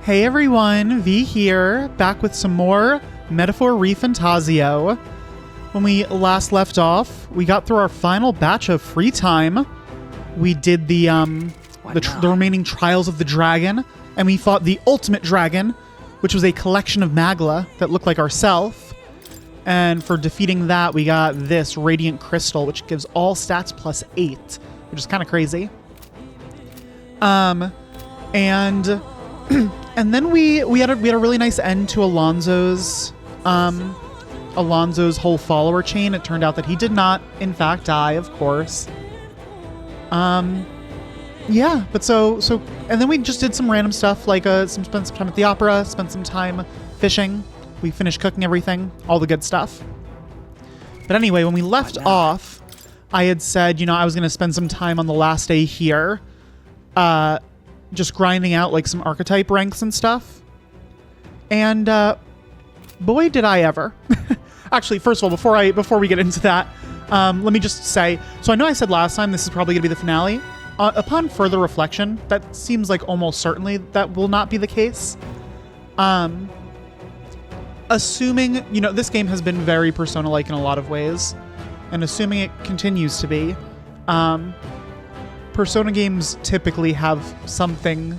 Hey everyone, V here, back with some more Metaphor ReFantazio. When we last left off, we got through our final batch of free time. We did the remaining trials of the dragon, and we fought the ultimate dragon, which was a collection of magla that looked like ourself. And for defeating that, we got this radiant crystal, which gives all stats plus 8, which is kind of crazy. And then we had a really nice end to Alonso's whole follower chain. It turned out that he did not, in fact, die, of course. Yeah, but so and then we just did some random stuff, like spent some time at the opera, spent some time fishing. We finished cooking everything, all the good stuff. But anyway, when we left off, I had said, I was going to spend some time on the last day here, just grinding out like some archetype ranks and stuff. And boy, did I ever. Actually, first of all, before we get into that, let me just say, so I know I said last time this is probably going to be the finale. Upon further reflection, that seems like almost certainly that will not be the case. Assuming, this game has been very Persona-like in a lot of ways, and assuming it continues to be, Persona games typically have something.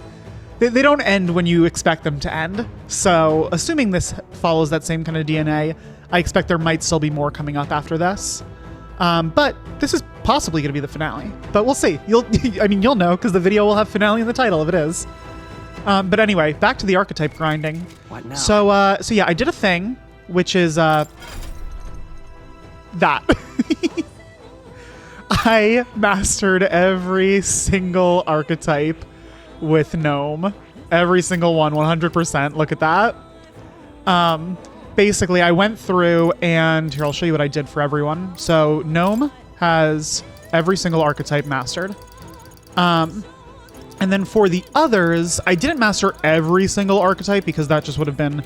They don't end when you expect them to end. So, assuming this follows that same kind of DNA, I expect there might still be more coming up after this. But this is possibly going to be the finale. But we'll see. You'll know, because the video will have finale in the title if it is. But anyway, back to the archetype grinding. What now? So yeah, I did a thing, which is that. I mastered every single archetype with Gnome. Every single one, 100%. Look at that. Basically, I went through and here, I'll show you what I did for everyone. So Gnome has every single archetype mastered. And then for the others, I didn't master every single archetype because that just would have been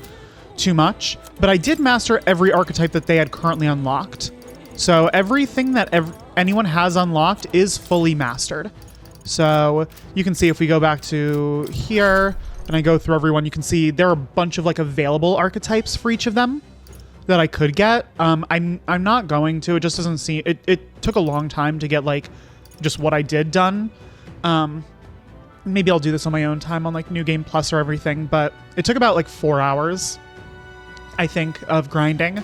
too much. But I did master every archetype that they had currently unlocked. So everything that anyone has unlocked is fully mastered. So you can see if we go back to here and I go through everyone, you can see there are a bunch of like available archetypes for each of them that I could get. I'm not going to. It just doesn't seem. It took a long time to get like just what I did done. Maybe I'll do this on my own time on like New Game Plus or everything, but it took about like 4 hours, I think, of grinding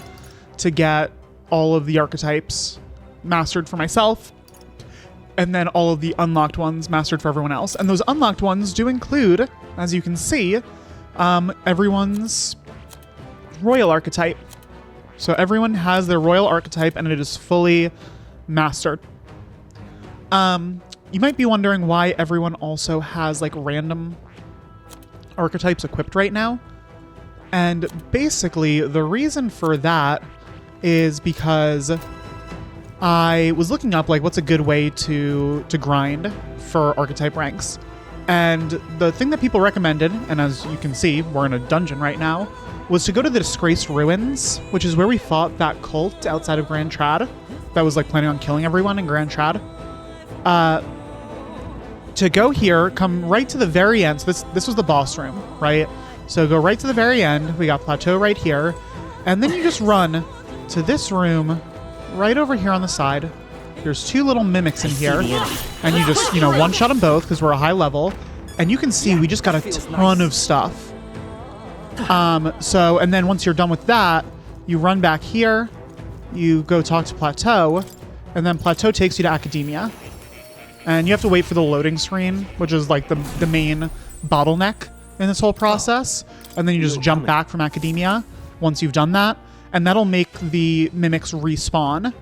to get all of the archetypes mastered for myself, and then all of the unlocked ones mastered for everyone else. And those unlocked ones do include, as you can see, everyone's royal archetype. So everyone has their royal archetype and it is fully mastered. You might be wondering why everyone also has like random archetypes equipped right now. And basically the reason for that is because I was looking up like what's a good way to grind for archetype ranks. And the thing that people recommended, and as you can see, we're in a dungeon right now, was to go to the Disgraced Ruins, which is where we fought that cult outside of Grand Trad that was like planning on killing everyone in Grand Trad. To go here, come right to the very end. So this was the boss room, right? So go right to the very end. We got Plateau right here. And then you just run to this room right over here on the side. There's 2 little mimics in here. And you just, one-shot them both because we're a high level. And you can see we just got a ton of stuff. And then once you're done with that, you run back here. You go talk to Plateau. And then Plateau takes you to Academia. And you have to wait for the loading screen, which is like the main bottleneck in this whole process. And then you just jump back from Academia once you've done that. And that'll make the mimics respawn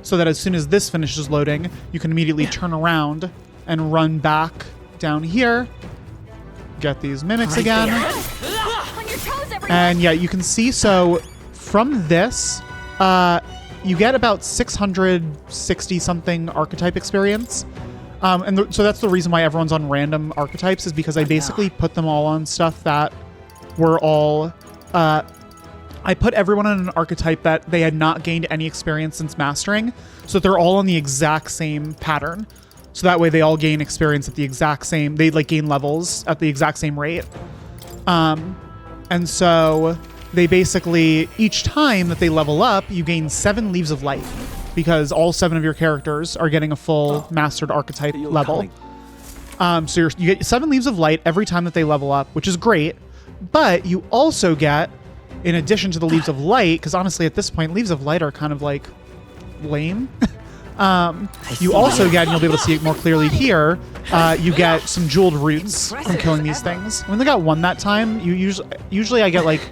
so that as soon as this finishes loading, you can immediately turn around and run back down here. Get these mimics again. And yeah, you can see, so from this, you get about 660 something archetype experience. So that's the reason why everyone's on random archetypes, is because I basically put them all on stuff that were all... I put everyone on an archetype that they had not gained any experience since mastering, so that they're all on the exact same pattern. So that way they all gain experience at the exact same... They like gain levels at the exact same rate. And so they basically, each time that they level up, you gain 7 leaves of light because all 7 of your characters are getting a full mastered archetype level. So you get 7 leaves of light every time that they level up, which is great. But you also get, in addition to the leaves of light, because honestly at this point, leaves of light are kind of like lame. You also get, and you'll be able to see it more clearly here, you get some jeweled roots from killing these things. I only got 1 that time. You usually I get like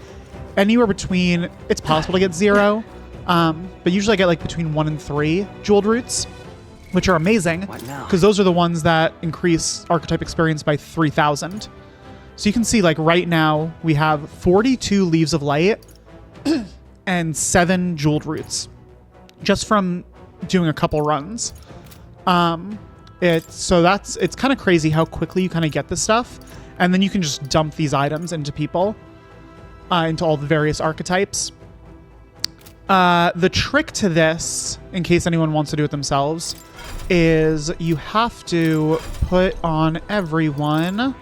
anywhere between, it's possible to get 0, but usually I get like between 1 and 3 jeweled roots, which are amazing because those are the ones that increase archetype experience by 3,000. So you can see like right now we have 42 leaves of light and 7 jeweled roots just from doing a couple runs. It's kind of crazy how quickly you kind of get this stuff, and then you can just dump these items into people, into all the various archetypes. The trick to this, in case anyone wants to do it themselves, is you have to put on everyone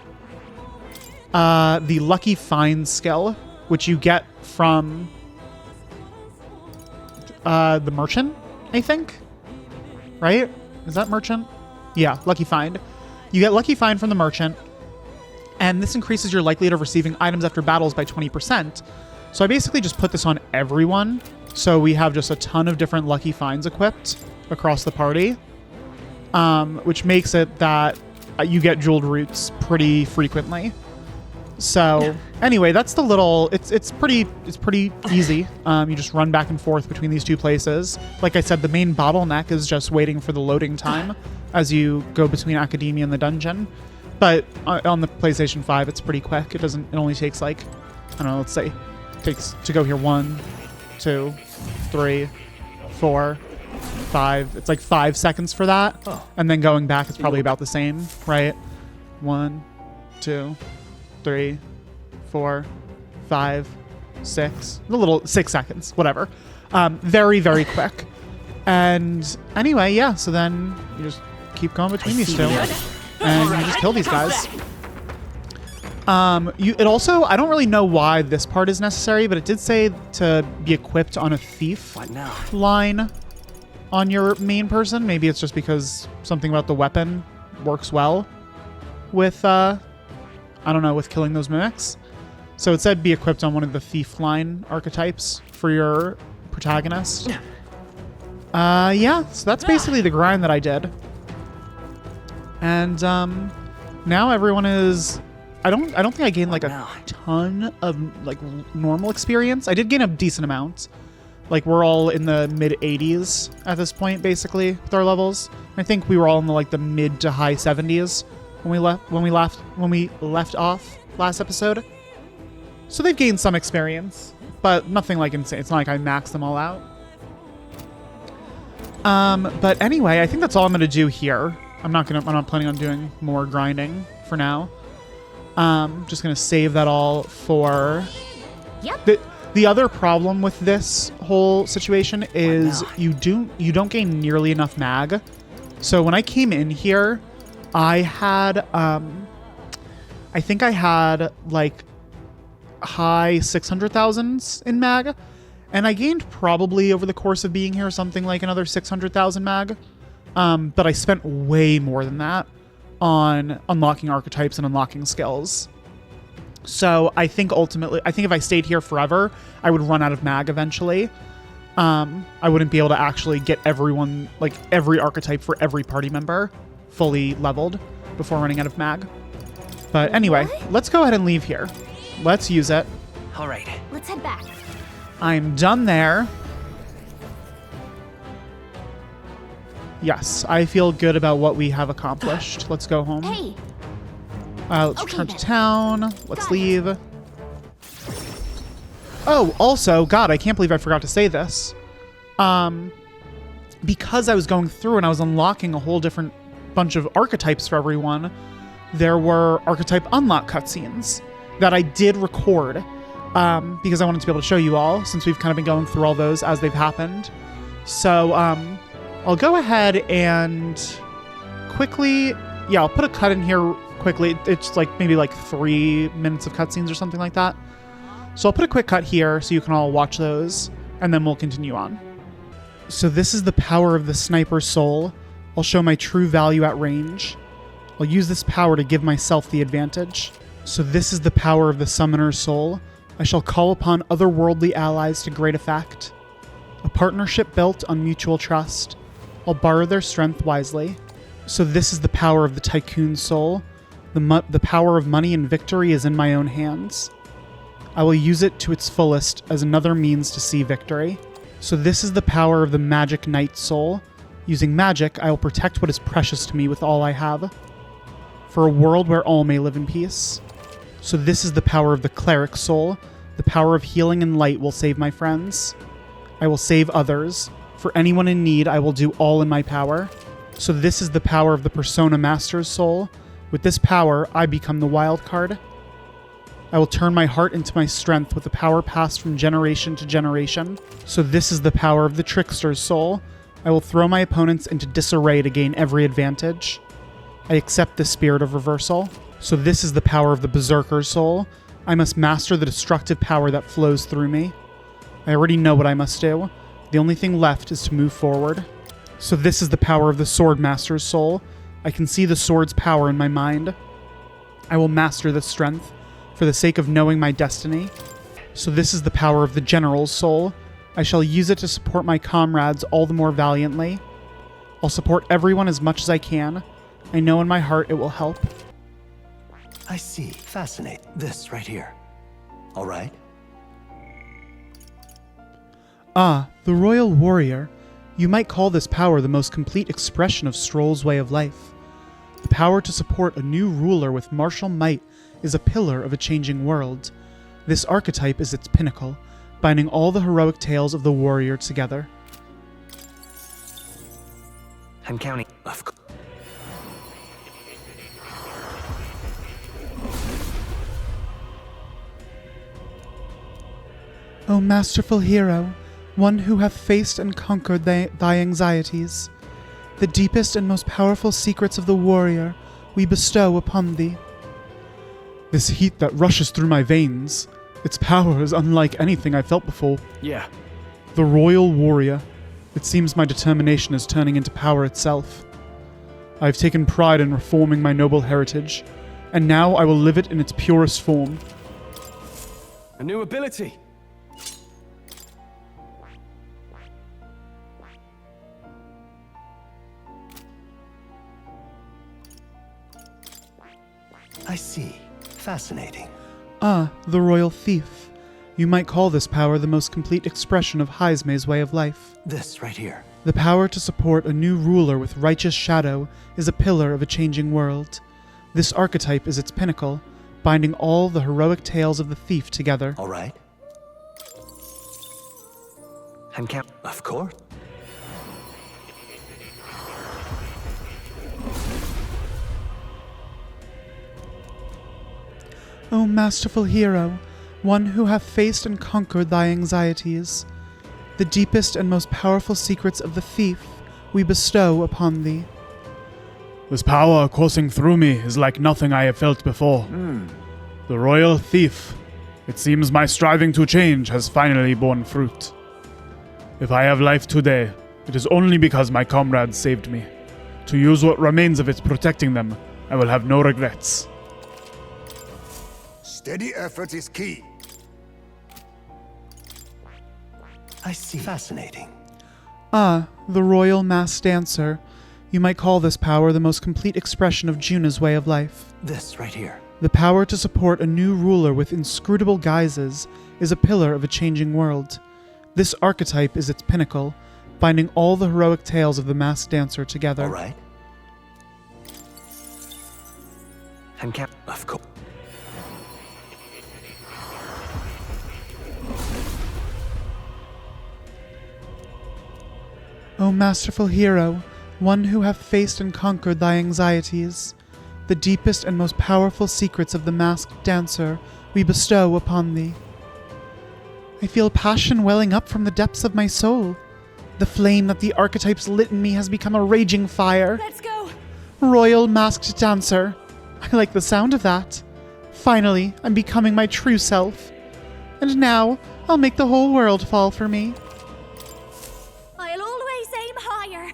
the Lucky Find skill, which you get from the merchant, I think. Right? Is that merchant? Yeah, Lucky Find. You get Lucky Find from the merchant, and this increases your likelihood of receiving items after battles by 20%. So I basically just put this on everyone. So we have just a ton of different Lucky Finds equipped across the party, which makes it that you get jeweled roots pretty frequently. So anyway, that's the little, it's pretty easy. You just run back and forth between these two places. Like I said, the main bottleneck is just waiting for the loading time as you go between Academia and the dungeon. But on the PlayStation 5, it's pretty quick. It only takes like, I don't know, let's say, takes to go here 1, 2, 3, 4, 5. It's like 5 seconds for that. And then going back is probably about the same, right? 1, 2, 3, 4, 5, 6, a little 6 seconds, whatever. Very, very quick. And anyway, yeah, so then you just keep going between these two and you just kill these guys. It also, I don't really know why this part is necessary, but it did say to be equipped on a thief line on your main person. Maybe it's just because something about the weapon works well with, I don't know, with killing those mimics. So it said be equipped on one of the thief line archetypes for your protagonist. Yeah, so that's basically the grind that I did. And now everyone is, I don't think I gained like a ton of like normal experience. I did gain a decent amount. Like we're all in the mid 80s at this point, basically, with our levels. I think we were all in the mid to high 70s when we left off last episode. So they've gained some experience, but nothing like insane. It's not like I maxed them all out. But anyway, I think that's all I'm gonna do here. I'm not planning on doing more grinding for now. Just gonna save that all for. Yep. The other problem with this whole situation is you don't gain nearly enough mag. So when I came in here, I had I think I had like high 600,000s in mag, and I gained probably over the course of being here something like another 600,000 mag. But I spent way more than that on unlocking archetypes and unlocking skills. So I think ultimately, if I stayed here forever, I would run out of mag eventually. I wouldn't be able to actually get everyone, like every archetype for every party member fully leveled before running out of mag. But anyway, let's go ahead and leave here. Let's use it. All right. Let's head back. I'm done there. Yes, I feel good about what we have accomplished. Let's go home. Hey. Let's return to town. Let's leave. Oh, also, God, I can't believe I forgot to say this. Because I was going through and I was unlocking a whole different bunch of archetypes for everyone, there were archetype unlock cutscenes that I did record because I wanted to be able to show you all, since we've kind of been going through all those as they've happened. So I'll go ahead and quickly, I'll put a cut in here quickly. It's like maybe like 3 minutes of cutscenes or something like that. So I'll put a quick cut here so you can all watch those, and then we'll continue on. So this is the power of the sniper's soul. I'll show my true value at range. I'll use this power to give myself the advantage. So this is the power of the summoner's soul. I shall call upon otherworldly allies to great effect. A partnership built on mutual trust. I'll borrow their strength wisely. So this is the power of the tycoon's soul. The power of money and victory is in my own hands. I will use it to its fullest as another means to see victory. So this is the power of the magic knight's soul. Using magic, I will protect what is precious to me with all I have. For a world where all may live in peace. So this is the power of the cleric's soul. The power of healing and light will save my friends. I will save others. For anyone in need, I will do all in my power. So this is the power of the persona master's soul. With this power, I become the wild card. I will turn my heart into my strength with the power passed from generation to generation. So this is the power of the trickster's soul. I will throw my opponents into disarray to gain every advantage. I accept the spirit of reversal. So this is the power of the berserker's soul. I must master the destructive power that flows through me. I already know what I must do. The only thing left is to move forward. So this is the power of the sword master's soul. I can see the sword's power in my mind. I will master this strength for the sake of knowing my destiny. So this is the power of the general's soul. I shall use it to support my comrades all the more valiantly. I'll support everyone as much as I can. I know in my heart it will help. I see. Fascinate. This right here. All right. Ah, the royal warrior. You might call this power the most complete expression of Stroll's way of life. The power to support a new ruler with martial might is a pillar of a changing world. This archetype is its pinnacle, binding all the heroic tales of the warrior together. I'm counting. Of course. O masterful hero, one who hath faced and conquered thy anxieties, the deepest and most powerful secrets of the warrior we bestow upon thee. This heat that rushes through my veins, its power is unlike anything I felt before. Yeah. The royal warrior. It seems my determination is turning into power itself. I have taken pride in reforming my noble heritage, and now I will live it in its purest form. A new ability. I see. Fascinating. Ah, the royal thief. You might call this power the most complete expression of Heisme's way of life. This right here. The power to support a new ruler with righteous shadow is a pillar of a changing world. This archetype is its pinnacle, binding all the heroic tales of the thief together. All right. I'm count. Of course. O masterful hero, one who hath faced and conquered thy anxieties, the deepest and most powerful secrets of the thief we bestow upon thee. This power coursing through me is like nothing I have felt before. The royal thief. It seems my striving to change has finally borne fruit. If I have life today, it is only because my comrades saved me. To use what remains of it protecting them, I will have no regrets. Steady effort is key. I see. Fascinating. Ah, the royal masked dancer. You might call this power the most complete expression of Juna's way of life. This right here. The power to support a new ruler with inscrutable guises is a pillar of a changing world. This archetype is its pinnacle, binding all the heroic tales of the masked dancer together. All right. I'm count. Of course. O masterful hero, one who hath faced and conquered thy anxieties, the deepest and most powerful secrets of the masked dancer we bestow upon thee. I feel passion welling up from the depths of my soul. The flame that the archetypes lit in me has become a raging fire. Let's go. Royal masked dancer, I like the sound of that. Finally, I'm becoming my true self. And now, I'll make the whole world fall for me. I'll always aim higher.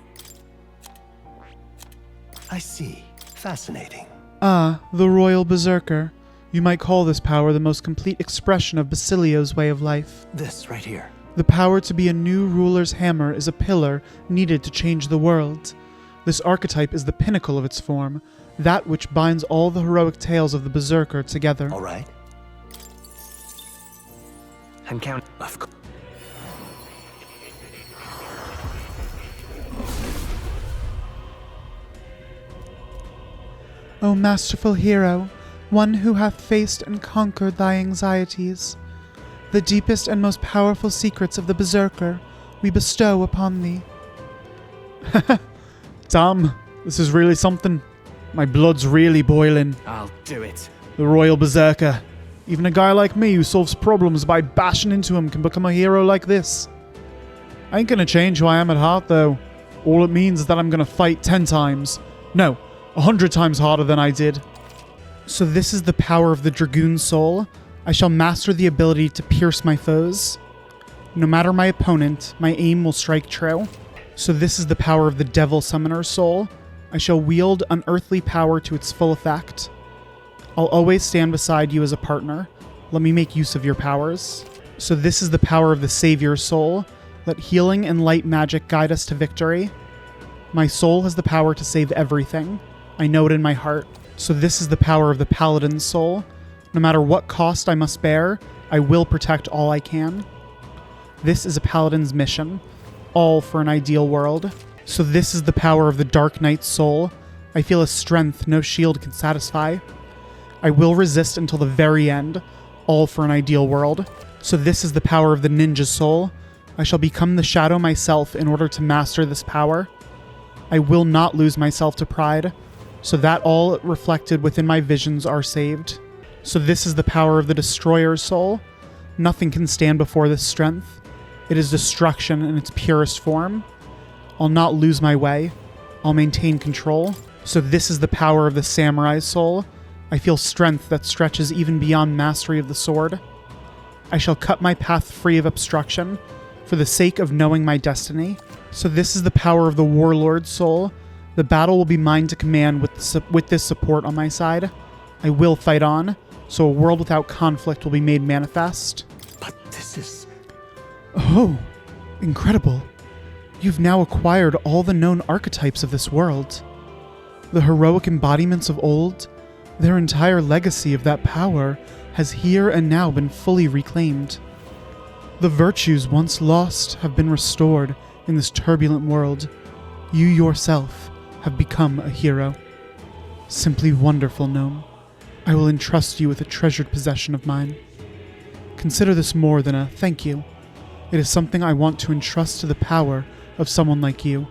I see. Fascinating. Ah, the Royal Berserker. You might call this power the most complete expression of Basilio's way of life. This right here. The power to be a new ruler's hammer is a pillar needed to change the world. This archetype is the pinnacle of its form, that which binds all the heroic tales of the Berserker together. All right. And count. Of course. O masterful hero, one who hath faced and conquered thy anxieties, the deepest and most powerful secrets of the Berserker we bestow upon thee. Damn, this is really something. My blood's really boiling. I'll do it. The Royal Berserker. Even a guy like me who solves problems by bashing into him can become a hero like this. I ain't gonna change who I am at heart, though. All it means is that I'm gonna fight 10 times. No, 100 times harder than I did. So this is the power of the Dragoon Soul. I shall master the ability to pierce my foes. No matter my opponent, my aim will strike true. So this is the power of the Devil Summoner's Soul. I shall wield unearthly power to its full effect. I'll always stand beside you as a partner. Let me make use of your powers. So this is the power of the Savior's Soul. Let healing and light magic guide us to victory. My soul has the power to save everything. I know it in my heart. So this is the power of the Paladin's Soul. No matter what cost I must bear, I will protect all I can. This is a Paladin's mission, all for an ideal world. So this is the power of the Dark Knight's Soul. I feel a strength no shield can satisfy. I will resist until the very end, all for an ideal world. So this is the power of the Ninja's Soul. I shall become the shadow myself in order to master this power. I will not lose myself to pride, so that all reflected within my visions are saved. So this is the power of the Destroyer's Soul. Nothing can stand before this strength. It is destruction in its purest form. I'll not lose my way. I'll maintain control. So this is the power of the Samurai's Soul. I feel strength that stretches even beyond mastery of the sword. I shall cut my path free of obstruction for the sake of knowing my destiny. So this is the power of the Warlord's Soul. The battle will be mine to command with this support on my side. I will fight on, so a world without conflict will be made manifest. But this is... Oh, incredible. You've now acquired all the known archetypes of this world. The heroic embodiments of old, their entire legacy of that power has here and now been fully reclaimed. The virtues once lost have been restored in this turbulent world. You yourself have become a hero. Simply wonderful, gnome. I will entrust you with a treasured possession of mine. Consider this more than a thank you. It is something I want to entrust to the power of someone like you.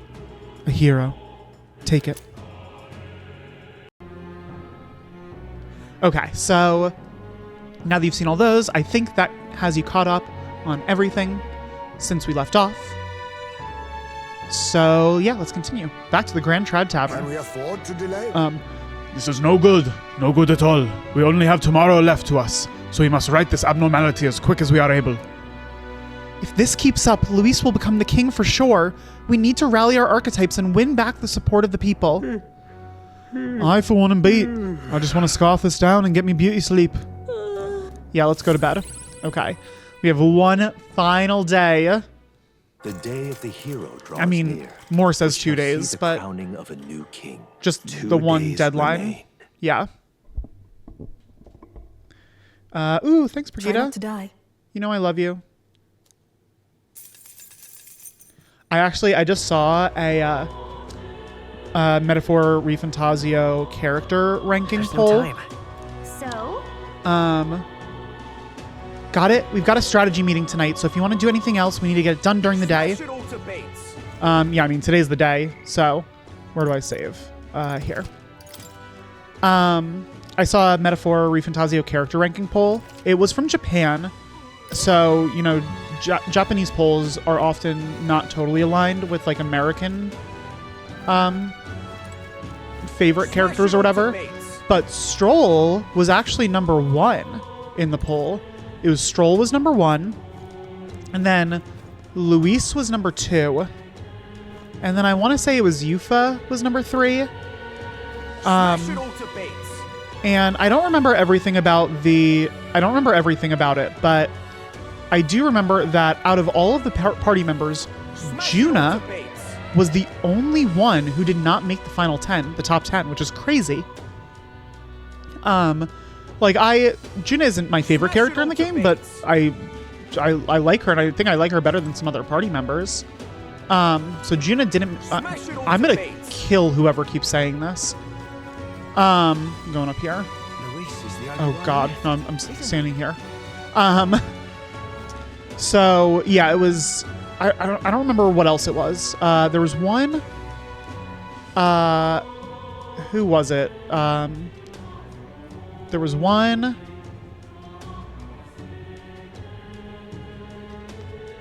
A hero. Take it. Okay, so now that you've seen all those, I think that has you caught up on everything since we left off. So yeah, let's continue. Back to the Grand Trad Tavern. Can we afford to delay? This is no good. No good at all. We only have tomorrow left to us, so we must right this abnormality as quick as we are able. If this keeps up, Luis will become the king for sure. We need to rally our archetypes and win back the support of the people. I, for one, am beat. I just want to scarf this down and get me beauty sleep. Yeah, let's go to bed. Okay. We have one final day. The day of the hero draws I mean, near. more says We 2 shall see days, the but crowning of a new king. just 2 the one days deadline. remain. Yeah. Ooh, thanks, Try Brigitte. not to die. You know I love you. I just saw a Metaphor ReFantazio character ranking There's poll. no time. So, Got it. We've got a strategy meeting tonight, so if you want to do anything else, we need to get it done during the day. Should all debates. Yeah, I mean, today's the day, so where do I save? Here. I saw a Metaphor ReFantazio character ranking poll. It was from Japan, so, you know, Japanese polls are often not totally aligned with, like, American favorite characters or whatever. But Stroll was actually number 1 in the poll. It was Stroll was number 1. And then Luis was number 2. And then I want to say it was Yufa was number 3. Smash it all to bits. And I don't remember everything about it, but I do remember that out of all of the party members, Smash it all Juna to bits. was the only one who did not make the final 10, the top 10, which is crazy. Juna isn't my favorite character in the game, but I like her, and I think I like her better than some other party members. So Juna didn't. I'm gonna kill whoever keeps saying this. Going up here. Oh God, no, I'm standing here. So yeah, it was. I don't remember what else it was. There was one. Who was it? There was one.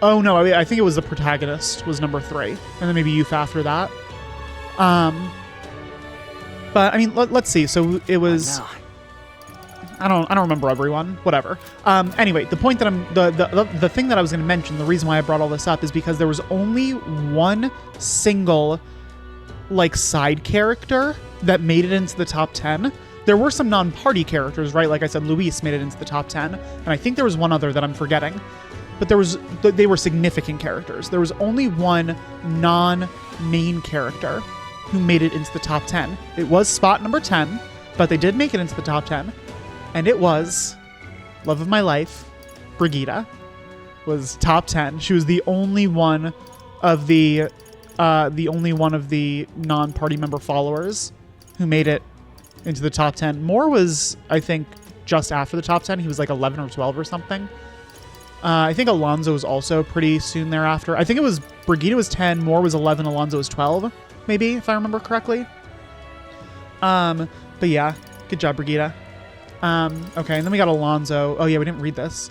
Oh no, I think it was the protagonist was number 3, and then maybe Youth after that. But I mean, let's see. So it was. I don't remember everyone. Whatever. Anyway, the point that the thing that I was going to mention, the reason why I brought all this up is because there was only one single side character that made it into the top 10. There were some non-party characters, right? Like I said, Luis made it into the top 10, and I think there was one other that I'm forgetting. But they were significant characters. There was only one non-main character who made it into the top 10. It was spot number 10, but they did make it into the top 10. And it was love of my life, Brigitte, was top 10. She was the only one of the non-party member followers who made it into the top 10. Moore was, I think, just after the top 10. He was 11 or 12 or something. I think Alonso was also pretty soon thereafter. I think it was Brigitte was 10, Moore was 11, Alonso was 12, maybe, if I remember correctly. But yeah, good job, Brigitte. Okay, and then we got Alonso. Oh yeah, we didn't read this.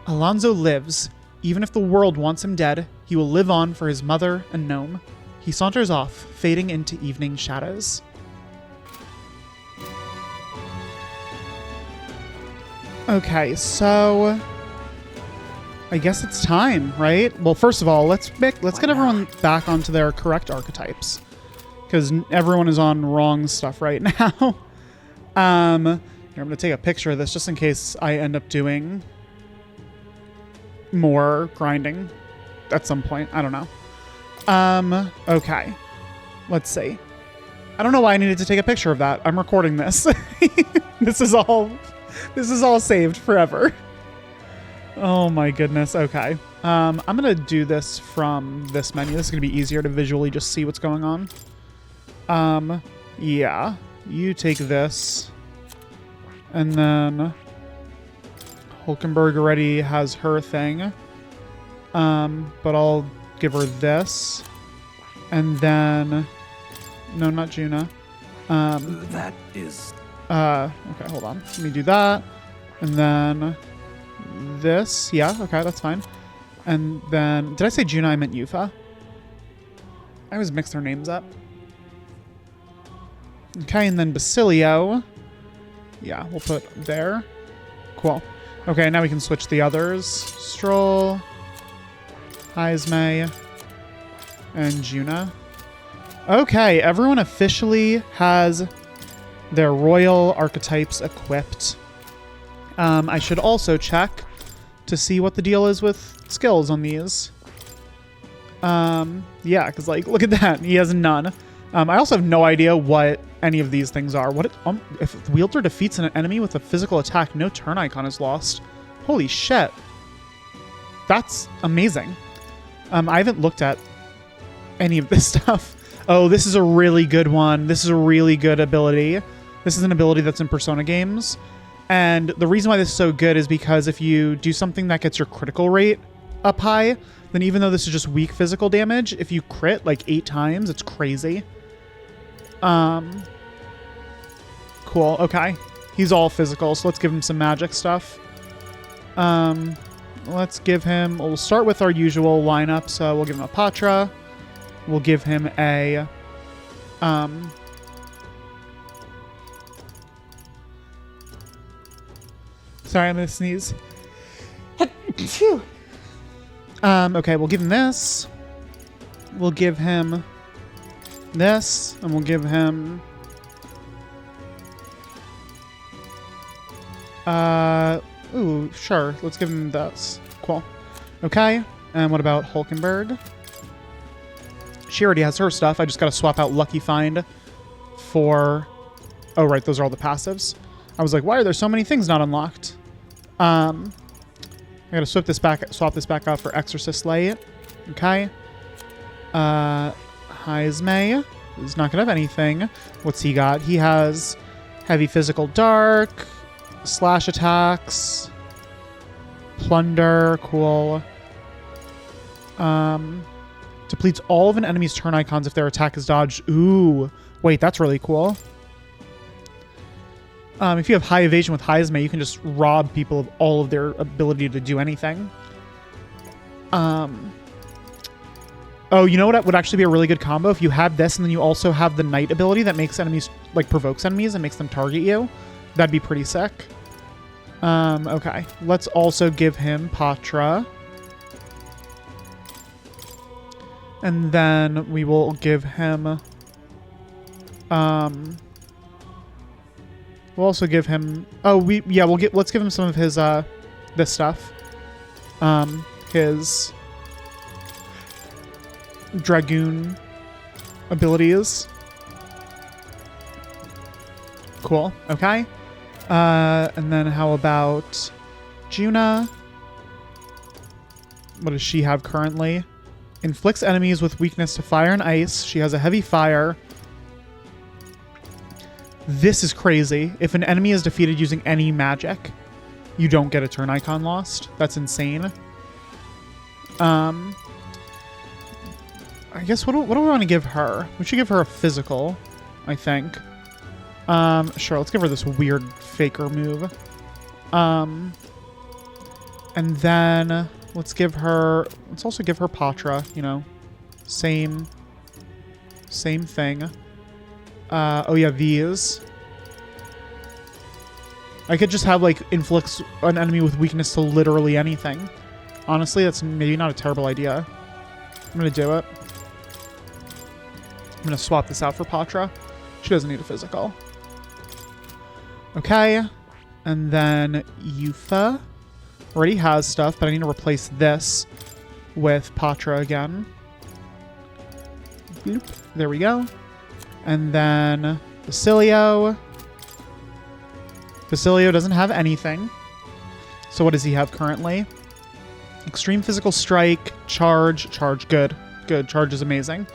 Alonso lives. Even if the world wants him dead, he will live on for his mother and gnome. He saunters off, fading into evening shadows. Okay, so I guess it's time, right? Well, first of all, let's get everyone back onto their correct archetypes, because everyone is on wrong stuff right now. Here, I'm going to take a picture of this just in case I end up doing more grinding at some point. I don't know. Okay. Let's see. I don't know why I needed to take a picture of that. I'm recording this. This is all saved forever. Oh my goodness. Okay. I'm going to do this from this menu. This is going to be easier to visually just see what's going on. Yeah. You take this. And then Hulkenberg already has her thing. But I'll give her this. And then... No, not Juna. That is... Okay, hold on. Let me do that. And then... This. Yeah, okay, that's fine. And then... Did I say Juna? I meant Yufa. I always mix their names up. Okay, and then Basilio... Yeah, we'll put there. Cool. Okay, now we can switch the others. Stroll, Heismay, and Juna. Okay, everyone officially has their royal archetypes equipped. I should also check to see what the deal is with skills on these. Yeah, because, look at that. He has none. I also have no idea what any of these things are. If the wielder defeats an enemy with a physical attack, no turn icon is lost. Holy shit. That's amazing. I haven't looked at any of this stuff. Oh, this is a really good one. This is a really good ability. This is an ability that's in Persona games. And the reason why this is so good is because if you do something that gets your critical rate up high, then even though this is just weak physical damage, if you crit 8 times, it's crazy. Cool. Okay. He's all physical, so let's give him some magic stuff. Let's give him... We'll start with our usual lineup, so we'll give him a Patra. We'll give him a... Sorry, I'm gonna sneeze. Okay, we'll give him this. We'll give him this, and we'll give him ooh, sure. Let's give him this. Cool. Okay. And what about Hulkenberg? She already has her stuff. I just gotta swap out Lucky Find for... Oh, right. Those are all the passives. I was like, why are there so many things not unlocked? I gotta swap this back out for Exorcist Light. Okay. Heismay is not gonna have anything. What's he got? He has Heavy Physical Dark, Slash Attacks, Plunder, cool. Depletes all of an enemy's turn icons if their attack is dodged. Ooh. Wait, that's really cool. If you have high evasion with Heismay, you can just rob people of all of their ability to do anything. Oh, you know what would actually be a really good combo? If you had this and then you also have the Knight ability that makes enemies, like provokes enemies and makes them target you. That'd be pretty sick. Okay. Let's also give him Patra. And then we will give him... we'll also give him... Oh, let's give him some of his, this stuff. His... Dragoon abilities. Cool. Okay. And then how about Juna? What does she have currently? Inflicts enemies with weakness to fire and ice. She has a heavy fire. This is crazy. If an enemy is defeated using any magic, you don't get a turn icon lost. That's insane. I guess what do we want to give her? We should give her a physical, I think. Sure, let's give her this weird faker move. And then let's also give her Patra, you know. Same thing. Oh yeah, these. I could just have, like, inflicts an enemy with weakness to literally anything. Honestly, that's maybe not a terrible idea. I'm gonna do it. I'm gonna swap this out for Patra. She doesn't need a physical. Okay. And then Yufa already has stuff, but I need to replace this with Patra again. Bloop. There we go. And then Basilio. Basilio doesn't have anything. So what does he have currently? Extreme Physical Strike, Charge. Charge, good. Good. Charge is amazing.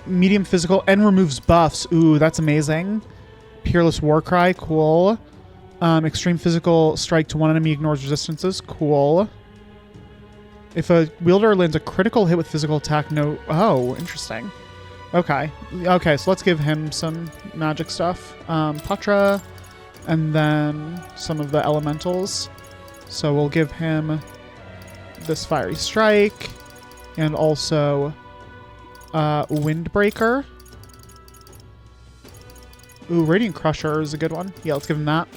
Medium Physical and removes buffs. Ooh, that's amazing. Peerless Warcry, cool. Extreme Physical Strike to one enemy ignores resistances, cool. If a wielder lands a critical hit with physical attack, no... Oh, interesting. Okay. Okay, so let's give him some magic stuff. Patra, and then some of the elementals. So we'll give him this Fiery Strike, and also Windbreaker. Ooh, Radiant Crusher is a good one. Yeah, let's give him that.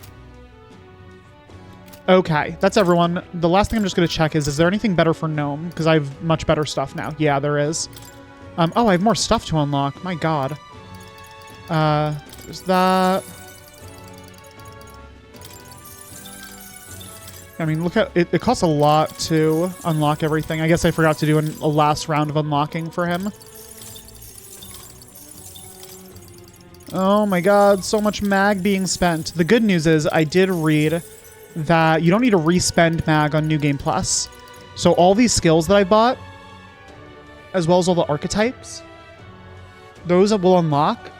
Okay, that's everyone. The last thing I'm just going to check is there anything better for Gnome? Because I have much better stuff now. Yeah, there is. Oh, I have more stuff to unlock. My god. There's that. I mean, look at it. It costs a lot to unlock everything. I guess I forgot to do a last round of unlocking for him. Oh my god, so much mag being spent. The good news is I did read that you don't need to respend mag on New Game Plus. So all these skills that I bought, as well as all the archetypes, those will unlock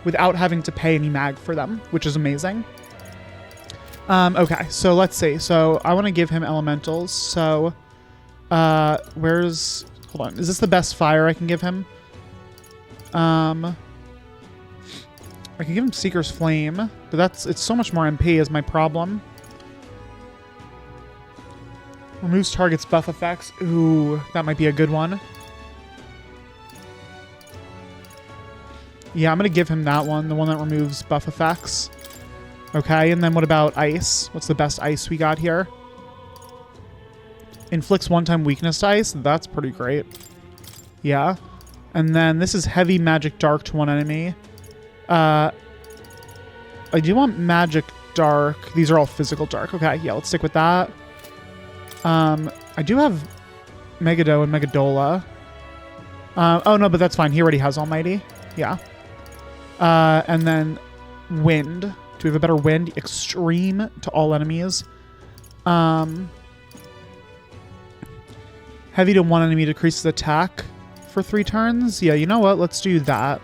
without having to pay any mag for them, which is amazing. Okay, so let's see. So I want to give him elementals. So where's... Hold on. Is this the best fire I can give him? I can give him Seeker's Flame, but it's so much more MP is my problem. Removes target's buff effects. Ooh, that might be a good one. Yeah, I'm going to give him that one, the one that removes buff effects. Okay, and then what about ice? What's the best ice we got here? Inflicts one-time weakness to ice. That's pretty great. Yeah. And then this is heavy magic dark to one enemy. I do want magic dark. These are all physical dark. Okay, yeah, let's stick with that. I do have Megado and Megadola. Oh, no, but that's fine. He already has Almighty. Yeah. And then wind. Do we have a better wind? Extreme to all enemies. Heavy to one enemy decreases attack for 3 turns. Yeah, you know what? Let's do that.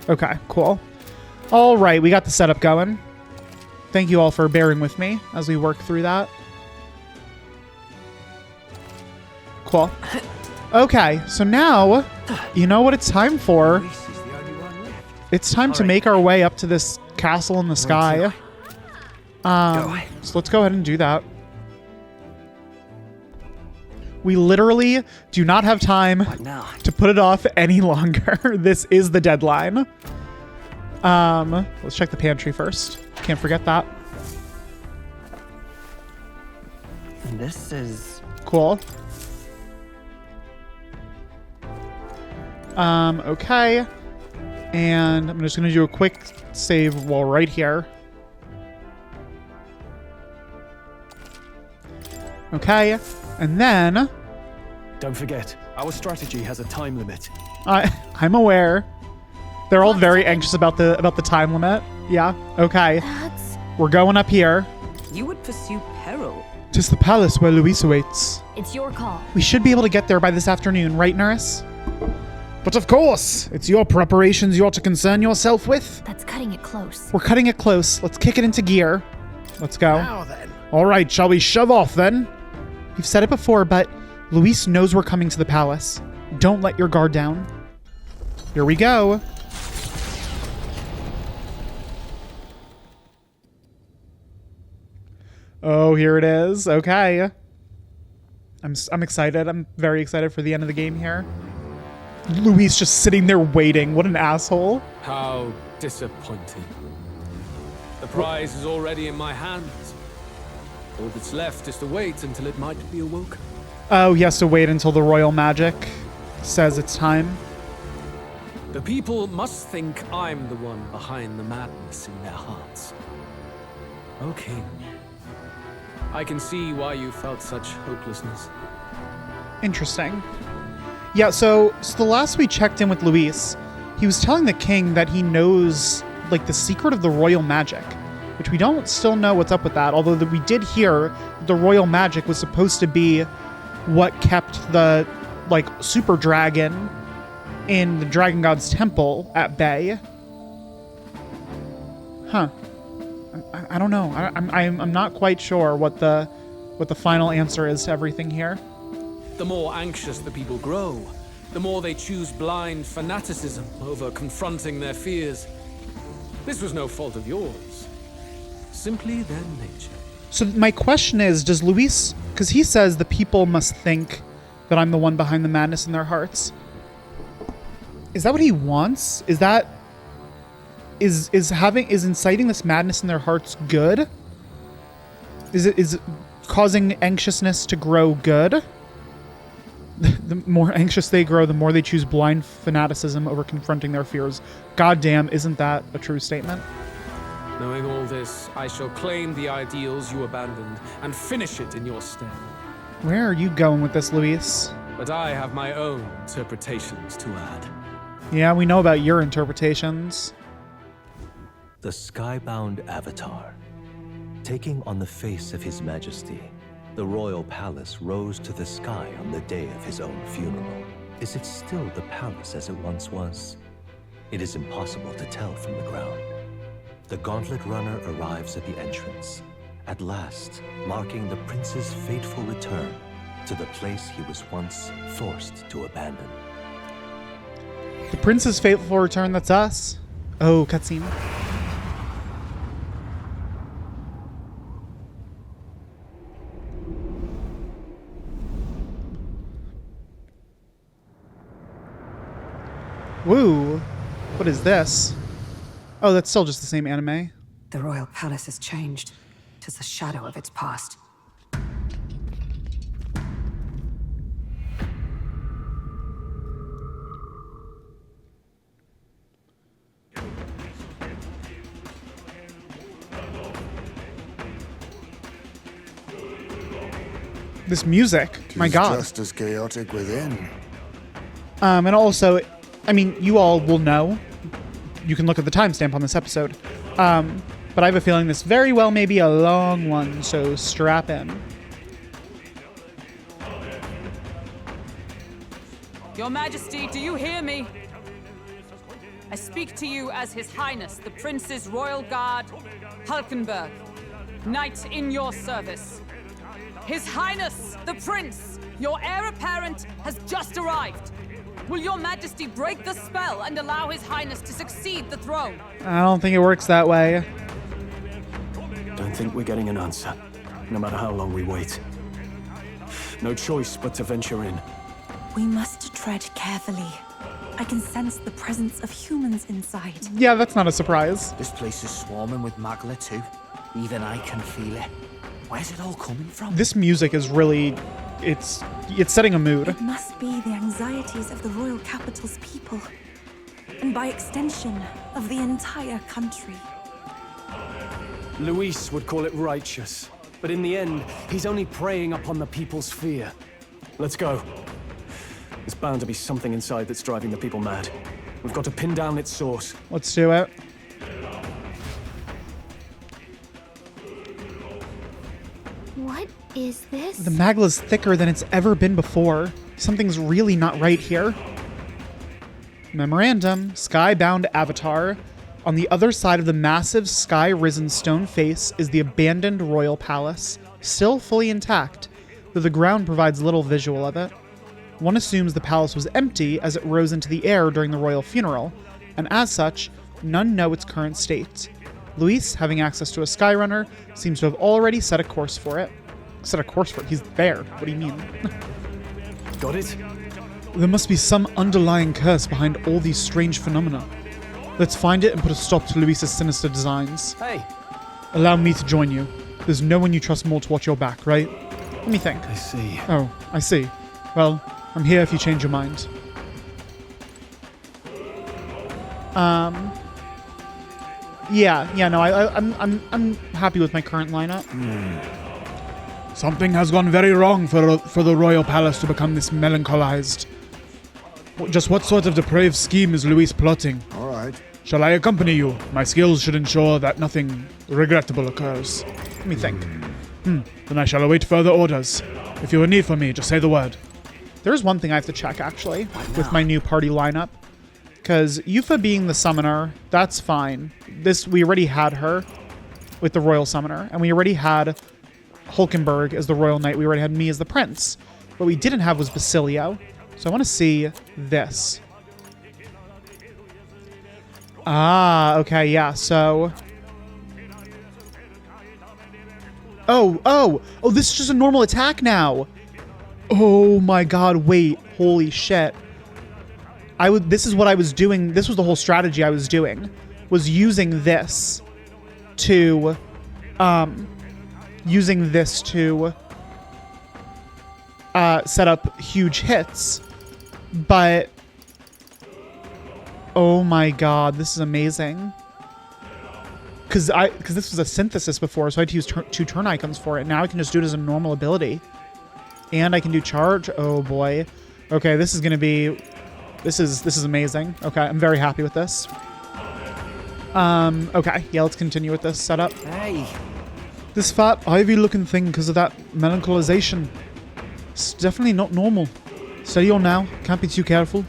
Okay, cool. All right, we got the setup going. Thank you all for bearing with me as we work through that. Cool. Okay, so now, you know what it's time for? Luis is the only one left. It's time to make our way up to this castle in the sky. So let's go ahead and do that. We literally do not have time Now, to put it off any longer. This is the deadline. Let's check the pantry first. Can't forget that. this is Cool. Okay. And I'm just going to do a quick save while right here. Okay. And then Don't forget, our strategy has a time limit. I'm aware. They're all very anxious about the time limit. Yeah. Okay. That's... We're going up here. You would pursue peril. 'Tis the palace where Luis awaits. It's your call. We should be able to get there by this afternoon, right, Nurse? But of course, it's your preparations you ought to concern yourself with. That's cutting it close. We're cutting it close. Let's kick it into gear. Let's go. Now then. All right, shall we shove off then? We've said it before, but Luis knows we're coming to the palace. Don't let your guard down. Here we go. Oh, here it is. Okay. I'm excited. I'm very excited for the end of the game here. Luis just sitting there waiting. What an asshole. How disappointing. The prize is already in my hands. All that's left is to wait until it might be awoken. Oh, he has to wait until the royal magic says it's time. The people must think I'm the one behind the madness in their hearts. O King, I can see why you felt such hopelessness. Interesting. Yeah, so the last we checked in with Luis, he was telling the king that he knows, like, the secret of the royal magic, which we don't still know what's up with that, although we did hear the royal magic was supposed to be what kept the, like, super dragon in the Dragon God's temple at bay. Huh. I don't know. I'm not quite sure what the final answer is to everything here. The more anxious the people grow, the more they choose blind fanaticism over confronting their fears. This was no fault of yours. Simply their nature. So my question is, does Luis, because he says the people must think that I'm the one behind the madness in their hearts. Is that what he wants? Is that is inciting this madness in their hearts good? Is it causing anxiousness to grow good? The more anxious they grow, the more they choose blind fanaticism over confronting their fears. Goddamn, isn't that a true statement? Knowing all this, I shall claim the ideals you abandoned and finish it in your stead. Where are you going with this, Luis? But I have my own interpretations to add. Yeah, we know about your interpretations. the skybound avatar. Taking on the face of His Majesty, the royal palace rose to the sky on the day of his own funeral. Is it still the palace as it once was? It is impossible to tell from the ground. The gauntlet runner arrives at the entrance, at last marking the prince's fateful return to the place he was once forced to abandon. The prince's fateful return, that's us. Oh, cutscene. Woo. What is this? Oh, that's still just the same anime. The royal palace has changed. 'Tis a shadow of its past. This music, my God. Just as chaotic within. And also, I mean, you all will know. You can look at the timestamp on this episode. But I have a feeling this very well may be a long one, so strap in. Your Majesty, do you hear me? I speak to you as His Highness, the Prince's Royal Guard, Hulkenberg, Knight in your service. His Highness, the Prince, your heir apparent, has just arrived. Will your Majesty break the spell and allow His Highness to succeed the throne? I don't think it works that way. Don't think we're getting an answer, no matter how long we wait. No choice but to venture in. We must tread carefully. I can sense the presence of humans inside. Yeah, that's not a surprise. This place is swarming with Magla too. Even I can feel it. Where's it all coming from? This music is really, it's setting a mood. It must be the anxieties of the royal capital's people. And by extension, of the entire country. Luis would call it righteous, but in the end, he's only preying upon the people's fear. Let's go. There's bound to be something inside that's driving the people mad. We've got to pin down its source. Let's do it. What is this? The Magla's thicker than it's ever been before. Something's really not right here. Memorandum, sky-bound avatar. On the other side of the massive sky-risen stone face is the abandoned royal palace, still fully intact, though the ground provides little visual of it. One assumes the palace was empty as it rose into the air during the royal funeral, and as such, none know its current state. Luis, having access to a Skyrunner, seems to have already set a course for it. Set a course for it? He's there. What do you mean? Got it? There must be some underlying curse behind all these strange phenomena. Let's find it and put a stop to Luis's sinister designs. Hey! Allow me to join you. There's no one you trust more to watch your back, right? Let me think. I see. Oh, I see. Well, I'm here if you change your mind. Yeah, no, I'm happy with my current lineup. Something has gone very wrong for the royal palace to become this melancholized. Just what sort of depraved scheme is Luis plotting? All right. Shall I accompany you? My skills should ensure that nothing regrettable occurs. Let me think. Then I shall await further orders. If you have a need for me, just say the word. There's one thing I have to check, actually, with my new party lineup. Because Yufa being the summoner, that's fine. We already had her with the royal summoner, and we already had Hulkenberg as the royal knight. We already had me as the prince. What we didn't have was Basilio. So I want to see this. Ah, okay, yeah, so... Oh, this is just a normal attack now. Oh my god, wait, holy shit. This is what I was doing, this was the whole strategy I was doing, was using this to, set up huge hits, but, oh my god, this is amazing. Because this was a synthesis before, so I had to use two turn icons for it. Now I can just do it as a normal ability. And I can do charge. Oh boy. Okay, this is gonna be... This is amazing. Okay, I'm very happy with this. Okay, yeah, let's continue with this setup. Hey! This fat, ivy-looking thing because of that melancholization. It's definitely not normal. Steady on now. Can't be too careful.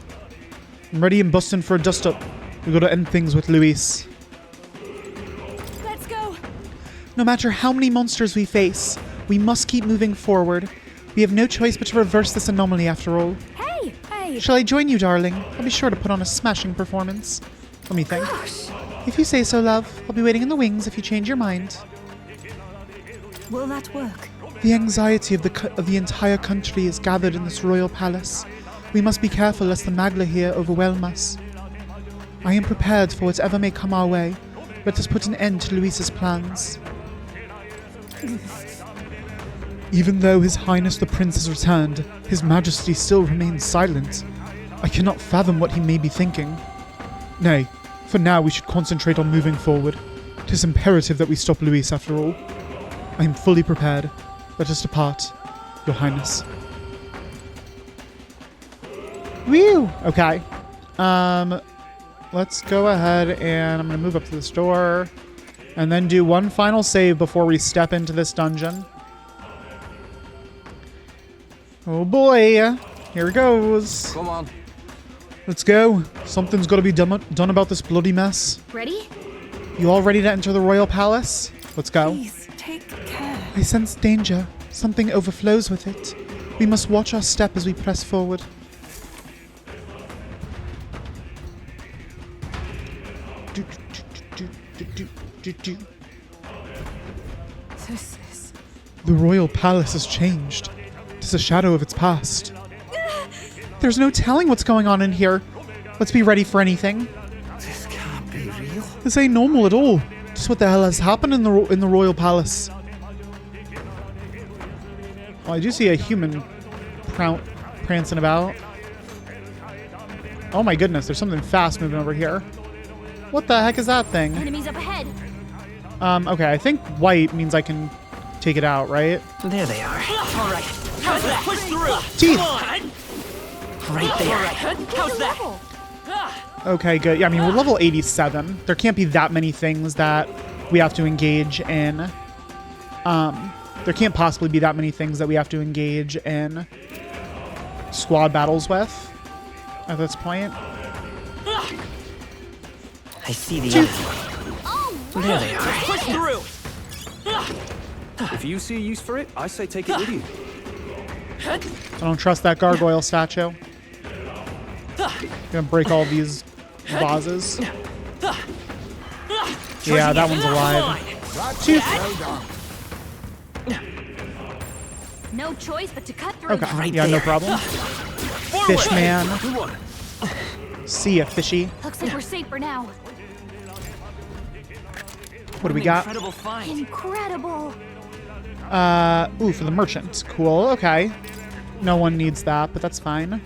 I'm ready and busting for a dust-up. We gotta end things with Luis. Let's go. No matter how many monsters we face, we must keep moving forward. We have no choice but to reverse this anomaly after all. Hey! Shall I join you, darling? I'll be sure to put on a smashing performance. Let me think. Gosh! If you say so, love. I'll be waiting in the wings if you change your mind. Will that work? The anxiety of the entire country is gathered in this royal palace. We must be careful lest the Magla here overwhelm us. I am prepared for whatever may come our way, Let us put an end to Luis's plans. Even though His Highness the Prince has returned, His Majesty still remains silent. I cannot fathom what he may be thinking. Nay, for now we should concentrate on moving forward. It is imperative that we stop Luis after all. I am fully prepared. Let us depart, Your Highness. Whew! Okay. Let's go ahead and I'm going to move up to this door and then do one final save before we step into this dungeon. Oh boy, here it goes. Come on. Let's go. Something's got to be done about this bloody mess. Ready? You all ready to enter the royal palace? Let's go. Please, take care. I sense danger. Something overflows with it. We must watch our step as we press forward. This is... The royal palace has changed. It is a shadow of its past. There's no telling what's going on in here. Let's be ready for anything. This can't be real. This ain't normal at all. Just what the hell has happened in the royal palace? Well, I do see a human prancing about. Oh my goodness, there's something fast moving over here. What the heck is that thing? Enemies up ahead. Okay, I think white means I can take it out, right? There they are. All right. How's that? Push through. Teeth! Right there. How's that? Okay, good. Yeah, I mean, we're level 87. There can't be that many things that we have to engage in. There can't possibly be that many things that we have to engage in squad battles with at this point. I see the enemy. There they are. Push through. If you see a use for it, I say take it with you. I don't trust that gargoyle statue. Gonna break all these vases. Yeah, that one's alive. No choice but to cut through. Okay, Right yeah, no there. problem. Fish man. See ya, fishy. Looks like we're safe for now. What do we got? Incredible find. Incredible. Ooh, for the merchant. Cool, okay. No one needs that, but that's fine.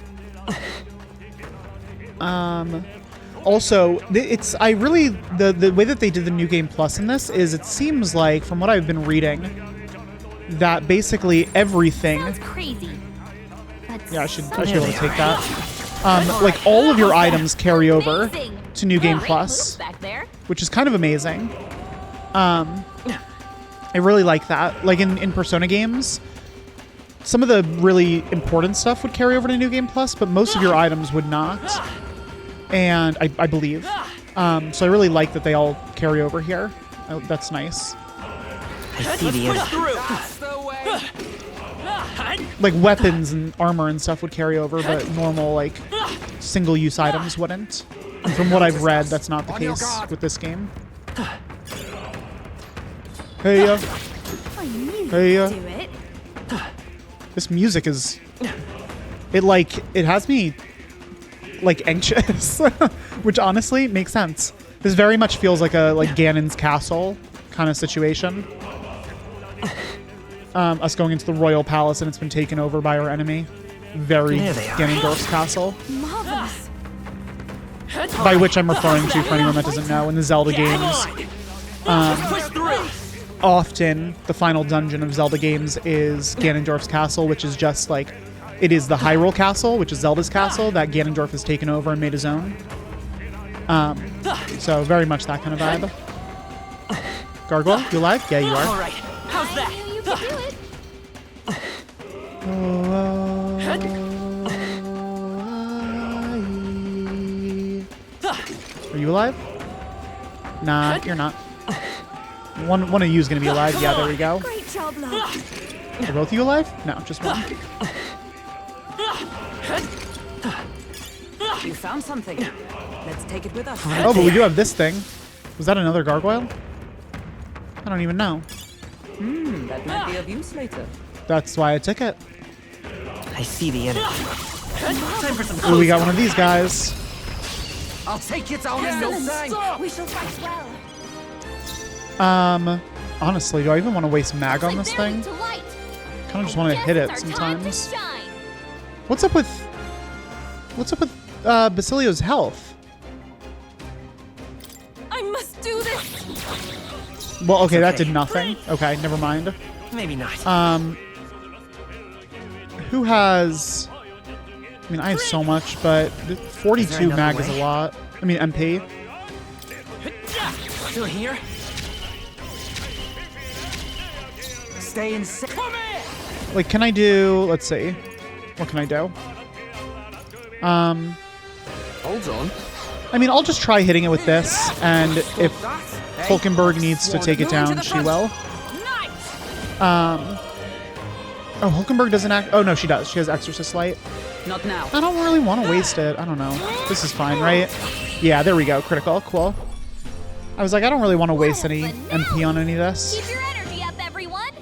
Also, the way that they did the New Game Plus in this is it seems like, from what I've been reading, that basically everything... Sounds crazy. Yeah, I should be able to take that. Like, all of your items carry over to New Game Plus, which is kind of amazing. I really like that. Like, in Persona games, some of the really important stuff would carry over to New Game Plus, but most of your items would not. And I believe. So I really like that they all carry over here. That's nice. I see the enemy. That's the way. Like, weapons and armor and stuff would carry over, but normal, like, single-use items wouldn't. And from what I've read, that's not the case with this game. Hey, I knew Hey, you'd do it. this music is... It has me, like, anxious. Which, honestly, makes sense. This very much feels like a, Ganon's castle kind of situation. Us going into the royal palace and it's been taken over by our enemy. Very There they are. Ganondorf's castle. Marvelous. By which I'm referring to, for anyone that doesn't know, in the Zelda games. Push through. Often, the final dungeon of Zelda games is Ganondorf's castle, which is just like... It is the Hyrule Castle, which is Zelda's castle, that Ganondorf has taken over and made his own. So, very much that kind of vibe. Gargoyle, you alive? Yeah, you All are. right. How's I that? knew you could do it. Are you alive? Nah, you're not. One of you is going to be alive. Yeah, there we go. Great job, love. Are both of you alive? No, just one. You found something. Let's take it with us. Oh, but we do have this thing. Was that another gargoyle? I don't even know. That might be of use later. That's why I took it. I see the enemy. Time for some Ooh, we got one of these guys. I'll take you down in no time. We shall fight well. Honestly, do I even want to waste mag on this thing? Kind of just want to hit it sometimes. What's up with Basilio's health? I must do this. Well, okay, that did nothing. Okay, never mind. Maybe not. Who has... I mean, I have so much, but 42 mag is a lot. I mean, MP. Still here? Stay in. Like, can I do... Let's see. What can I do? Hold on. I mean, I'll just try hitting it with this, and if Hulkenberg needs to take it down, she will. Oh, Hulkenberg doesn't act... Oh, no, she does. She has Exorcist Light. Not now. I don't really want to waste it. I don't know. This is fine, right? Yeah, there we go. Critical. Cool. I was like, I don't really want to waste any MP on any of this. Keep your energy up, everyone.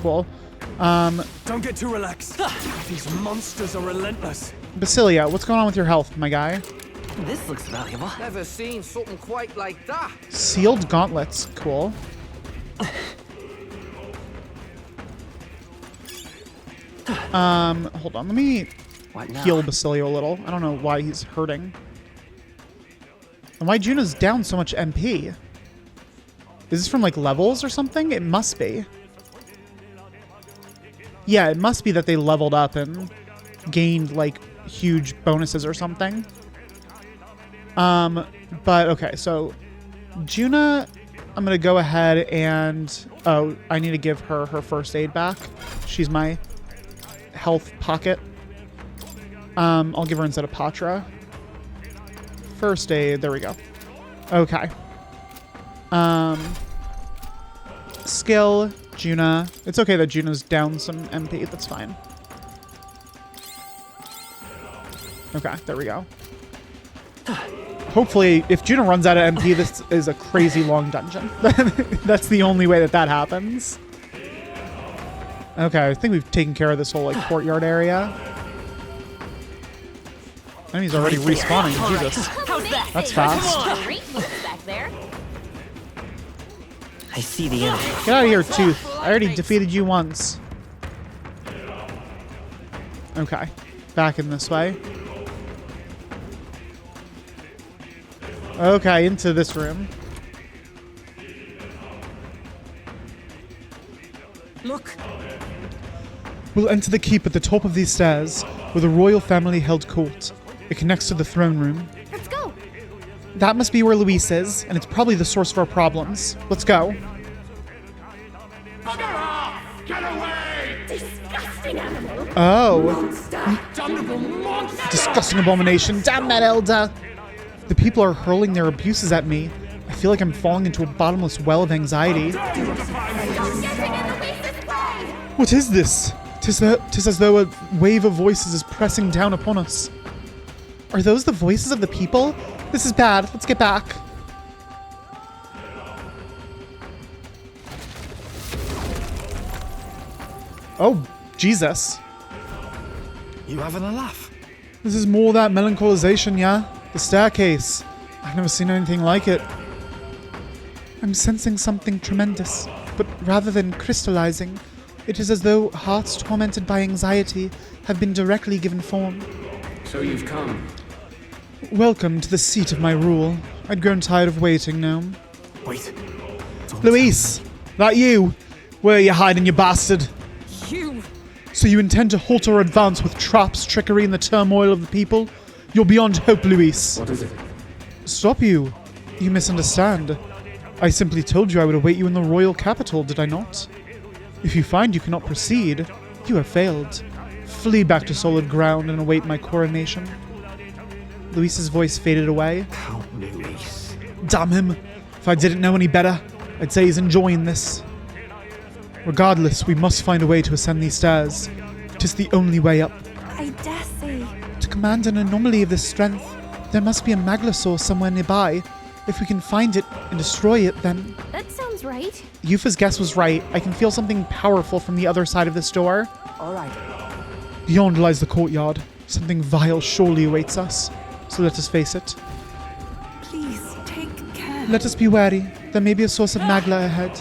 Cool. Don't get too relaxed. These monsters are relentless. Basilio, what's going on with your health, my guy? This looks valuable. Never seen something quite like that. Sealed gauntlets. Cool. Hold on. Let me heal Basilio a little. I don't know why he's hurting. And why Juna's down so much MP? Is this from, like, levels or something? It must be. Yeah, it must be that they leveled up and gained, like, huge bonuses or something. But, okay, so Juna, I'm going to go ahead and... Oh, I need to give her her first aid back. She's my health pocket. I'll give her instead of Patra. First aid, there we go. Okay. Skill, Juna. It's okay that Juna's down some MP, that's fine. Okay, there we go. Hopefully, if Juna runs out of MP, this is a crazy long dungeon. That's the only way that that happens. Okay, I think we've taken care of this whole, like, courtyard area. Enemies already respawning. Jesus. That's fast. I see the enemy. Get out of here, Tooth. I already defeated you once. Okay. Back in this way. Okay, into this room. Look. We'll enter the keep at the top of these stairs, where the royal family held court. It connects to the throne room. Let's go. That must be where Luis is, and it's probably the source of our problems. Let's go. Get away! Disgusting animal. Oh. Damnable monster! Disgusting abomination. Damn that elder. The people are hurling their abuses at me. I feel like I'm falling into a bottomless well of anxiety. What is this? Tis as though a wave of voices is pressing down upon us. Are those the voices of the people? This is bad. Let's get back. Oh, Jesus. You having a laugh? This is more that melancholisation, yeah? The staircase. I've never seen anything like it. I'm sensing something tremendous, but rather than crystallizing, it is as though hearts tormented by anxiety have been directly given form. So you've come. Welcome to the seat of my rule. I'd grown tired of waiting, gnome. Wait. Luis! That you? Where are you hiding, you bastard? You! So you intend to halt our advance with traps, trickery, and the turmoil of the people? You're beyond hope, Luis. What is it? Stop you. You misunderstand. I simply told you I would await you in the royal capital, did I not? If you find you cannot proceed, you have failed. Flee back to solid ground and await my coronation. Luis's voice faded away. Count Luis. Damn him. If I didn't know any better, I'd say he's enjoying this. Regardless, we must find a way to ascend these stairs. It is the only way up. I dare say. To command an anomaly of this strength, there must be a Maglosaur somewhere nearby. If we can find it and destroy it, then... That sounds right. Yufa's guess was right. I can feel something powerful from the other side of this door. All right. Beyond lies the courtyard. Something vile surely awaits us. So let us face it. Please take care. Let us be wary. There may be a source of magla ahead.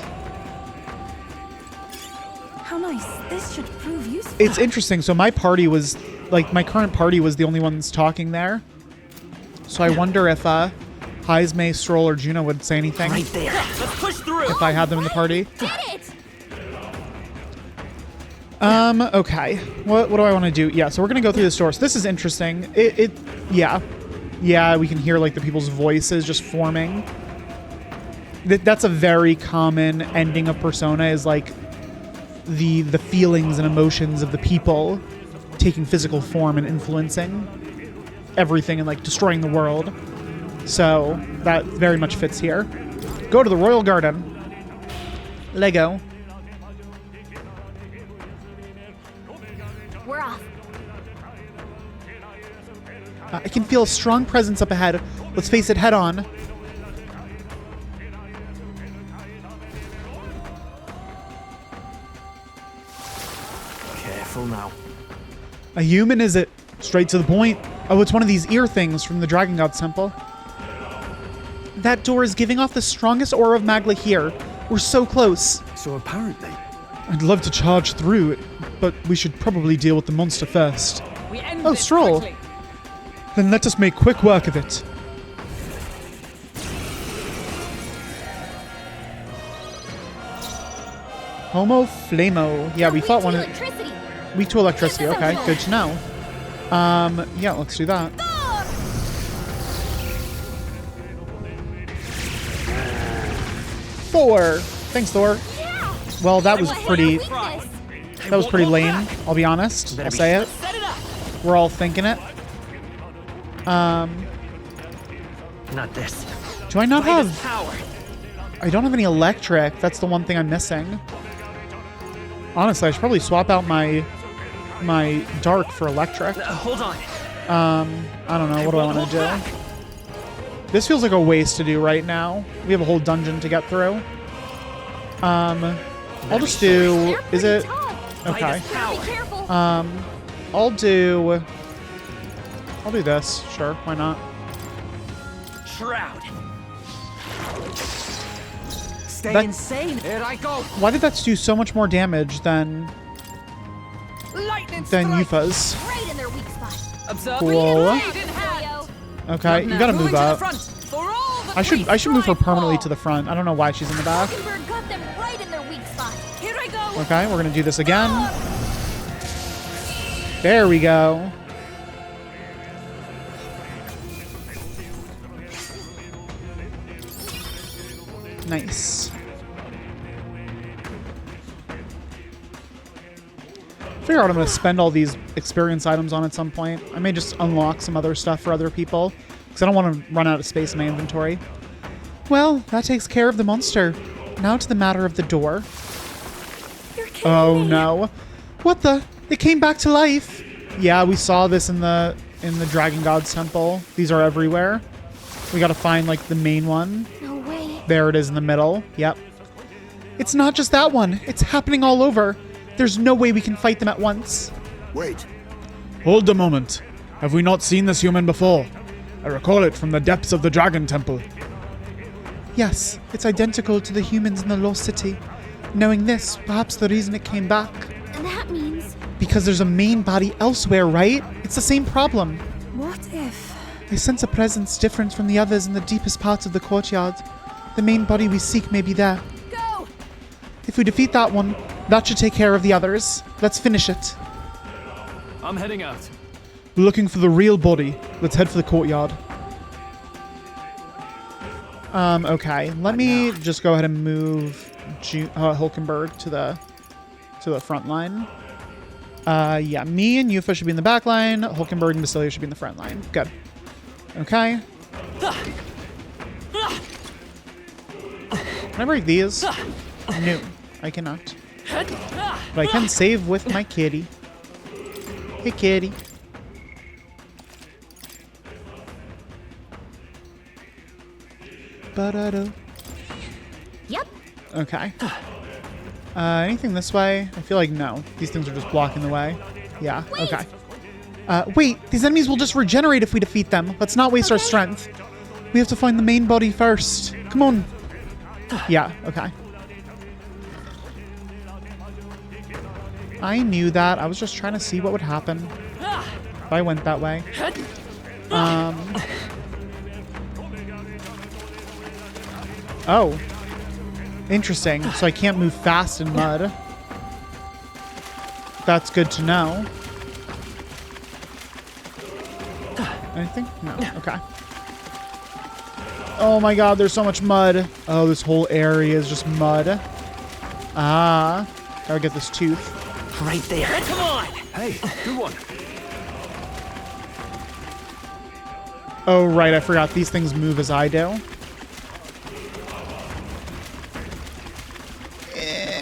How nice. This should prove useful. It's interesting. So my party was, like, my current party was the only ones talking there. So I wonder if Heisme, Stroll, or Juno would say anything. Right there. Let's push through. If I had them in the party. Did it! Okay. What do I want to do? Yeah, so we're going to go through this door. So this is interesting. Yeah. Yeah, we can hear, like, the people's voices just forming. That's a very common ending of Persona, is, like, the feelings and emotions of the people taking physical form and influencing everything and, like, destroying the world. So that very much fits here. Go to the Royal Garden. Lego. We're off. I can feel a strong presence up ahead. Let's face it head on. Careful now. A human, is it? Straight to the point. Oh, it's one of these ear things from the Dragon God's Temple. That door is giving off the strongest aura of Magla here. We're so close. So apparently... I'd love to charge through it, but we should probably deal with the monster first. We end Oh, this Stroll. quickly. Then let us make quick work of it. Homo Flamo. Yeah, we thought one of... Electricity. Weak to electricity. Okay, good to know. Yeah, let's do that. Thor. Thanks, Thor. Yeah. Well, that was pretty... Weakness. That was pretty lame, I'll be honest. I'll say it. Set it up. We're all thinking it. Not this. Do I not have... Power. I don't have any electric. That's the one thing I'm missing. Honestly, I should probably swap out my dark for electric. Hold on. I don't know. What do I want to do? This feels like a waste to do right now. We have a whole dungeon to get through. I'll just do... Is it... Okay. Be careful. I'll do this. Sure, why not? Shroud. Stay That- insane. Here I go. Why did that do so much more damage than Lightning strike. Yufa's? Right in their weak spot. Observe. Cool. Blade in hand. Rio. Okay, you gotta Moving move to the up. front for all the I should priests move her drive permanently home. to the front. I don't know why she's in the back. Hulkenberg got them right in their weak spot. Here I go. Okay, we're gonna do this again. There we go. Nice. Figure out what I'm gonna spend all these experience items on at some point. I may just unlock some other stuff for other people, because I don't want to run out of space in my inventory. Well, that takes care of the monster. Now to the matter of the door. You're kidding Oh me. no. What the? It came back to life. Yeah, we saw this in the Dragon God's Temple. These are everywhere. We gotta find, like, the main one. No way. There it is in the middle. Yep. It's not just that one. It's happening all over. There's no way we can fight them at once. Wait. Hold a moment. Have we not seen this human before? I recall it from the depths of the Dragon Temple. Yes, it's identical to the humans in the Lost City. Knowing this, perhaps the reason it came back. And that means... Because there's a main body elsewhere, right? It's the same problem. What if? I sense a presence different from the others in the deepest parts of the courtyard. The main body we seek may be there. Go! If we defeat that one, that should take care of the others. Let's finish it. I'm heading out. We're looking for the real body. Let's head for the courtyard. Okay. Let me just go ahead and move Hulkenberg to the front line. Yeah, me and Yufa should be in the back line. Hulkenberg and Basilia should be in the front line. Good. Okay. Can I break these? No, I cannot. But I can save with my kitty. Hey, kitty. Ba-da-da. Yep. Okay. Anything this way? I feel like no. These things are just blocking the way. Yeah, okay. Wait, these enemies will just regenerate if we defeat them. Let's not waste our strength. We have to find the main body first. Come on. Yeah, okay. I knew that. I was just trying to see what would happen if I went that way. Oh. Interesting. So I can't move fast in mud. That's good to know. Anything? No. Okay. Oh my god, there's so much mud. Oh, this whole area is just mud. Ah. Gotta get this tooth. Right there. Come on! Hey, good one. Oh, right. I forgot. These things move as I do.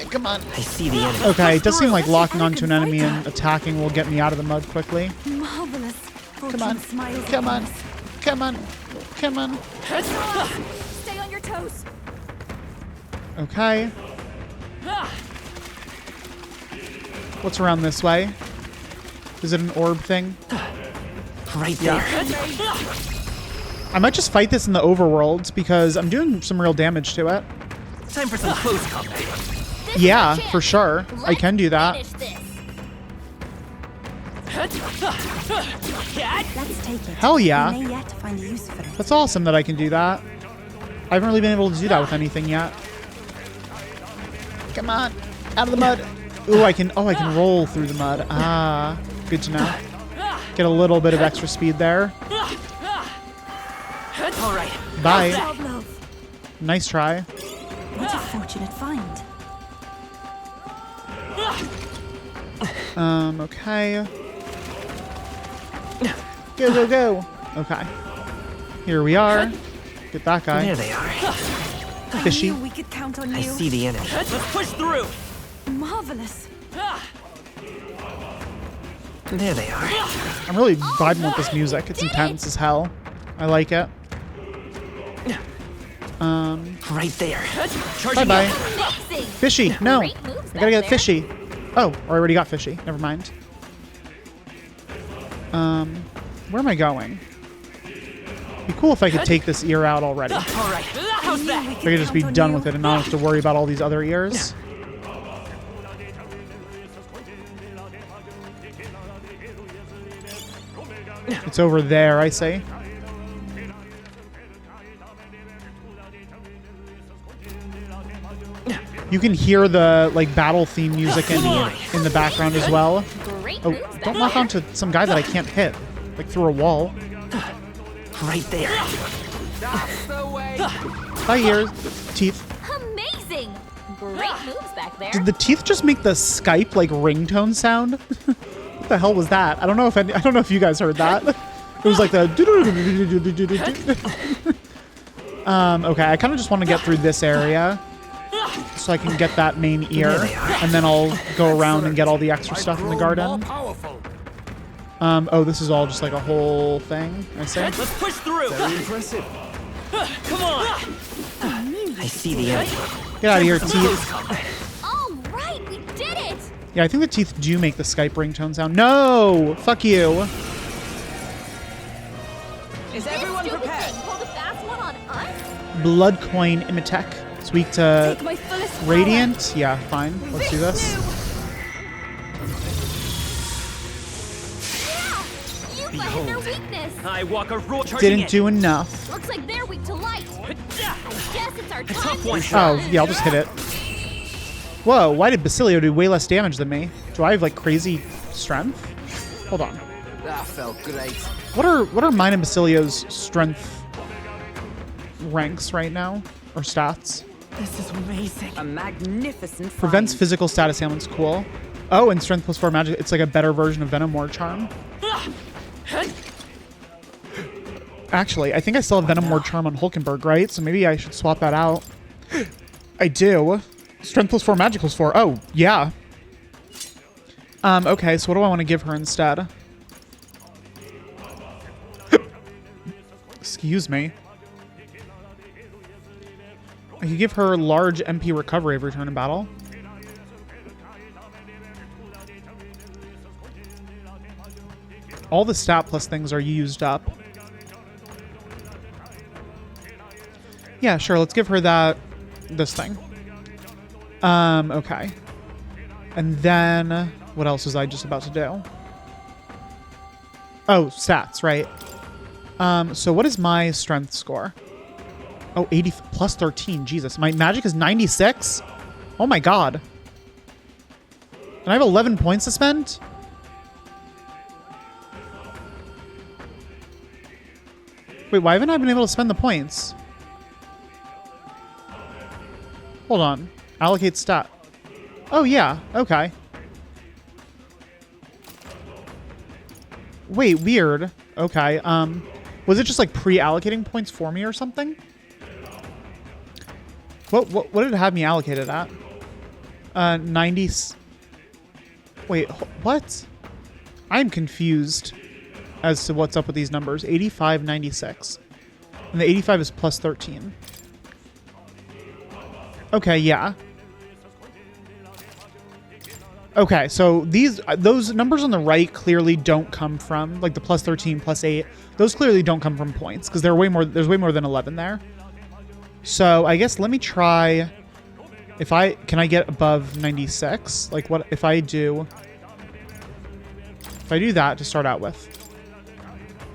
Come on. I see the enemy. Okay, it does seem like locking onto an enemy and attacking will get me out of the mud quickly. Marvelous. Come on. Come on. Come on. Come on. Stay on your toes. Okay. What's around this way? Is it an orb thing? Right there. I might just fight this in the overworld because I'm doing some real damage to it. Time for some close combat. Yeah, for sure. I can do that. Let's take it. Hell yeah. We may yet find a use for it. That's awesome that I can do that. I haven't really been able to do that with anything yet. Come on. Out of the mud. Ooh, I can roll through the mud. Ah, good to know. Get a little bit of extra speed there. All right. Bye. Love. Nice try. What a fortunate find. Okay. Go, go, go. Okay. Here we are. Get that guy. There they are. Fishy. I knew we could count on you. I see the enemy. Let's push through. Marvelous. There they are. I'm really vibing with this music. It's intense as hell. I like it. Right there. Bye-bye. Amazing. Fishy. No. Great moves I back gotta get there. fishy. Oh, I already got fishy. Never mind. Where am I going? Be cool if I could take this ear out already. If All right. How's that? I could just be done with it and not have to worry about all these other ears. It's over there, I say. You can hear the like battle theme music in the background as well. Great Oh, moves back don't lock there. onto some guy that I can't hit, like through a wall. Right there. That's the way. Hi, ears, teeth. Amazing. Great moves back there. Did the teeth just make the Skype like ringtone sound? What the hell was that? I don't know if you guys heard that. It was like the. Okay, I kind of just want to get through this area so I can get that main ear, and then I'll go around and get all the extra stuff in the garden. Oh, this is all just like a whole thing, I say. Let's push through. Very impressive. Come on. I see the enemy. Get out of here, teeth. All right, we did it. Yeah, I think the teeth do make the Skype ringtone sound. No! Fuck you. Is This everyone stupid prepared? thing pulled a fast one on us. Blood coin Imitech. It's weak to Take my fullest power. radiant. Yeah, fine. Let's do this. Yeah, you find their weakness. I walk a road charging Didn't it. do enough. Looks like they're weak to light. I guess it's our time to one. Oh, yeah, I'll just hit it. Whoa, why did Basilio do way less damage than me? Do I have like crazy strength? Hold on. That felt great. What are mine and Basilio's strength ranks right now? Or stats? This is amazing. A magnificent Prevents find. physical status ailments, cool. Oh, and strength plus 4 magic. It's like a better version of Venom Ward Charm. Actually, I think I still have Venom Ward Charm on Hulkenberg, right? So maybe I should swap that out. I do. Strength plus 4, magic plus 4. Oh, yeah. Okay, so what do I want to give her instead? Excuse me. I could give her large MP recovery every turn in battle. All the stat plus things are used up. Yeah, sure. Let's give her this thing. Okay. And then what else was I just about to do? Oh, stats, right. So what is my strength score? Oh, 80 plus 13. Jesus. My magic is 96? Oh my god. And I have 11 points to spend? Wait, why haven't I been able to spend the points? Hold on. Allocate stat. Oh, yeah. Okay. Wait, weird. Okay. Was it just like pre-allocating points for me or something? What did it have me allocated at? 90. Wait, what? I'm confused as to what's up with these numbers. 85, 96. And the 85 is plus 13. Okay, yeah. Okay, so those numbers on the right clearly don't come from, like the plus 13, plus 8. Those clearly don't come from points because there's way more than 11 there. So I guess let me try. Can I get above 96? Like what if I do that to start out with?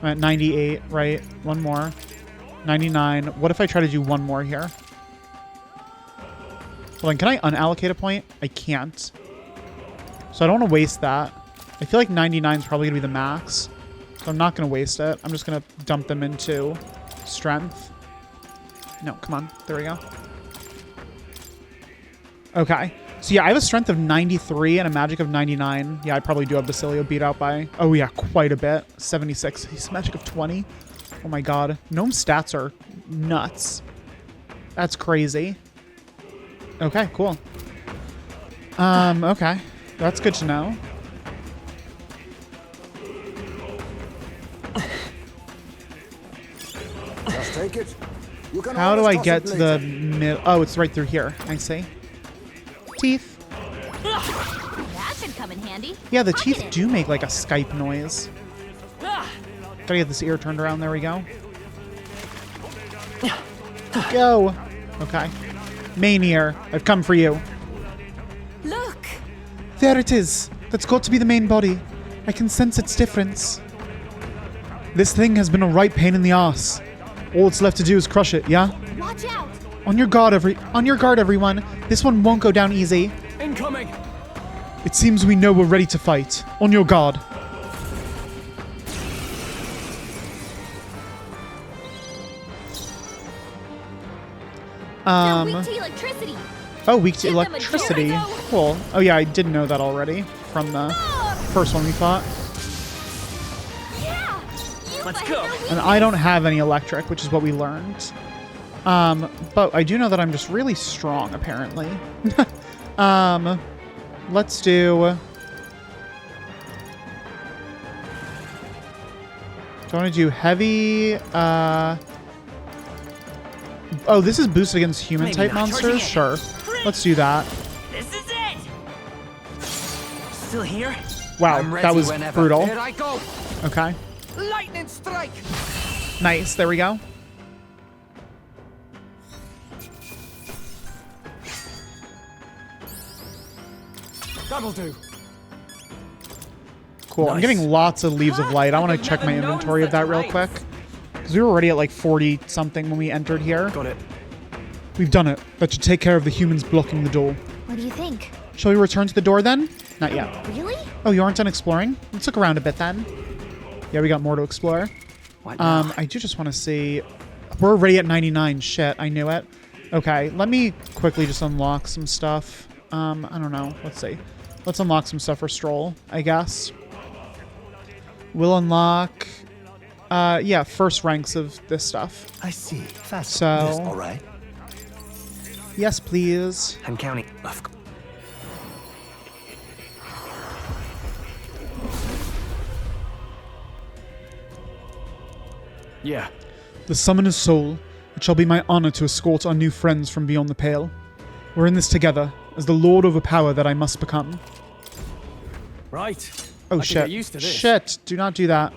I'm at 98, right? One more. 99. What if I try to do one more here? Hold on, can I unallocate a point? I can't. So I don't want to waste that. I feel like 99 is probably going to be the max. So I'm not going to waste it. I'm just going to dump them into strength. No, come on. There we go. Okay. So yeah, I have a strength of 93 and a magic of 99. Yeah, I probably do have Basilio beat out by, oh yeah, quite a bit. 76. He's a magic of 20. Oh my god. Gnome stats are nuts. That's crazy. Okay, cool. Okay. That's good to know. Just take it. You can How do always I toss get it to the later. mid? Oh, it's right through here. I see. Teeth. That should come in handy. Yeah, the Pocket teeth it. do make like a Skype noise. Gotta get this ear turned around. There we go. Go. Okay. Main ear. I've come for you. Look! There it is. That's got to be the main body. I can sense its difference. This thing has been a right pain in the ass. All it's left to do is crush it, yeah? Watch out! On your guard, everyone. This one won't go down easy. Incoming! It seems we know we're ready to fight. On your guard. They're weak to electricity. Oh, weak to Give them a electricity. Jericho. Cool. Oh yeah, I did know that already from the first one we fought. Yeah! Let's go. And I don't have any electric, which is what we learned. But I do know that I'm just really strong, apparently. Let's do... Do I want to do heavy? Oh, this is boosted against human-type Maybe not. monsters? Sure. Let's do that. This is it. Still here? Wow, I'm ready that was whenever. brutal. Here I go. Okay. Lightning strike. Nice. There we go. That'll do. Cool. I'm Nice. getting lots of Leaves of Light. I want to I've check my never known inventory of such that real lights. quick. Because we were already at like 40 something when we entered here. Got it. We've done it. That should take care of the humans blocking the door. What do you think? Shall we return to the door then? Not yet. Really? Oh, you aren't done exploring? Let's look around a bit then. Yeah, we got more to explore. What now? I do just want to see... We're already at 99. Shit, I knew it. Okay, let me quickly just unlock some stuff. I don't know. Let's see. Let's unlock some stuff for Stroll, I guess. We'll unlock... yeah, first ranks of this stuff. I see. Fast. So- Yes, all right. Yes, please. I'm counting. Of course. Yeah. The Summoner's Soul. It shall be my honor to escort our new friends from beyond the Pale. We're in this together, as the Lord over power that I must become. Right. Oh, I can shit. get used to this. Shit. Do not do that.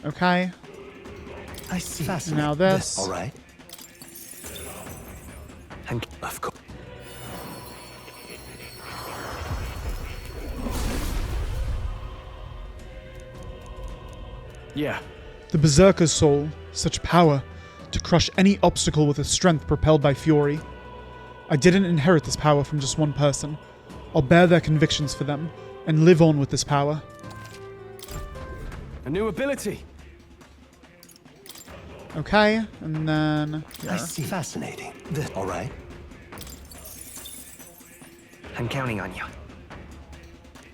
Okay. I see. Now this. All right. And of course. Yeah. The Berserker's soul, such power, to crush any obstacle with a strength propelled by fury. I didn't inherit this power from just one person. I'll bear their convictions for them, and live on with this power. A new ability. Okay, and then... I see. Fascinating. This. All right. I'm counting on you.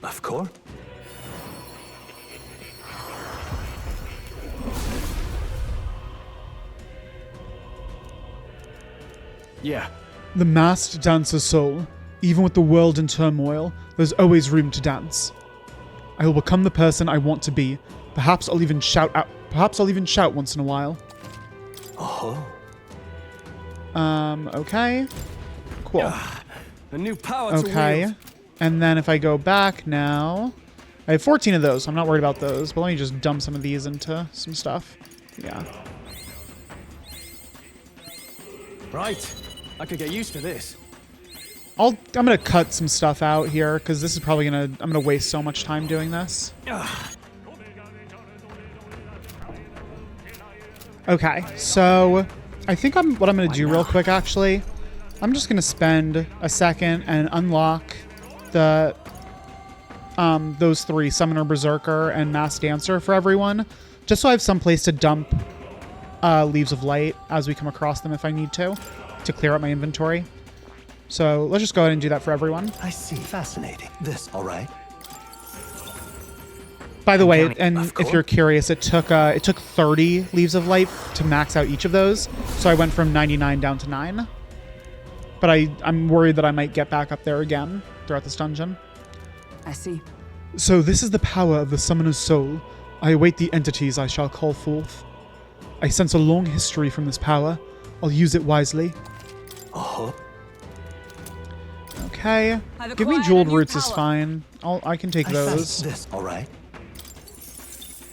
Of course. Yeah. The masked dancer's soul. Even with the world in turmoil, there's always room to dance. I will become the person I want to be. Perhaps I'll even shout out. Perhaps I'll even shout once in a while. Oh. Okay. Cool. A new power to Okay. wield. And then if I go back now... I have 14 of those, so I'm not worried about those. But let me just dump some of these into some stuff. Yeah. Right. I could get used to this. I'm gonna cut some stuff out here, because this is probably I'm gonna waste so much time doing this. Okay, so I think what I'm gonna do real quick, actually, I'm just gonna spend a second and unlock the those three, Summoner, Berserker, and Mass Dancer for everyone, just so I have some place to dump Leaves of Light as we come across them if I need to clear out my inventory. So let's just go ahead and do that for everyone. I see. Fascinating. This. All right. By the way, and if you're curious, it took 30 Leaves of Light to max out each of those. So I went from 99 down to 9. But I'm worried that I might get back up there again throughout this dungeon. I see. So this is the power of the Summoner's soul. I await the entities I shall call forth. I sense a long history from this power. I'll use it wisely. Oh. Okay. Give me jeweled roots is fine. I can take those. This. All right.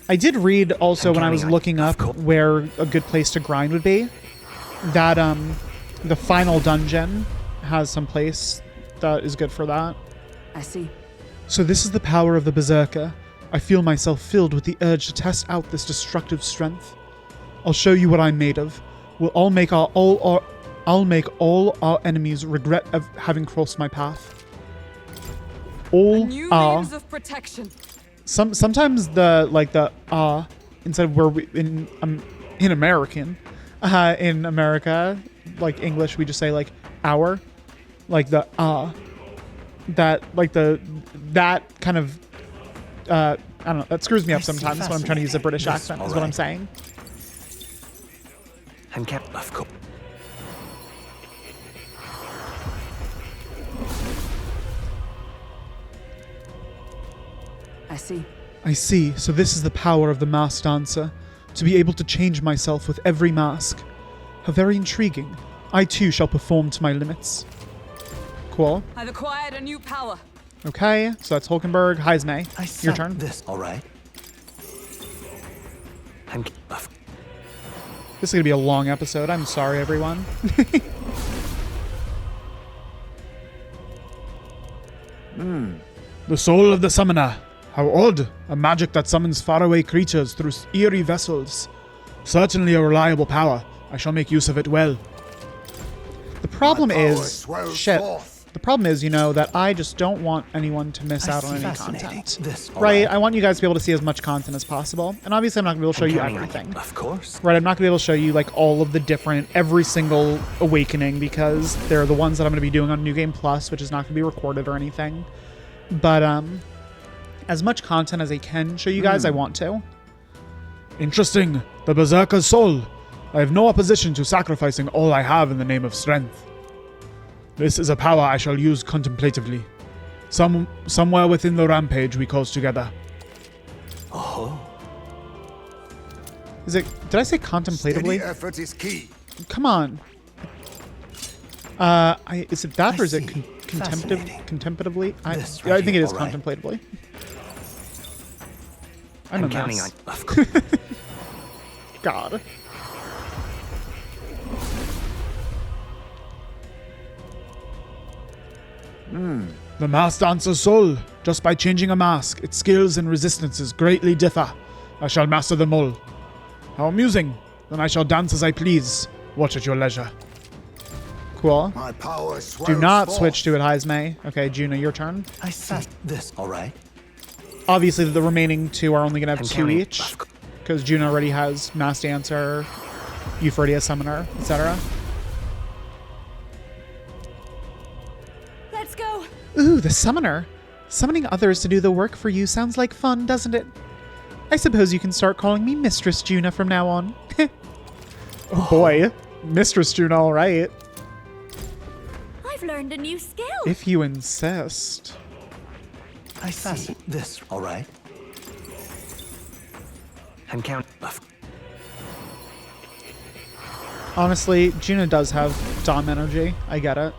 I did read also when I was looking up where a good place to grind would be, that the final dungeon has some place that is good for that. I see. So this is the power of the Berserker. I feel myself filled with the urge to test out this destructive strength. I'll show you what I'm made of. I'll make all our enemies regret of having crossed my path. All New are. means of protection. Sometimes the instead of where we in American, in America, like English, we just say like our, like the that like that kind of I don't know, that screws me up sometimes when I'm trying to use a British accent. Is what I'm saying. I'm kept. Of course. I see. So this is the power of the masked dancer. To be able to change myself with every mask. How very intriguing. I too shall perform to my limits. Cool. I've acquired a new power. Okay, so that's Hulkenberg. Heisme, your turn. This. All right. This is going to be a long episode. I'm sorry, everyone. The soul of the summoner. How odd. A magic that summons faraway creatures through eerie vessels. Certainly a reliable power. I shall make use of it well. The problem is... Shit. The problem is, that I just don't want anyone to miss out on any content. Right? I want you guys to be able to see as much content as possible. And obviously I'm not going to be able to show you everything. Of course. Right, I'm not going to be able to show you like all of the different, every single awakening, because they're the ones that I'm going to be doing on New Game Plus, which is not going to be recorded or anything. But as much content as I can show you guys, I want to. Interesting. The Berserker's soul. I have no opposition to sacrificing all I have in the name of strength. This is a power I shall use contemplatively. Somewhere within the rampage we caused together. Oh. Did I say contemplatively? Steady effort is key. Come on. Is it that or is it contemplatively? I think it is contemplatively. I know I'm counting this. on. God. The masked dancer's soul. Just by changing a mask, its skills and resistances greatly differ. I shall master them all. How amusing. Then I shall dance as I please. Watch at your leisure. Cool. My power Do swells not forth. switch to it, Haizme. Okay, Juno, your turn. I see this, all right? Obviously, the remaining two are only going to have I'm 2 counting. each. Because Juno already has Mass Dancer, Euphradia Summoner, etc. Let's go. Ooh, the Summoner. Summoning others to do the work for you sounds like fun, doesn't it? I suppose you can start calling me Mistress Juno from now on. Oh boy. Mistress Juno, alright. I've learned a new skill. If you insist. I see this, all right? I'm counting. Honestly, Juno does have Dom energy. I get it.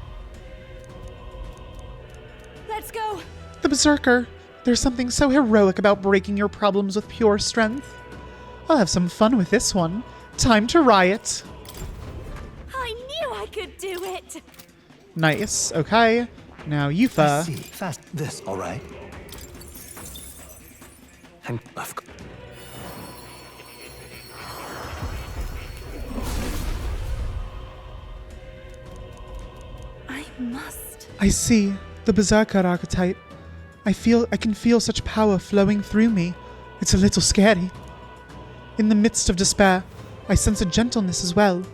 Let's go. The Berserker. There's something so heroic about breaking your problems with pure strength. I'll have some fun with this one. Time to riot. I knew I could do it. Nice. Okay. Now, I Yufa. see fast this, all right? I'm I must. I see. The Berserker archetype. I can feel such power flowing through me. It's a little scary. In the midst of despair, I sense a gentleness as well.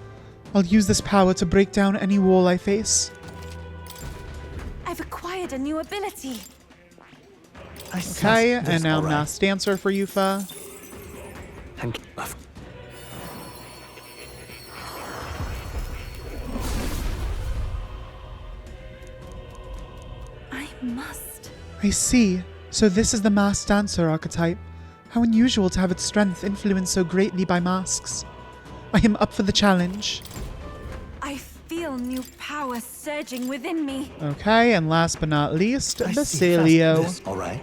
I'll use this power to break down any wall I face. I've acquired a new ability. I see Okay, this, and now all right? Mass Dancer for Yufa. I'm I must. I see. So this is the Masked Dancer archetype. How unusual to have its strength influenced so greatly by masks. I am up for the challenge. I feel new power surging within me. Okay, and last but not least, I see Basilio. fast this, all right?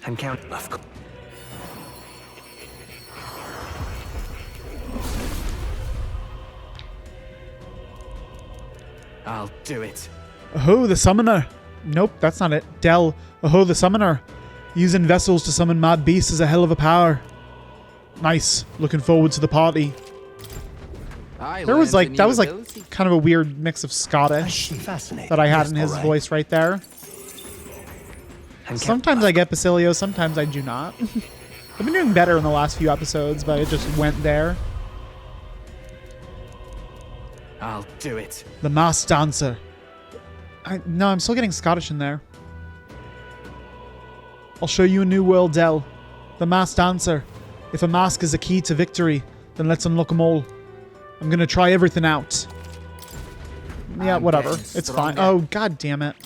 I'm counting. I'll do it. Oh, the Summoner. Nope, that's not it. Del. Oh, the Summoner. Using vessels to summon mad beasts is a hell of a power. Nice. Looking forward to the party. There was like, that was like kind of a weird mix of I Scottish see fascinating. that I had This, in his all right? voice right there. I'm Sometimes I get Basilio, sometimes I do not. I've been doing better in the last few episodes, but it just went there. I'll do it. The Masked Dancer. No, I'm still getting Scottish in there. I'll show you a new world, Del. The Masked Dancer. If a mask is a key to victory, then let's unlock them all. I'm gonna try everything out. Yeah, I'm whatever. getting It's fine. stronger. Oh, god damn it.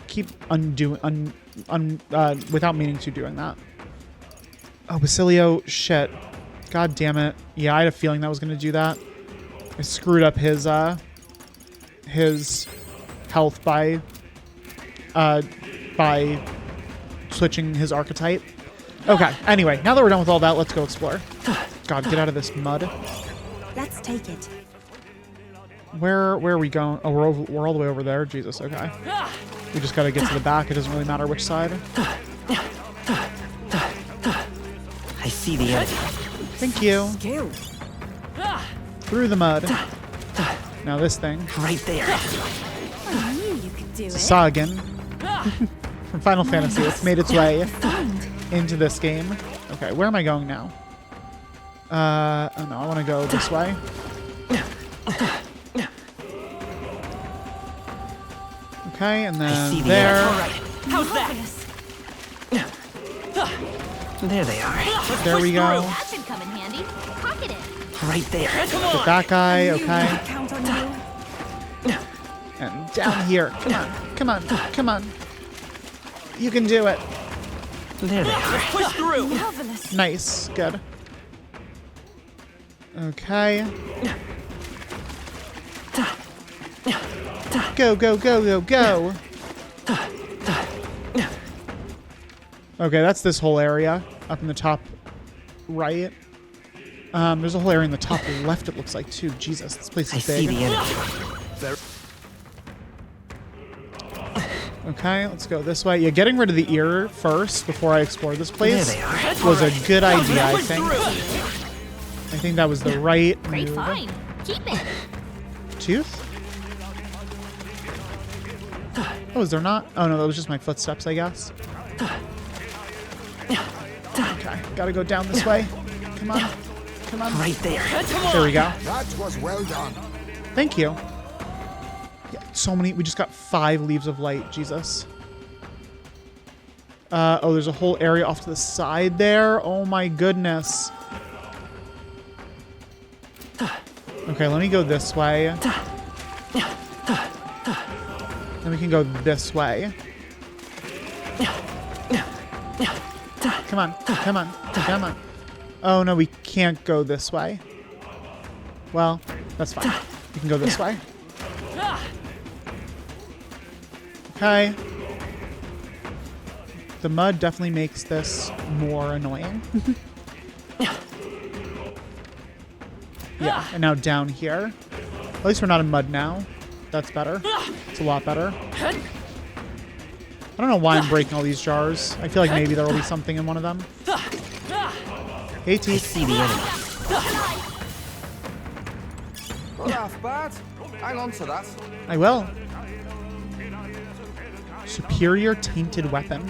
Keep undoing, without meaning to doing that. Oh, Basilio, shit. God damn it. Yeah, I had a feeling that was gonna do that. I screwed up his health by switching his archetype. Okay, anyway, now that we're done with all that, let's go explore. God, get out of this mud. Let's take it. Where are we going? Oh, we're all the way over there. Jesus, okay. We just gotta get to the back. It doesn't really matter which side. I see the enemy. Thank you. Skill. Through the mud. Now this thing. Right there. I knew you could do it. Sagan. From Final Fantasy. It's made its way Find. into this game. Okay, where am I going now? Oh no, I want to go this way. Okay, and I see then the there. enemy. How's that? There they are. There we go. That should come in handy. Pocket it. Right there. Get that guy, I knew okay. I could count on you. And down here. Come on, come on, come on. You can do it. There they are. Marvelous. Nice, good. Okay. Go, go, go, go, go. Okay, that's this whole area up in the top right. There's a whole area in the top left, it looks like, too. Jesus, this place I is see big. the enemy. Okay, let's go this way. Yeah, getting rid of the ear first before I explore this place There they are. was a good idea, I think. I think that was the right Great move. find. Keep it. Tooth? Oh, is there not? Oh, no, that was just my footsteps, I guess. Okay, gotta go down this way. Come on. Come on. Right there. There we go. That was well done. Thank you. Yeah, so many. We just got 5 leaves of light. Jesus. Oh, there's a whole area off to the side there. Oh my goodness. Okay, let me go this way. Then we can go this way. Come on, come on, come on. Oh no, we can't go this way. Well, that's fine. We can go this way. Okay. The mud definitely makes this more annoying. Yeah, and now down here. At least we're not in mud now. That's better. It's a lot better. I don't know why I'm breaking all these jars. I feel like maybe there will be something in one of them. Hey, I teeth. see the enemy. Not half bad. Hang on to that. I will. Superior tainted weapon.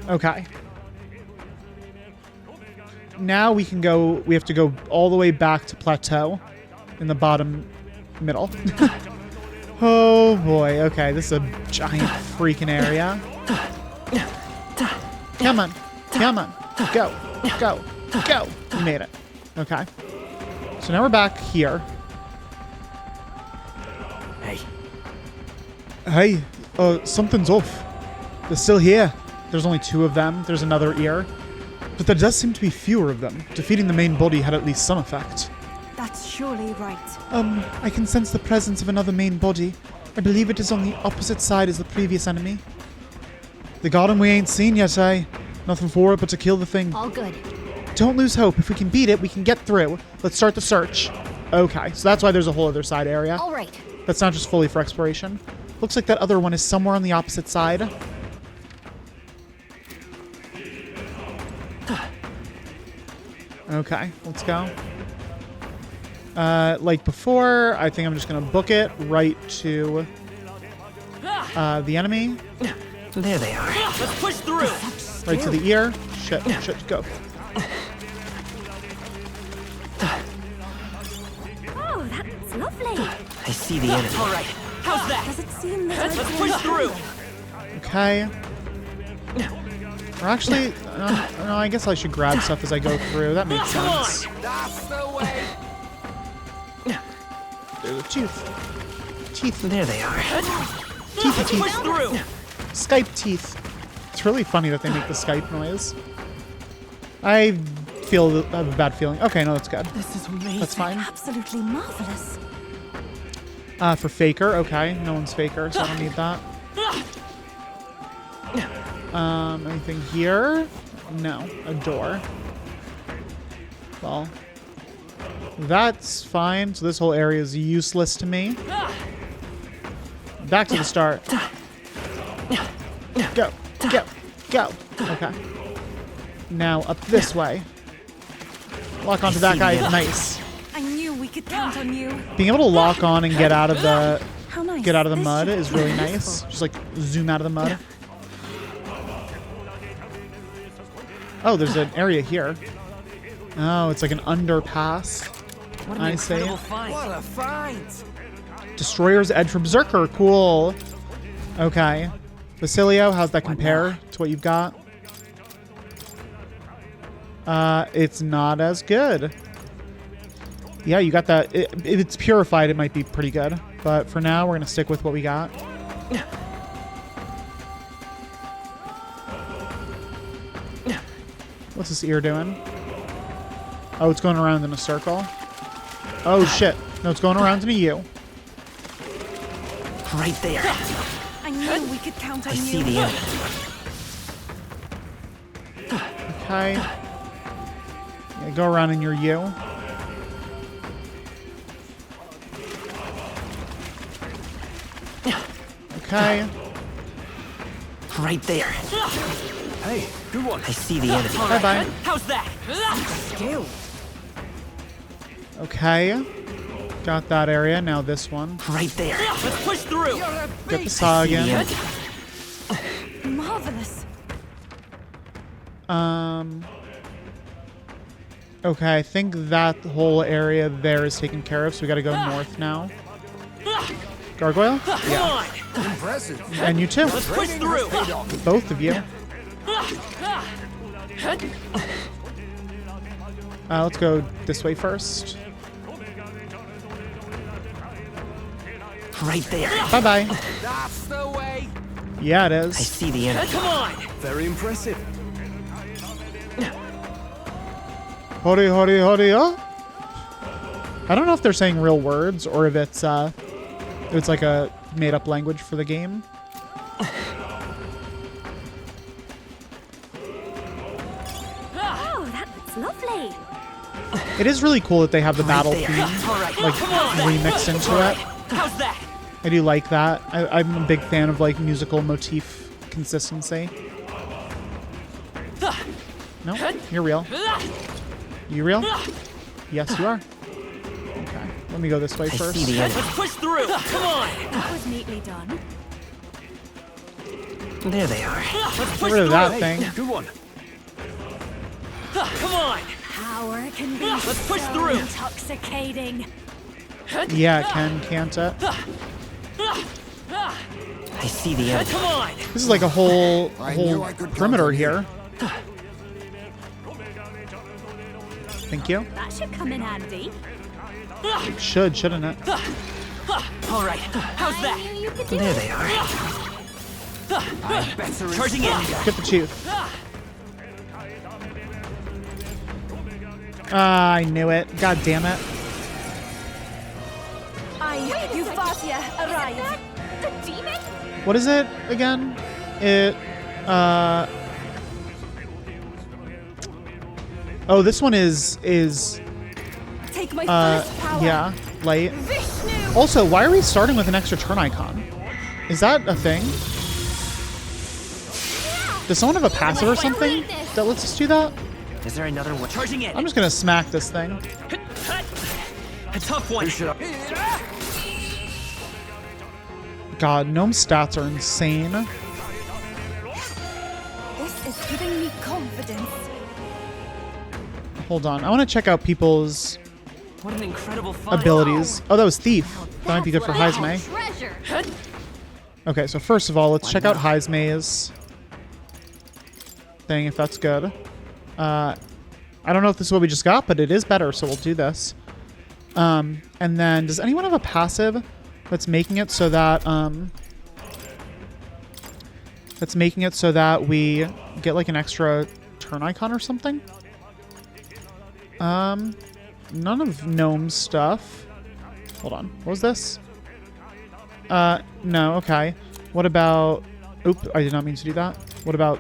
Okay. Now we can go, we have to go all the way back to plateau in the bottom middle. Oh boy, okay, this is a giant freaking area. Come on, come on, go, go, go. We made it. Okay. So now we're back here. Hey, Hey, something's off. They're still here. There's only 2 of them. There's another ear. But there does seem to be fewer of them. Defeating the main body had at least some effect. That's surely right. I can sense the presence of another main body. I believe it is on the opposite side as the previous enemy. The garden we ain't seen yet, eh? Nothing for it but to kill the thing. All good. Don't lose hope. If we can beat it, we can get through. Let's start the search. Okay, so that's why there's a whole other side area. All right. That's not just fully for exploration. Looks like that other one is somewhere on the opposite side. Okay, let's go. Like before, I think I'm just going to book it right to the enemy. there they are. Let's push through. Right to the ear. Shit, shit, go. Oh, that's lovely. I see the enemy. All right. How's that? Does it seem that Let's push through. Okay. Or actually, no, I guess I should grab stuff as I go through. That makes sense. That's the way. Teeth. Teeth. There they are. Teeth. Teeth. Push through. Skype teeth. It's really funny that they make the Skype noise. I have a bad feeling. Okay, no, that's good. This is amazing. That's fine. Absolutely marvelous. For Faker, okay. No one's Faker, so I don't need that. Anything here? No. A door. Well, that's fine. So this whole area is useless to me. Back to the start. Go. Go. Go. Okay. Now up this way. Lock onto that guy. Nice. I knew we could count on you. Being able to lock on and get out of the How nice. get out of the This mud should is be really useful. nice. Just like zoom out of the mud. Oh, there's an area here. Oh, it's like an underpass. What an I see. incredible find. What a find. Destroyer's Edge from Berserker. Cool. Okay. Basilio, how's that compare to what you've got? It's not as good. Yeah, you got that. If it's purified, it might be pretty good. But for now, we're going to stick with what we got. What's this ear doing? Oh, it's going around in a circle. Oh, shit. No, it's going around in a U. Right there. I knew we could count on I you. see the enemy. Okay. Yeah, go around in your U. Okay. Right there. Hey, good one. I see the enemy. Bye-bye. How's that? Skill. Okay. Got that area. Now this one. Right there. Let's push through. Get the saw See the again. enemy. Marvelous. Okay, I think that whole area there is taken care of, so we gotta go north now. Gargoyle? Yeah. Impressive. And you too. Let's push through. Both of you. Let's go this way first. Right there. Bye-bye. That's the way. Yeah, it I is. see the enemy. Come on. Very impressive. Hori, hori, hori, oh. I don't know if they're saying real words or if it's like a made-up language for the game. Oh, that looks lovely. It is really cool that they have the battle there. theme All right. like remixed into it. How's that? I do like that. I'm a big fan of like musical motif consistency. No, you're real. You real? Yes, you are. Okay, let me go this way I first. see the enemy. Let's push through. Come on. That was neatly done. There they are. Let's Get push rid of through. that thing. Good one. Come on. Power can be Let's push so through. intoxicating. Yeah, it can, can't it? I see the enemy. Come on. This is like a whole I knew I could count perimeter on you. here. Thank you. That should come in handy. It should, shouldn't it? All right. How's that? There they are. Charging in. Get the chief. I knew it. God damn it. Euphrasia, arrive. The demon? What is it again? It, oh, this one is, Take my first power. yeah, light. Vishnu. Also, why are we starting with an extra turn icon? Is that a thing? Does someone have a passive or something that lets us do that? Is there another one? Charging in. I'm just gonna smack this thing. A tough one. God, gnome stats are insane. This is giving me confidence. Hold on, I want to check out people's What an incredible fight. abilities. Oh, that was Thief. That might be good for Wow, Heisme. treasure. Okay, so first of all, let's check out Heisme's thing, if that's good. I don't know if this is what we just got, but it is better, so we'll do this. And then, does anyone have a passive that's making it so that we get like an extra turn icon or something? None of Gnome's stuff. Hold on. What was this? No, okay. What about... Oop, I did not mean to do that. What about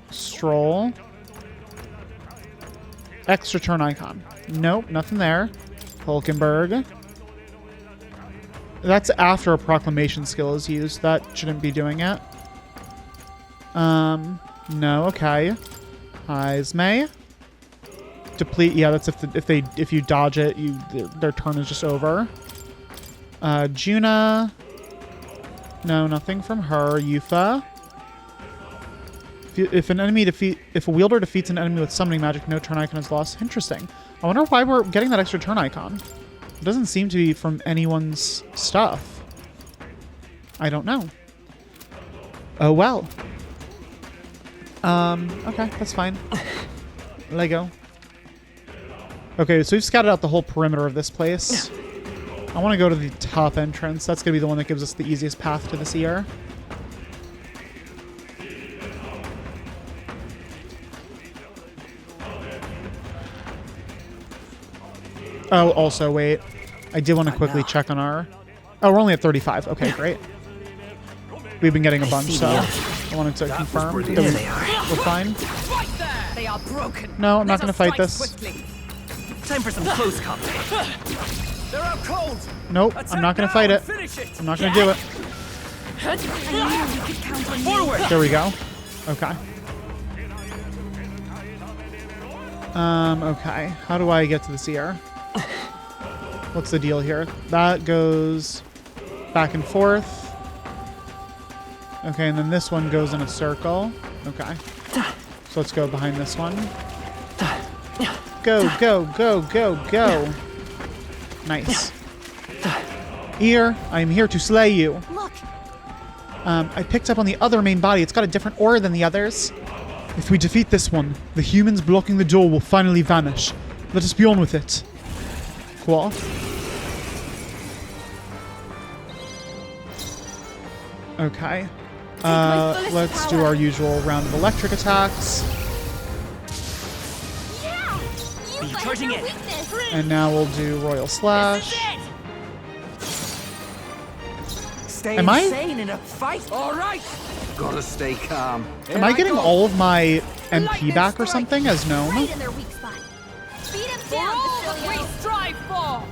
Stroll? Extra turn icon. Nope, nothing there. Hulkenberg. That's after a proclamation skill is used. That shouldn't be doing it. No, okay. Heisme. Deplete. Yeah, that's if you dodge it, their turn is just over. Juna. No, nothing from her. Yufa. If a wielder defeats an enemy with summoning magic, no turn icon is lost. Interesting. I wonder why we're getting that extra turn icon. It doesn't seem to be from anyone's stuff. I don't know. Oh well. Okay, that's fine. Lego. Okay, so we've scouted out the whole perimeter of this place. I want to go to the top entrance. That's going to be the one that gives us the easiest path to the seer. Oh, also, wait. I did want to quickly check on our... Oh, we're only at 35. Okay, great. We've been getting a bunch, so I wanted to confirm that we're fine. They are broken. No, I'm not going to fight this. Time for some close combat. They're out cold. Nope, I'm not going to fight it. Finish it. I'm not going to do it. I knew we could count on you. Forward! There we go. Okay. Okay. How do I get to the ear? What's the deal here? That goes back and forth. Okay, and then this one goes in a circle. Okay. So let's go behind this one. Go, go, go, go, go. Nice. Ear, I am here to slay you. Look, I picked up on the other main body. It's got a different aura than the others. If we defeat this one, the humans blocking the door will finally vanish. Let us be on with it. Cool. Okay. Let's do our usual round of electric attacks. Yeah! You find charging your in. weakness! And now we'll do Royal Slash. Stay Am I- insane in a fight. All right! Gotta stay calm. Am I getting all of my MP back or something as gnome? Right in their weak spot. Beat him For down, all that we Basilio! strive for!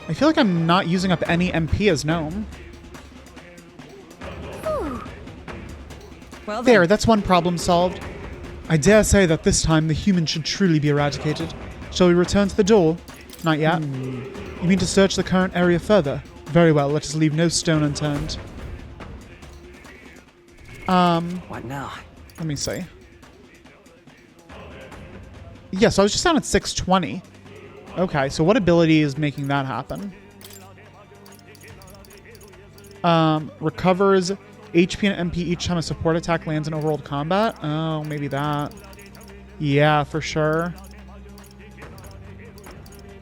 I feel like I'm not using up any MP as gnome. Well There, that's one problem solved. I dare say that this time the human should truly be eradicated. Shall we return to the door? Not yet. You mean to search the current area further? Very well, let us leave no stone unturned. What now? Let me see. Yeah, so I was just down at 620. Okay, so what ability is making that happen? Recovers HP and MP each time a support attack lands in overworld combat? Oh, maybe that. Yeah, for sure.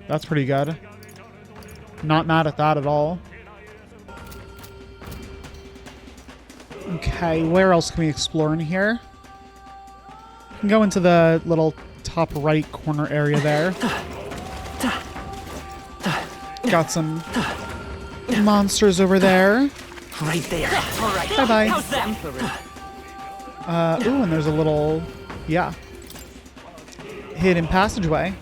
That's pretty good. Not mad at that at all. Okay, where else can we explore in here? We can go into the little top right corner area there. Got some monsters over there. Right there. All right. Bye-bye. How's that? Ooh, and there's a little, yeah, hidden passageway.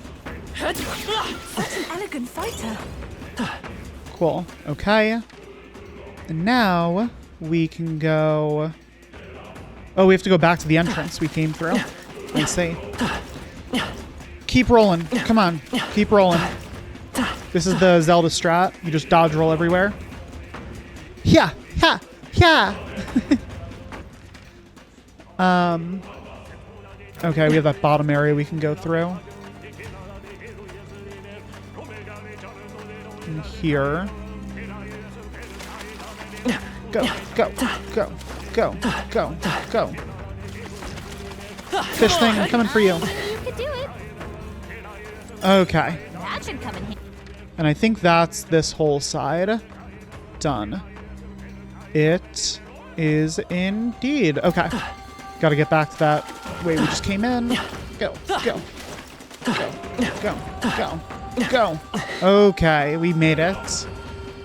such an elegant fighter. Cool. Okay. And now we can go... Oh, we have to go back to the entrance we came through. I see. Keep rolling. Come on. Keep rolling. This is the Zelda strat. You just dodge roll everywhere. Yeah. Yeah. Yeah. Okay, we have that bottom area we can go through. And here. Go, go, go, go, go, go. Fish thing, I'm coming for you. You could do it. Okay. That should come in handy. And I think that's this whole side. Done. It is indeed. Okay. Gotta get back to that way we just came in. Go, go, go, go, go, go. Okay, we made it.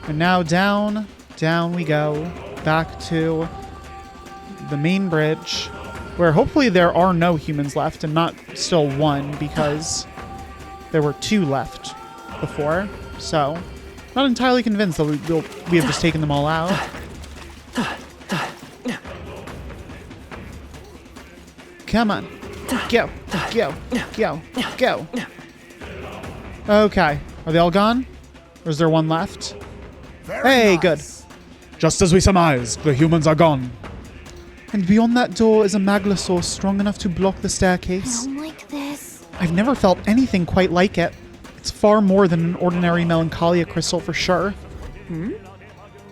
And now down, down we go. Back to the main bridge, where hopefully there are no humans left and not still one, because there were two left before. So, not entirely convinced that we have just taken them all out. Come on. Go, go, go, go. Okay. Are they all gone? Or is there one left? Hey, good. Just as we surmised, the humans are gone. And beyond that door is a maglosaur strong enough to block the staircase. Don't like this. I've never felt anything quite like it. It's far more than an ordinary melancholia crystal for sure.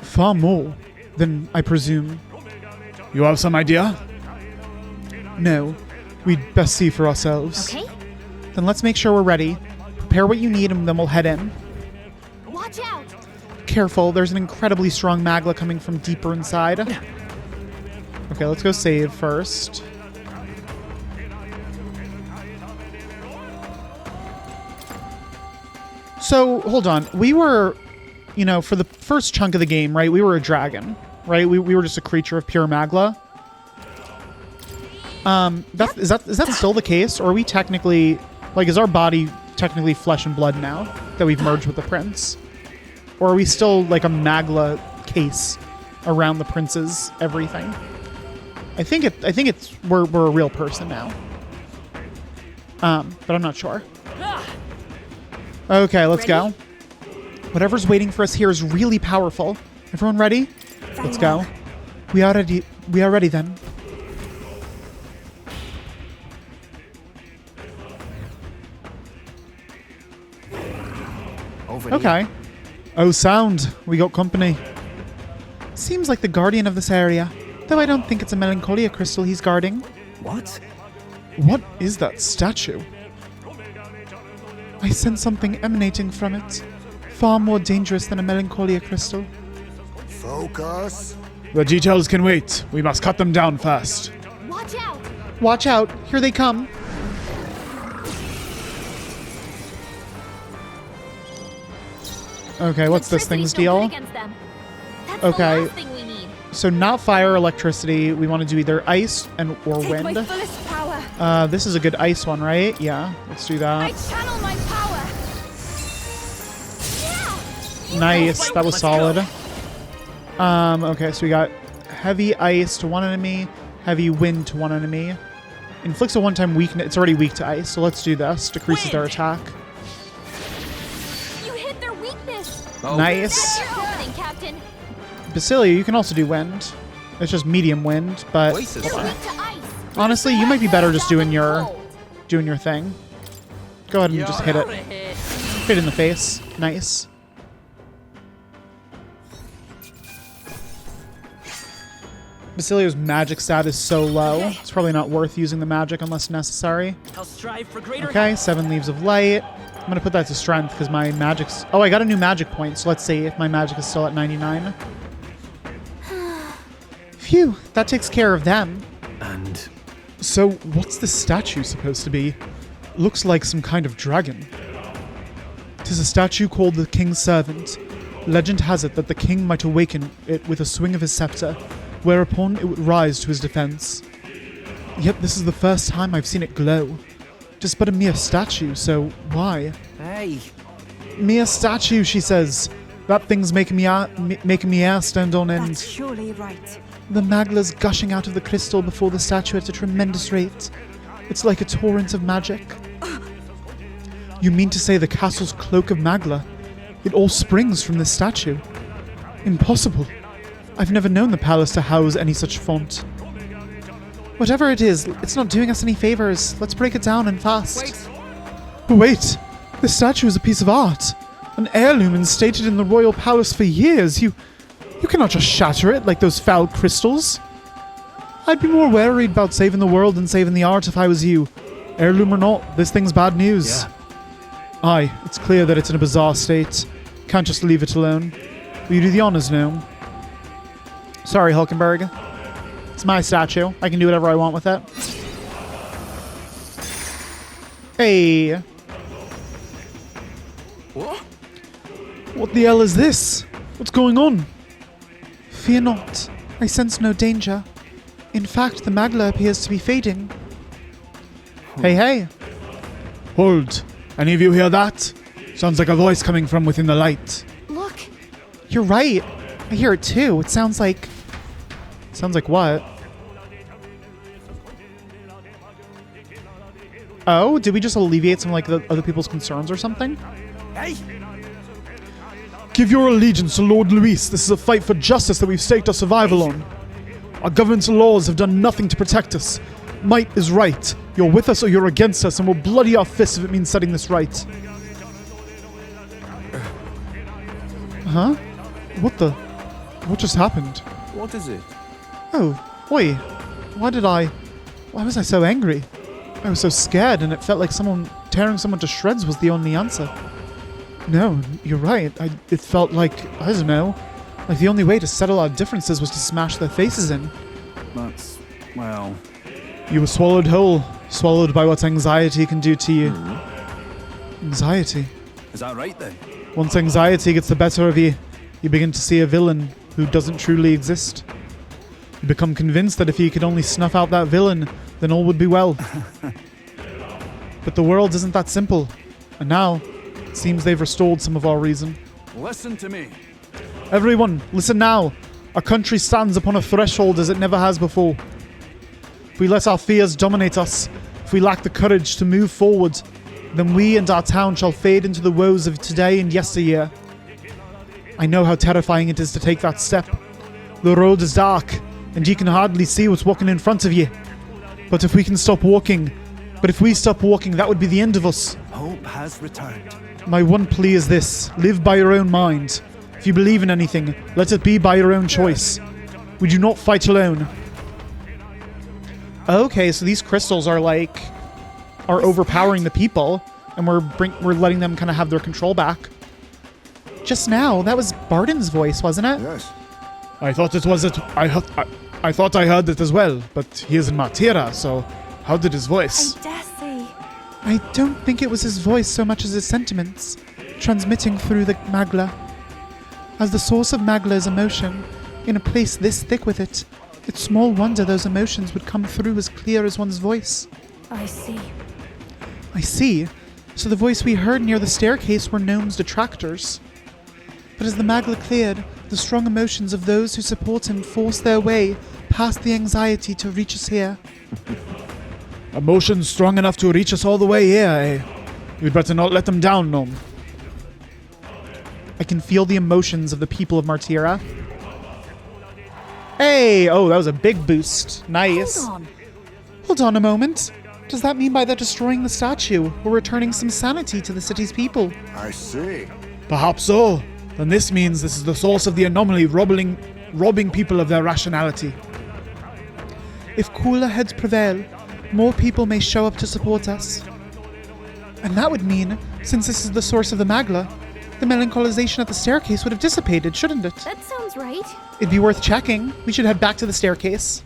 Far more than I presume. You have some idea? No. We'd best see for ourselves. Okay? Then let's make sure we're ready. Prepare what you need and then we'll head in. Watch out! Careful, there's an incredibly strong magla coming from deeper inside. Okay, let's go save first. So, hold on. We were, you know, for the first chunk of the game, right, we were a dragon, right? We were just a creature of pure magla. Is that still the case? Or are we technically, like, is our body technically flesh and blood now that we've merged with the prince? Or are we still like a Magla case around the prince's everything? I think it's we're a real person now. But I'm not sure. Okay, let's go. Whatever's waiting for us here is really powerful. Everyone ready? Let's go. We are ready. We are ready then. Okay. Oh, sound. We got company. Seems like the guardian of this area. Though I don't think it's a melancholia crystal he's guarding. What? What is that statue? I sense something emanating from it. Far more dangerous than a melancholia crystal. Focus. The details can wait. We must cut them down first. Watch out! Watch out. Here they come. Okay, what's this thing's deal? Okay. So not fire, electricity. We want to do either ice or wind. This is a good ice one, right? Yeah, let's do that. I channel my power. Yeah. Nice, that was solid. Okay, so we got heavy ice to one enemy, heavy wind to one enemy. Inflicts a one-time weakness. It's already weak to ice, so let's do this. Decreases their attack. You hit their weakness. Oh. Nice. That's your opening, Captain. Basilia, you can also do wind. It's just medium wind, but honestly, you might be better just doing your thing. Go ahead and just hit it. Hit it in the face. Nice. Basilio's magic stat is so low. It's probably not worth using the magic unless necessary. I'll strive for greater. Okay, 7 Leaves of Light. I'm going to put that to strength because my magic's... Oh, I got a new magic point, so let's see if my magic is still at 99. Phew, that takes care of them. And... So, what's this statue supposed to be? Looks like some kind of dragon. 'Tis a statue called the King's Servant. Legend has it that the king might awaken it with a swing of his scepter, whereupon it would rise to his defense. Yet this is the first time I've seen it glow. Just but a mere statue, so why? Hey. Mere statue, she says. That thing's making me hair stand on end. That's surely right. The Magla's gushing out of the crystal before the statue at a tremendous rate. It's like a torrent of magic. You mean to say the castle's cloak of Magla? It all springs from this statue. Impossible. I've never known the palace to house any such font. Whatever it is, it's not doing us any favors. Let's break it down and fast. Wait! This statue is a piece of art. An heirloom instated in the royal palace for years. You cannot just shatter it like those foul crystals. I'd be more worried about saving the world than saving the art if I was you. Heirloom or not, this thing's bad news. Yeah. Aye, it's clear that it's in a bizarre state. Can't just leave it alone. Will you do the honors now? Sorry, Hulkenberg. It's my statue. I can do whatever I want with it. Hey. What the hell is this? What's going on? Fear not. I sense no danger. In fact, the Magla appears to be fading. Hey, hey. Hold. Any of you hear that? Sounds like a voice coming from within the light. Look. You're right. I hear it too. It sounds like... Sounds like what? Oh, did we just alleviate some like the other people's concerns or something? Hey! Give your allegiance to Lord Luis. This is a fight for justice that we've staked our survival on. Our government's laws have done nothing to protect us. Might is right. You're with us or you're against us, and we'll bloody our fists if it means setting this right. Huh? What just happened? What is it? Oh, oi. Why was I so angry? I was so scared and it felt like tearing someone to shreds was the only answer. No, you're right. It felt like, I don't know, like the only way to settle our differences was to smash their faces in. That's, well... You were swallowed whole. Swallowed by what anxiety can do to you. Anxiety. Is that right then? Once anxiety gets the better of you, you begin to see a villain who doesn't truly exist. You become convinced that if you could only snuff out that villain, then all would be well. But the world isn't that simple. And now, it seems they've restored some of our reason. Listen to me. Everyone, listen now. Our country stands upon a threshold as it never has before. If we let our fears dominate us, if we lack the courage to move forward, then we and our town shall fade into the woes of today and yesteryear. I know how terrifying it is to take that step. The road is dark, and you can hardly see what's walking in front of you. But if we stop walking, that would be the end of us. Hope has returned. My one plea is this: live by your own mind. If you believe in anything, let it be by your own choice. We do not fight alone. Okay, so these crystals are overpowering the people, and we're letting them kind of have their control back. Just now, that was Barden's voice, wasn't it? Yes. I thought it was I thought I heard it as well, but he is in Matera, so how did his voice? I dare say. I don't think it was his voice so much as his sentiments, transmitting through the Magla. As the source of Magla is emotion, in a place this thick with it, it's small wonder those emotions would come through as clear as one's voice. I see. I see. So the voice we heard near the staircase were Gnome's detractors. But as the Magla cleared, the strong emotions of those who support him forced their way past the anxiety to reach us here. Emotions strong enough to reach us all the way here, eh? You'd better not let them down, Gnome. I can feel the emotions of the people of Martira. Hey! Oh, that was a big boost. Nice. Hold on a moment. Does that mean by their destroying the statue, we're returning some sanity to the city's people? I see. Perhaps so. Then this means this is the source of the anomaly robbing people of their rationality. If cooler heads prevail, more people may show up to support us. And that would mean, since this is the source of the Magla, the melancholization at the staircase would have dissipated, shouldn't it? That sounds right. It'd be worth checking. We should head back to the staircase.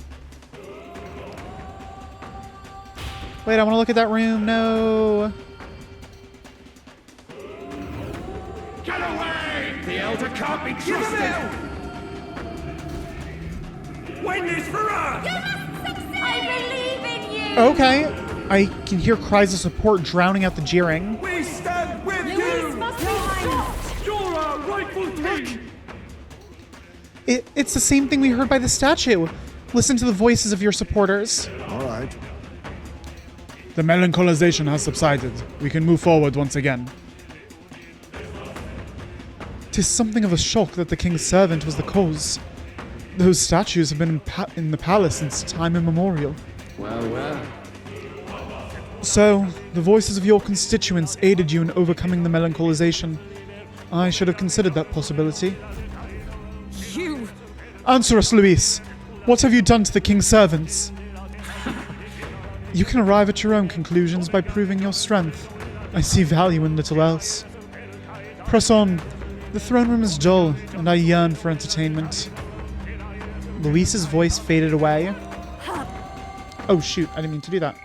Wait, I want to look at that room. No. Get away! The Elder can't be trusted! Win this for us! I believe in you! Okay. I can hear cries of support drowning out the jeering. We stand with you! You're our rightful king! It's the same thing we heard by the statue. Listen to the voices of your supporters. All right. The melancholization has subsided. We can move forward once again. 'Tis something of a shock that the king's servant was the cause. Those statues have been in the palace since time immemorial. Well, well. So, the voices of your constituents aided you in overcoming the melancholization. I should have considered that possibility. You... Answer us, Luis. What have you done to the king's servants? You can arrive at your own conclusions by proving your strength. I see value in little else. Press on. The throne room is dull, and I yearn for entertainment. Luis's voice faded away. Oh shoot, I didn't mean to do that.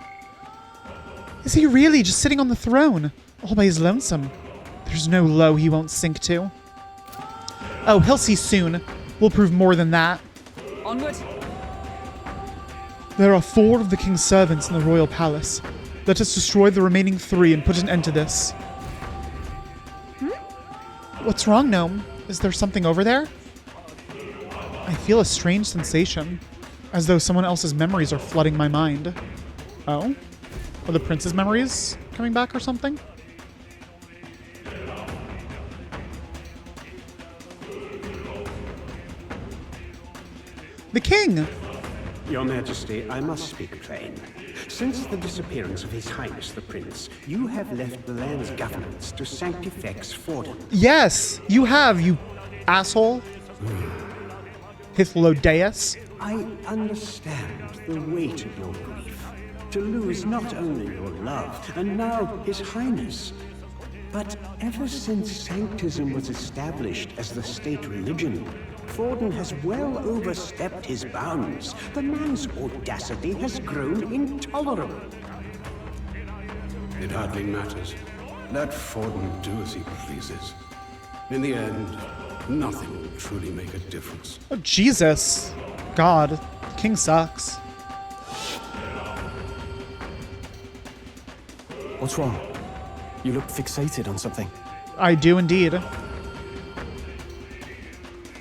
Is he really just sitting on the throne, all by his lonesome? There's no low he won't sink to. Oh, he'll see soon. We'll prove more than that. Onward. There are 4 of the king's servants in the royal palace. Let us destroy the remaining 3 and put an end to this. What's wrong, Gnome? Is there something over there? I feel a strange sensation, as though someone else's memories are flooding my mind. Oh? Are the prince's memories coming back or something? The king! Your Majesty, I must speak plain. Since the disappearance of His Highness the Prince, you have left the land's governance to Sanctifex Forden. Yes, you have, you asshole. Hythlodeus. I understand the weight of your grief. To lose not only your love, and now His Highness, but ever since Sanctism was established as the state religion, Forden has well overstepped his bounds. The man's audacity has grown intolerable. It hardly matters. Let Forden do as he pleases. In the end, nothing will truly make a difference. Oh, Jesus. God. The king sucks. What's wrong? You look fixated on something. I do indeed.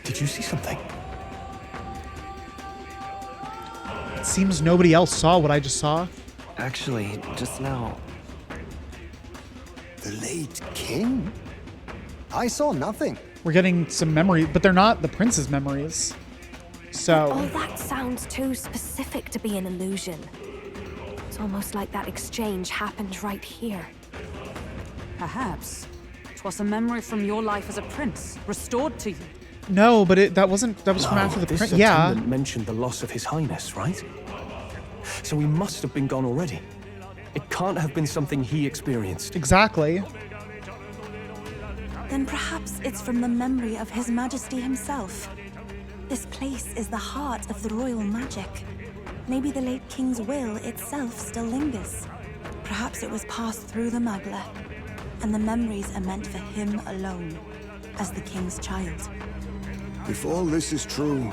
Did you see something? It seems nobody else saw what I just saw. Actually, just now. The late king? I saw nothing. We're getting some memories, but they're not the prince's memories. So... Oh, that sounds too specific to be an illusion. It's almost like that exchange happened right here. Perhaps. 'Twas a memory from your life as a prince, restored to you. No, but that was from after the this prince. Yeah. attendant mentioned the loss of his highness, right? So he must have been gone already. It can't have been something he experienced. Exactly. Then perhaps it's from the memory of His Majesty himself. This place is the heart of the royal magic. Maybe the late king's will itself still lingers. Perhaps it was passed through the Magla, and the memories are meant for him alone, as the king's child. If all this is true,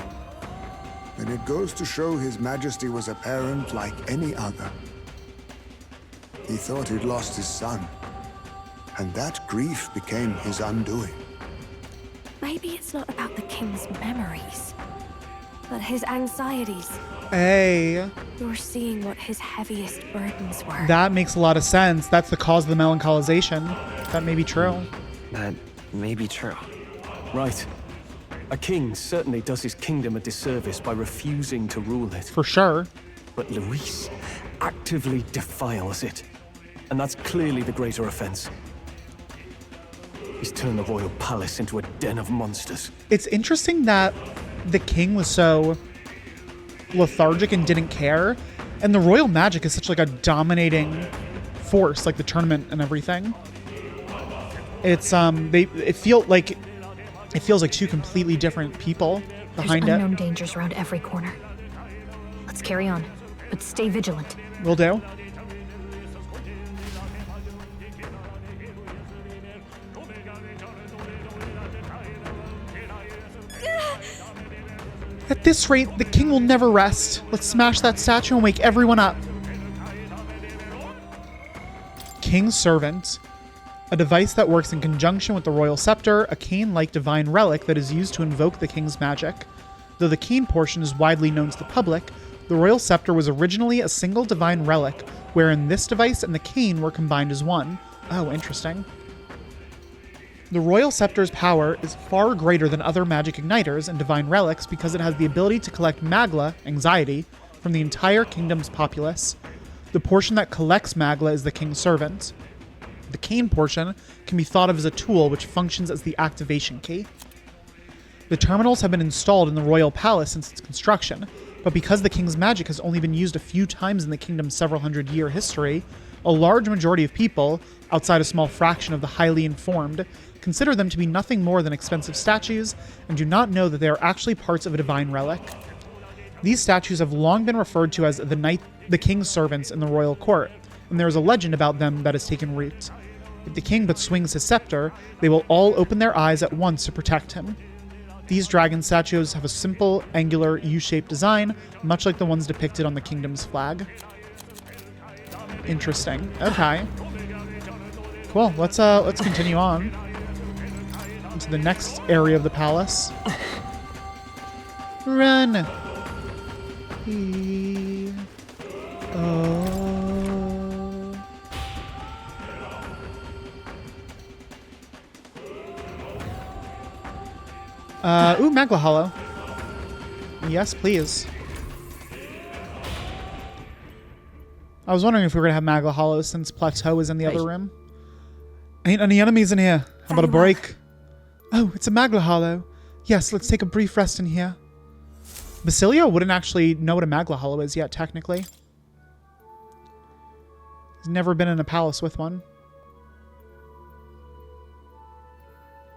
then it goes to show His Majesty was a parent like any other. He thought he'd lost his son, and that grief became his undoing. Maybe it's not about the king's memories, but his anxieties. Hey. You're seeing what his heaviest burdens were. That makes a lot of sense. That's the cause of the melancholisation. That may be true. That may be true. Right. A king certainly does his kingdom a disservice by refusing to rule it. For sure. But Luis actively defiles it. And that's clearly the greater offense. He's turned the royal palace into a den of monsters. It's interesting that the king was so lethargic and didn't care, and the royal magic is such like a dominating force, like the tournament and everything. It's it feels like two completely different people behind There's unknown dangers around every corner. Let's carry on, but stay vigilant. Will do. At this rate, the king will never rest. Let's smash that statue and wake everyone up. King's Servant. A device that works in conjunction with the royal scepter, a cane-like divine relic that is used to invoke the king's magic. Though the cane portion is widely known to the public, the royal scepter was originally a single divine relic, wherein this device and the cane were combined as one. Oh, interesting. The royal scepter's power is far greater than other magic igniters and divine relics because it has the ability to collect magla, anxiety, from the entire kingdom's populace. The portion that collects magla is the king's servant. The cane portion can be thought of as a tool which functions as the activation key. The terminals have been installed in the royal palace since its construction, but because the king's magic has only been used a few times in the kingdom's several hundred-year history, a large majority of people, outside a small fraction of the highly informed, consider them to be nothing more than expensive statues and do not know that they are actually parts of a divine relic. These statues have long been referred to as the king's servants in the royal court, and there is a legend about them that has taken root. If the king but swings his scepter, they will all open their eyes at once to protect him. These dragon statues have a simple, angular, U-shaped design, much like the ones depicted on the kingdom's flag. Interesting. Okay. Cool. Let's continue on to the next area of the palace. Run! Ooh, Magla Hollow. Yes, please. I was wondering if we were going to have Magla Hollow since Plateau is in the other room. Ain't any enemies in here. How about a break? Oh, it's a Magla Hollow. Yes, let's take a brief rest in here. Basilio wouldn't actually know what a Magla Hollow is yet, technically. He's never been in a palace with one.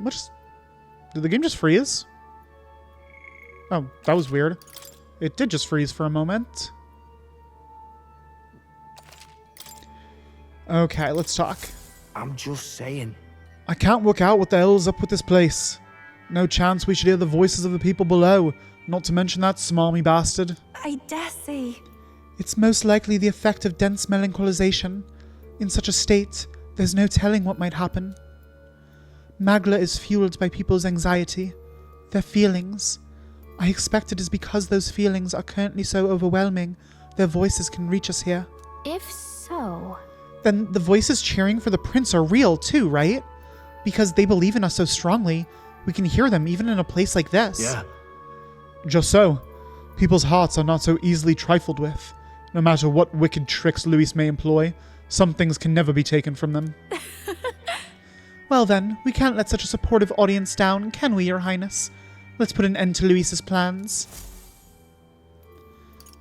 Did the game just freeze? Oh, that was weird. It did just freeze for a moment. Okay, let's talk. I'm just saying. I can't work out what the hell's up with this place. No chance we should hear the voices of the people below, not to mention that smarmy bastard. I dare say. It's most likely the effect of dense melancholisation. In such a state, there's no telling what might happen. Magla is fueled by people's anxiety, their feelings. I expect it is because those feelings are currently so overwhelming, their voices can reach us here. If so... Then the voices cheering for the prince are real too, right? Because they believe in us so strongly, we can hear them even in a place like this. Yeah. Just so. People's hearts are not so easily trifled with. No matter what wicked tricks Luis may employ, some things can never be taken from them. Well then, we can't let such a supportive audience down, can we, Your Highness? Let's put an end to Luis's plans.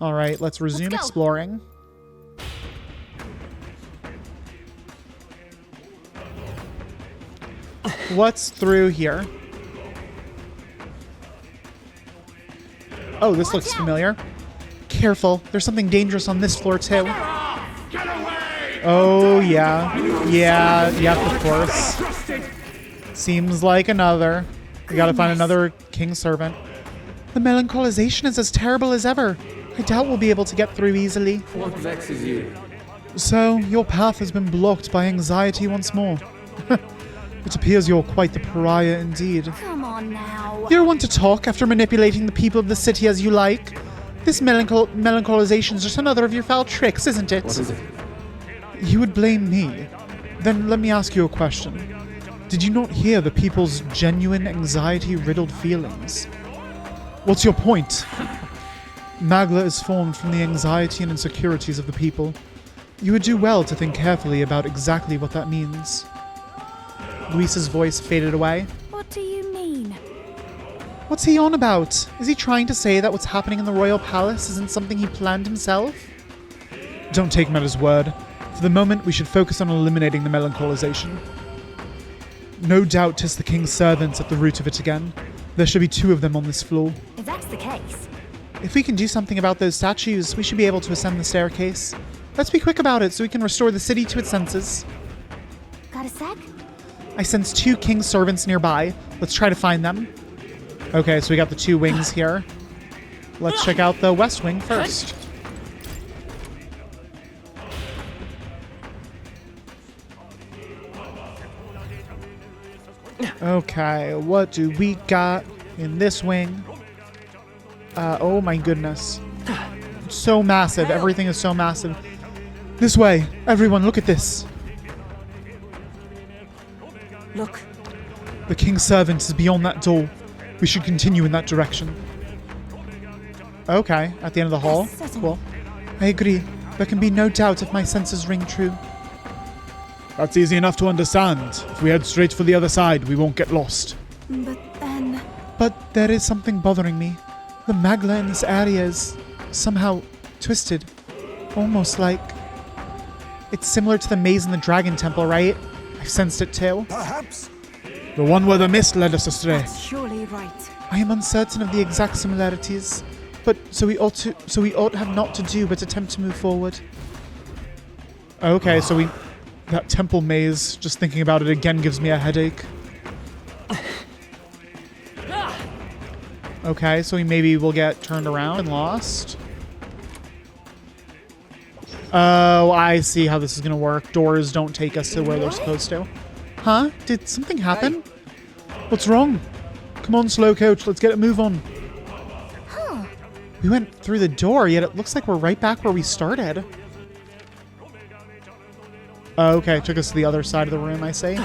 Alright, let's resume exploring. What's through here? Oh, this looks familiar. Careful, there's something dangerous on this floor too. Oh, yeah. Yeah, of course. Seems like another. We gotta find another king servant. The melancholization is as terrible as ever. I doubt we'll be able to get through easily. What vexes you? So, your path has been blocked by anxiety once more. It appears you're quite the pariah indeed. Come on now. You're one to talk after manipulating the people of the city as you like. This melancholization is just another of your foul tricks, isn't it? What is it? You would blame me. Then let me ask you a question. Did you not hear the people's genuine anxiety-riddled feelings? What's your point? Magla is formed from the anxiety and insecurities of the people. You would do well to think carefully about exactly what that means. Luis's voice faded away. What do you mean? What's he on about? Is he trying to say that what's happening in the royal palace isn't something he planned himself? Don't take him at his word. For the moment, we should focus on eliminating the melancholization. No doubt 'tis the king's servants at the root of it again. There should be 2 of them on this floor. If that's the case... If we can do something about those statues, we should be able to ascend the staircase. Let's be quick about it so we can restore the city to its senses. Got a sec? I sense 2 king's servants nearby. Let's try to find them. Okay, so we got the 2 wings here. Let's check out the west wing first. Okay, what do we got in this wing? Oh my goodness. So massive. Everything is so massive. This way. Everyone, look at this. Look. The king's servant is beyond that door. We should continue in that direction. Okay, at the end of the hall. Cool. I agree. There can be no doubt if my senses ring true. That's easy enough to understand. If we head straight for the other side, we won't get lost. But then... But there is something bothering me. The Magla in this area is somehow twisted. Almost like... It's similar to the maze in the Dragon Temple, right? I've sensed it too. Perhaps. The one where the mist led us astray. That's surely right. I am uncertain of the exact similarities, but so we ought have not to do but attempt to move forward. Okay, so that temple maze, just thinking about it again gives me a headache. Okay, so maybe we'll get turned around and lost. Oh, I see how this is going to work. Doors don't take us to where they're supposed to. Huh? Did something happen? What's wrong? Come on, slow coach. Let's get a move on. Huh. We went through the door, yet it looks like we're right back where we started. Okay, it took us to the other side of the room, I see.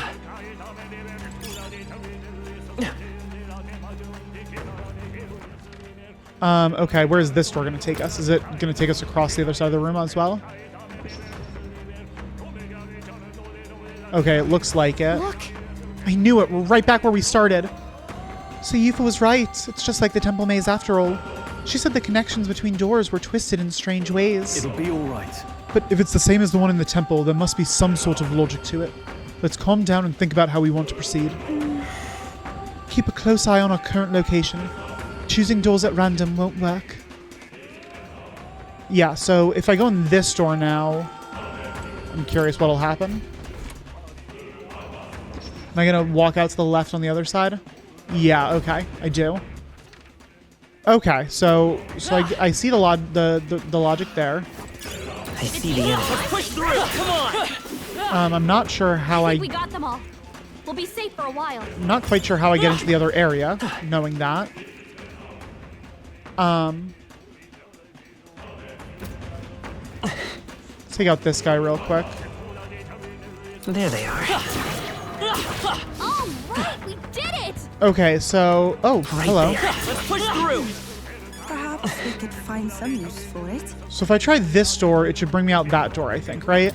Okay, where is this door going to take us? Is it going to take us across the other side of the room as well? Okay, it looks like it. Look. I knew it. We're right back where we started. So Yufa was right. It's just like the temple maze after all. She said the connections between doors were twisted in strange ways. It'll be all right. But if it's the same as the one in the temple, there must be some sort of logic to it. Let's calm down and think about how we want to proceed. Keep a close eye on our current location. Choosing doors at random won't work. Yeah, so if I go in this door now, I'm curious what'll happen. Am I going to walk out to the left on the other side? Yeah, okay, I do. Okay, so I see the logic there. I see the enemy. Let's push through! Come on! I'm not sure how We got them all. We'll be safe for a while. I'm not quite sure how I get into the other area, knowing that. Let's take out this guy real quick. There they are. All right, we did it! Okay, so... Oh, hello. Let's push through. Perhaps we could find some use for it. So if I try this door, it should bring me out that door, I think, right?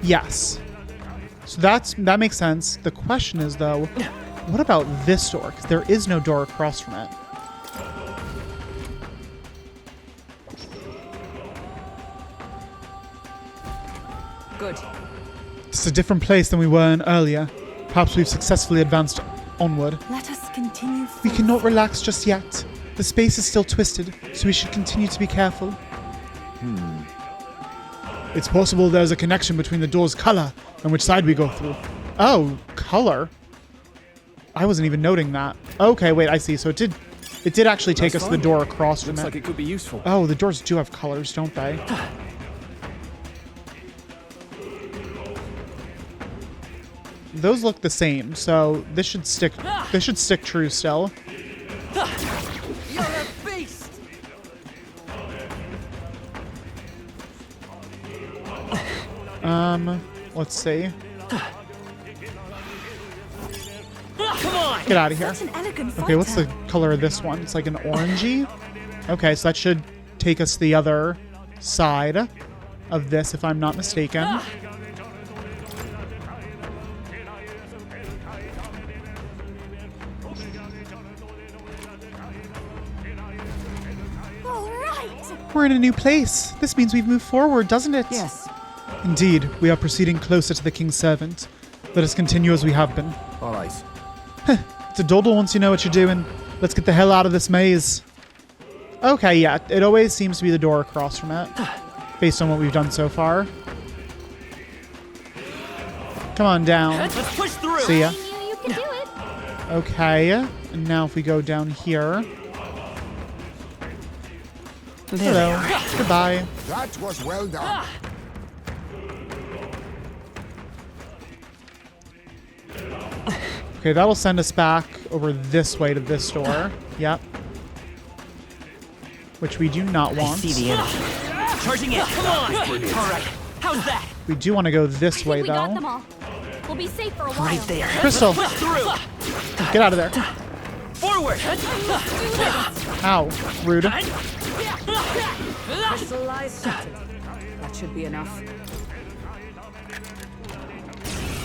Yes. So that makes sense. The question is, though, what about this door? Because there is no door across from it. Good. It's a different place than we were in earlier. Perhaps we've successfully advanced onward. Let us continue. We cannot relax just yet. The space is still twisted, so we should continue to be careful. It's possible there's a connection between the door's color and which side we go through. Oh, color? I wasn't even noting that. Okay, wait, I see. So it did actually take us to the door across from it. Looks like it could be useful. Oh, the doors do have colors, don't they? Those look the same, so this should stick true still. You're a beast. Let's see. Come on. Get out of here. Such an elegant Okay, what's the fighter. color of this one? It's like an orangey. Okay, so that should take us to the other side of this, if I'm not mistaken. All right! We're in a new place. This means we've moved forward, doesn't it? Yes. Indeed, we are proceeding closer to the king's servant. Let us continue as we have been. All right. It's a doddle once you know what you're doing. Let's get the hell out of this maze. Okay, yeah, it always seems to be the door across from it, based on what we've done so far. Come on down. Let's push through. See ya. I knew you could do it. Okay, and now if we go down here. Hello. Goodbye. That was well done. Okay, that'll send us back over this way to this door. Yep. Which we do not want. See the enemy. Charging in. Come on. All right. How's that? We do want to go this way, We got them though. all. We'll be safe for a while. Right there. Crystal, Push through. get out of there. Forward. Ow. Rude. Crystallized shattered. That should be enough.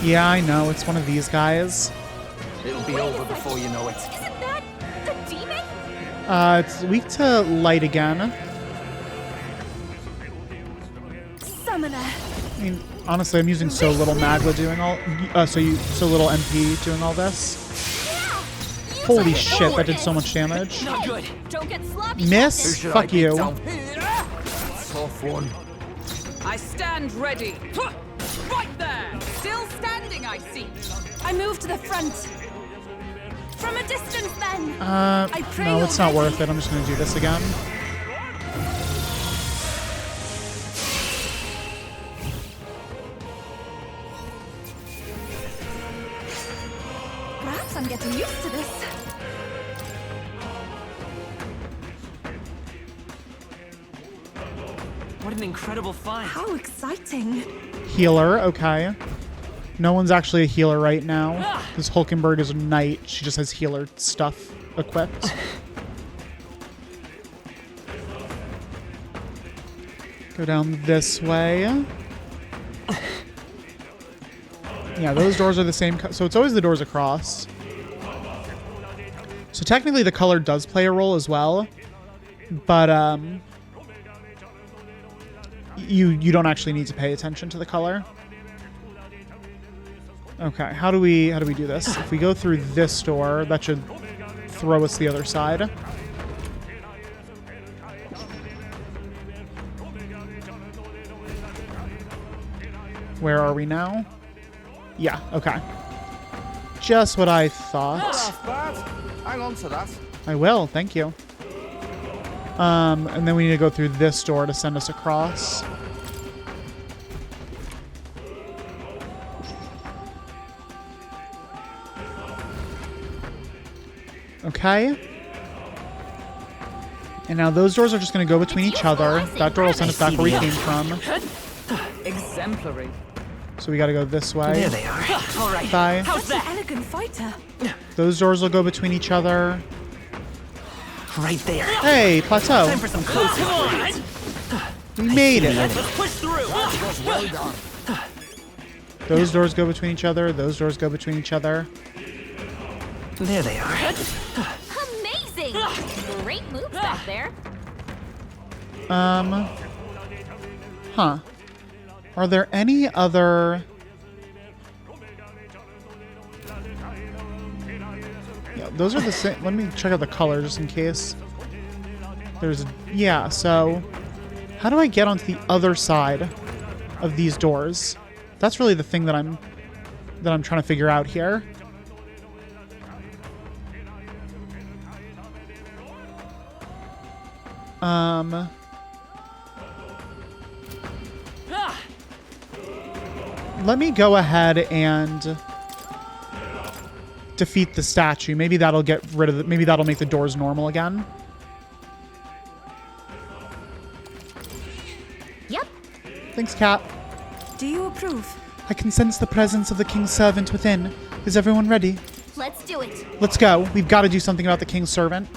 Yeah, I know. It's one of these guys. It'll be over before you know it. Isn't that the demon? It's weak to light again. Summoner. I mean, honestly, I'm using so little magma doing all... so little MP doing all this. Holy shit, that did so much damage. Not good. Don't get sloppy. Miss? Fuck you. Tough one. I stand ready. Right there. Still standing, I see. I move to the front. From a distance, then. I pray No, you're it's not ready. worth it. I'm just gonna do this again. Perhaps I'm getting used to this. What an incredible find. How exciting. Healer, okay. No one's actually a healer right now. This Hulkenberg is a knight. She just has healer stuff equipped. Go down this way. Yeah, those doors are the same. So it's always the doors across. So technically the color does play a role as well. But you don't actually need to pay attention to the color. Okay, how do we do this? If we go through this door, that should throw us the other side. Where are we now? Yeah, okay. Just what I thought. Not bad. Hang on to that. I will, thank you. And then we need to go through this door to send us across. Okay. And now those doors are just going to go between each other. That door will send us back where we came from. Exemplary. So we got to go this way. There they are. All right. Bye. How's Such an that? elegant fighter. Those doors will go between each other. Right there. Hey, plateau. Time for some close quarters. We made it. Let's push through. Well done. Those doors go between each other. Those doors go between each other. There they are. Amazing! Great moves back there. Huh. Are there any other... Yeah, those are the same. Let me check out the color just in case. There's... Yeah, so... How do I get onto the other side of these doors? That's really the thing that I'm trying to figure out here. Let me go ahead and defeat the statue. Maybe that'll get rid of it. Maybe that'll make the doors normal again. Yep. Thanks, Cat. Do you approve? I can sense the presence of the king's servant within. Is everyone ready? Let's do it. Let's go. We've got to do something about the king's servant.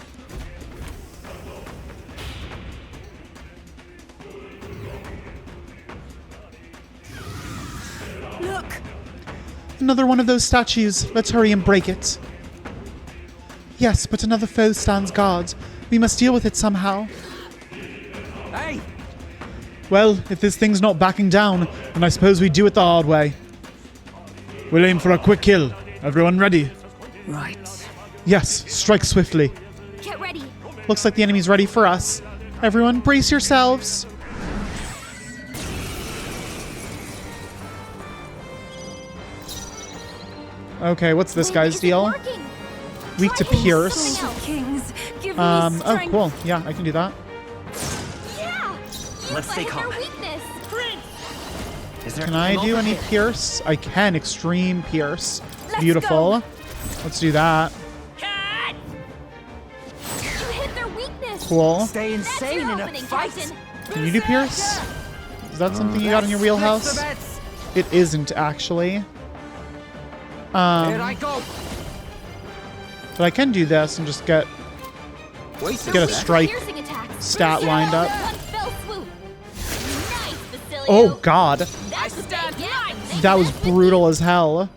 Look! Another one of those statues. Let's hurry and break it. Yes, but another foe stands guard. We must deal with it somehow. Hey! Well, if this thing's not backing down, then I suppose we do it the hard way. We'll aim for a quick kill. Everyone ready? Right. Yes, strike swiftly. Get ready. Looks like the enemy's ready for us. Everyone, brace yourselves. Okay, what's this guy's deal? Weak to pierce. Kings, give me Oh, strength. cool. Yeah, I can do that. Yeah. Let's stay calm. Weakness. Is there Can I do any overhead? pierce? I can. Extreme pierce. Let's Beautiful. go. Let's do that. You hit their weakness. Cool. Stay That's insane your in a opening, fight. Captain. Can you do pierce? Is that something you got in your wheelhouse? It isn't, actually. Here I go. But I can do this and just get a strike Piercing attack. stat lined up. One fell swoop. Nice, Basilio. Oh, God. That's a big hit. That was brutal as hell.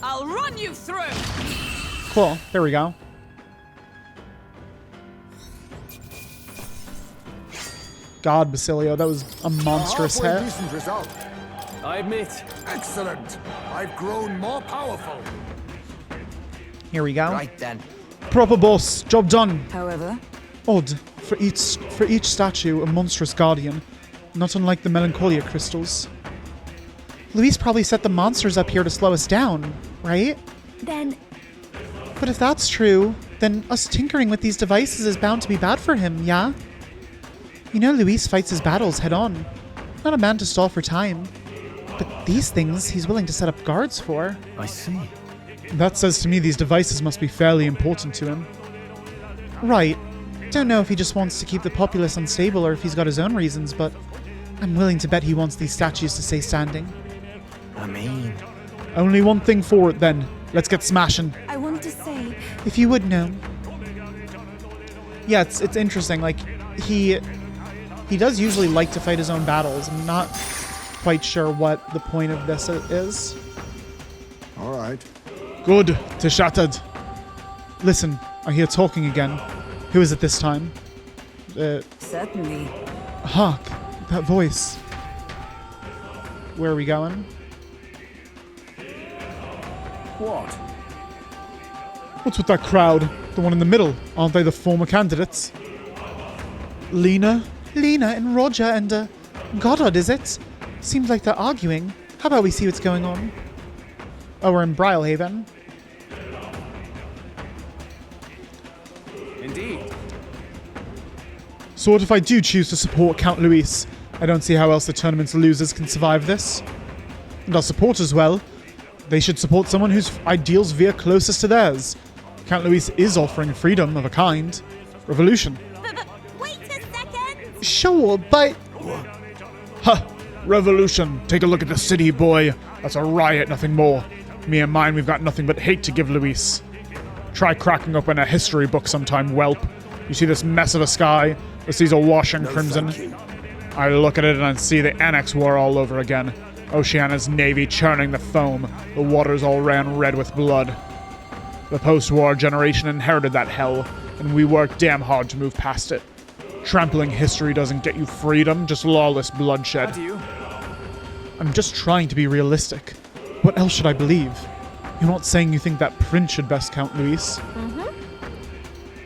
I'll run you through. Cool. There we go. God, Basilio, that was a monstrous Halfway hit. decent result. I admit. Excellent. I've grown more powerful. Here we go. Right then. Proper boss. Job done. However, Odd. For each statue, a monstrous guardian. Not unlike the Melancholia crystals. Luis probably set the monsters up here to slow us down, right? then But if that's true, then us tinkering with these devices is bound to be bad for him, yeah? You know Luis fights his battles head on. Not a man to stall for time. But these things he's willing to set up guards for. I see. That says to me these devices must be fairly important to him. Right. Don't know if he just wants to keep the populace unstable or if he's got his own reasons, but I'm willing to bet he wants these statues to stay standing. I mean... Only one thing forward then. Let's get smashing. I want to say, If you would know. Yeah, it's interesting. Like, he does usually like to fight his own battles. I'm not quite sure what the point of this is. All right. Good. To shattered. Listen, I hear talking again. Who is it this time? certainly. Hark. That voice. Where are we going? What? What's with that crowd? The one in the middle. Aren't they the former candidates? Lena? Lena and Roger and, Goddard, is it? Seems like they're arguing. How about we see what's going on? Oh, we're in Brylehaven. Indeed. So what if I do choose to support Count Luis? I don't see how else the tournament's losers can survive this. And our supporters, well, they should support someone whose ideals veer closest to theirs. Count Luis is offering freedom of a kind. Revolution. Wait a second! Sure, but... Huh. Revolution. Take a look at the city, boy. That's a riot, nothing more. Me and mine, we've got nothing but hate to give Luis. Try cracking open a history book sometime, whelp. You see this mess of a sky? The seas are washing crimson. I look at it and I see the Annex War all over again. Oceania's navy churning the foam. The waters all ran red with blood. The post-war generation inherited that hell, and we worked damn hard to move past it. Trampling history doesn't get you freedom, just lawless bloodshed. I'm just trying to be realistic. What else should I believe? You're not saying you think that prince should best Count Luis?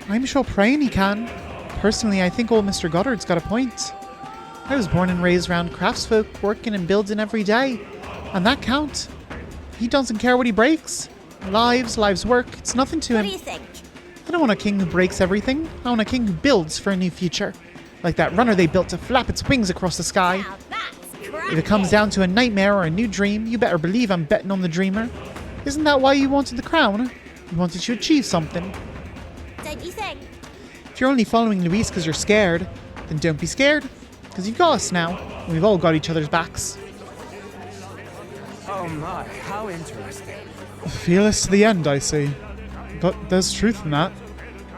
I'm sure praying he can. Personally, I think old Mr. Goddard's got a point. I was born and raised around craftsfolk working and building every day. On that count, he doesn't care what he breaks. Lives work. It's nothing to him. What do you think? I don't want a king who breaks everything. I want a king who builds for a new future. Like that runner they built to flap its wings across the sky. Now that's If it comes down to a nightmare or a new dream, you better believe I'm betting on the dreamer. Isn't that why you wanted the crown? You wanted to achieve something. Don't you think? If you're only following Luis because you're scared, then don't be scared. Because you've got us now, and we've all got each other's backs. Oh my, how interesting. Fearless to the end, I see. But there's truth in that.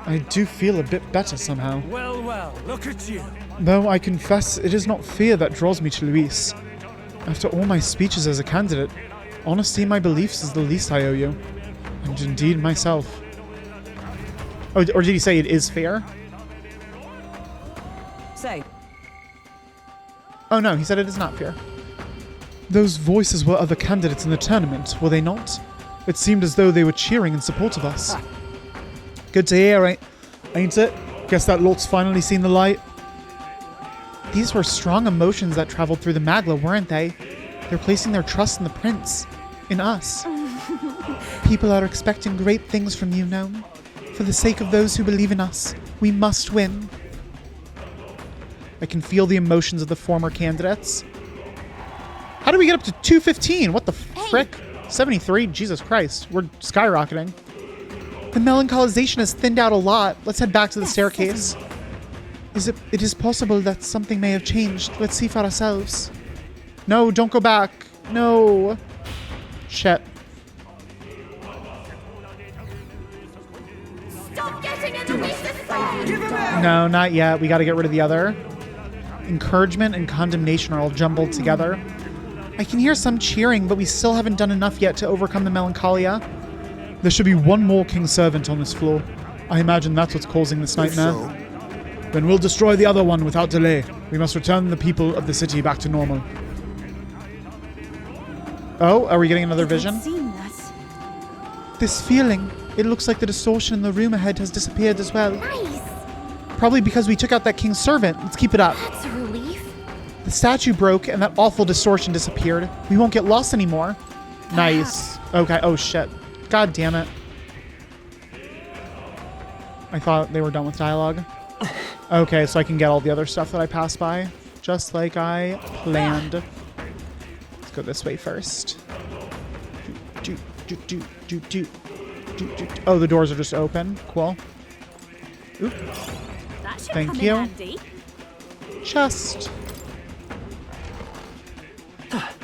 I do feel a bit better somehow. Well, look at you. Though I confess it is not fear that draws me to Luis. After all my speeches as a candidate, honesty in my beliefs is the least I owe you. And indeed myself. Oh, or did he say it is fear? Say. Oh no, he said it is not fear. Those voices were other candidates in the tournament, were they not? It seemed as though they were cheering in support of us. Good to hear, ain't it? Guess that lot's finally seen the light. These were strong emotions that traveled through the Magla, weren't they? They're placing their trust in the prince. In us. People are expecting great things from you, Gnome. For the sake of those who believe in us, we must win. I can feel the emotions of the former candidates. How do we get up to 215? What the frick? 73? Jesus Christ. We're skyrocketing. The melancholisation has thinned out a lot. Let's head back to the staircase. It is possible that something may have changed. Let's see for ourselves. No, don't go back. No. Shit. Stop getting in the way. No, not yet. We got to get rid of the other. Encouragement and condemnation are all jumbled together. I can hear some cheering, but we still haven't done enough yet to overcome the melancholia. There should be one more King's Servant on this floor. I imagine that's what's causing this nightmare. Then we'll destroy the other one without delay. We must return the people of the city back to normal. Oh, are we getting another vision? This feeling. It looks like the distortion in the room ahead has disappeared as well. Nice. Probably because we took out that King's Servant. Let's keep it up. That's a relief. The statue broke and that awful distortion disappeared. We won't get lost anymore. Nice. Okay. Oh, shit. God damn it. I thought they were done with dialogue. Okay, so I can get all the other stuff that I passed by. Just like I planned. Let's go this way first. Oh, the doors are just open. Cool. Oop. That should Thank come you. in handy. Chest.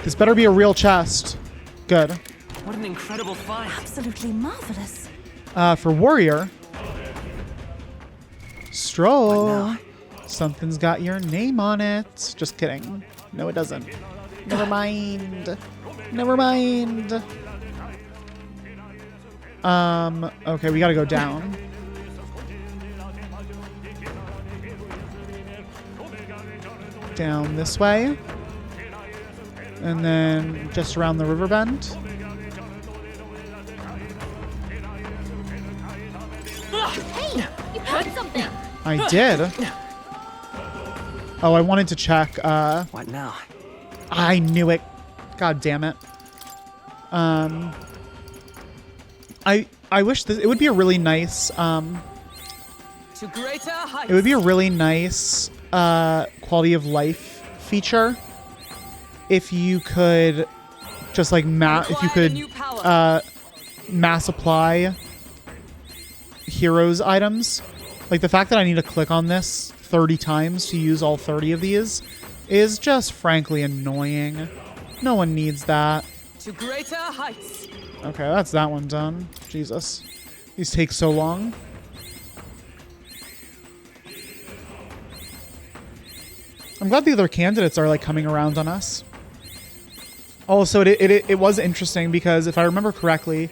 This better be a real chest. Good. What an incredible find. Absolutely marvelous. For warrior. Stroll. Something's got your name on it. Just kidding. No, it doesn't. Never mind. Never mind. Okay, we gotta go down. Down this way. And then just around the river bend. Hey, you heard something. I did. Oh, I wanted to check. What now? I knew it. God damn it. I wish this. It would be a really nice To greater heights. It would be a really nice quality of life feature if you could just like mass apply heroes items. Like the fact that I need to click on this 30 times to use all 30 of these is just frankly annoying. No one needs that. To greater heights. Okay, that's that one done. Jesus. These take so long. I'm glad the other candidates are like coming around on us. Also, it was interesting because if I remember correctly,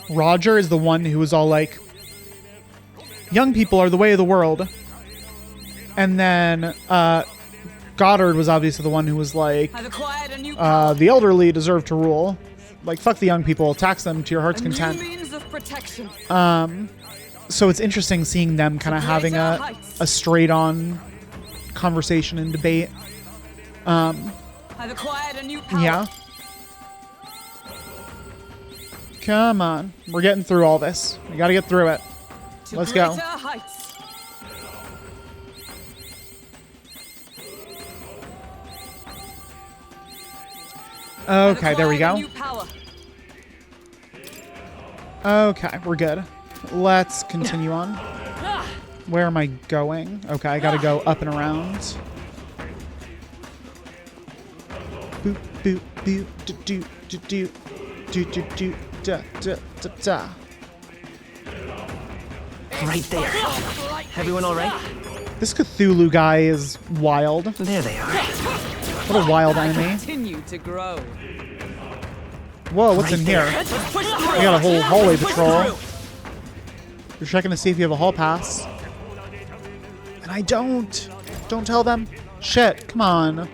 Roger is the one who was all like, young people are the way of the world. And then Goddard was obviously the one who was like, the elderly deserve to rule. Like, fuck the young people, tax them to your heart's content. So it's interesting seeing them kind of having a straight-on conversation and debate. Yeah. Come on. We're getting through all this. We gotta get through it. Let's go. Okay, there we go. Okay, we're good. Let's continue on. Where am I going? Okay, I gotta go up and around. Boop, boop, boop, do, do, do, do, do, do, da, da, da, da. Right there. Everyone all right? This Cthulhu guy is wild. There they are. What a wild enemy. Continue to grow. Whoa, what's in here? We got a whole hallway patrol. You're checking to see if you have a hall pass. And I don't. Don't tell them. Shit, come on.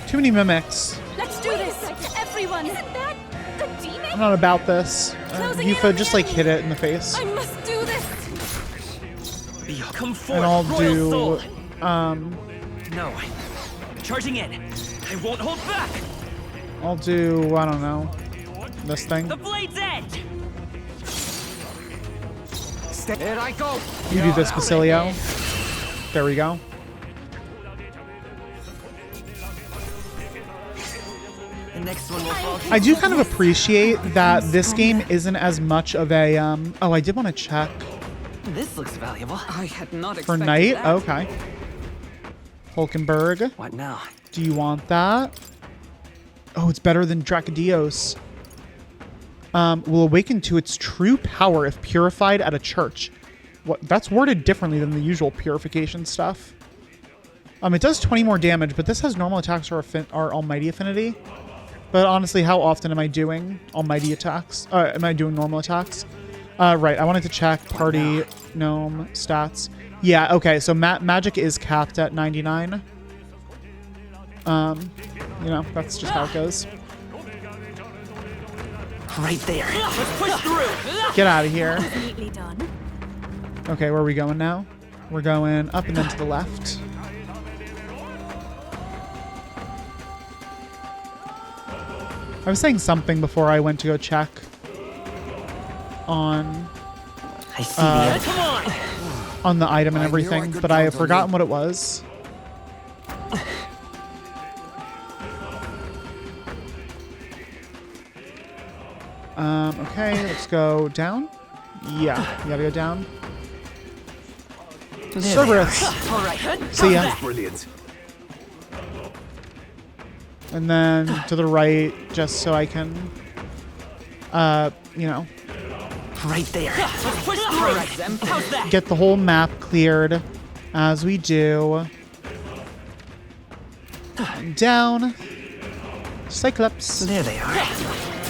Too many mimics. Let's do this, everyone. Isn't that the demon? I'm not about this. Yufa, just like hit it in the face. I must do this. Come forth, And I'll Royal do, Soul. No. Charging in. I won't hold back. I'll do, I don't know, this thing. The blade's edge. There I go. You do this, Basilio. There we go. The next one will fall. I do kind of appreciate that this game isn't as much of a, oh, I did want to check. This looks valuable. I had not For expected Knight? that. Okay. Hulkenberg. What now? Do you want that? Oh, it's better than Dracodios. Will awaken to its true power if purified at a church. What? That's worded differently than the usual purification stuff. It does 20 more damage, but this has normal attacks or almighty affinity. But honestly, how often am I doing almighty attacks? Am I doing normal attacks? Right, I wanted to check party gnome stats. Yeah, okay, so magic is capped at 99. You know, that's just how it goes. Right there. Let's push through. Get out of here. Neatly done. Okay, where are we going now? We're going up and then to the left. I was saying something before I went to go check on I see the come on. On the item and everything, but I have forgotten what it was. Okay, let's go down. Yeah, you gotta go down. Cerberus. All right. See ya. Brilliant. And then to the right, just so I can, you know, right there. Let's push through. How's that? Get the whole map cleared as we do. Down. Cyclops. There they are.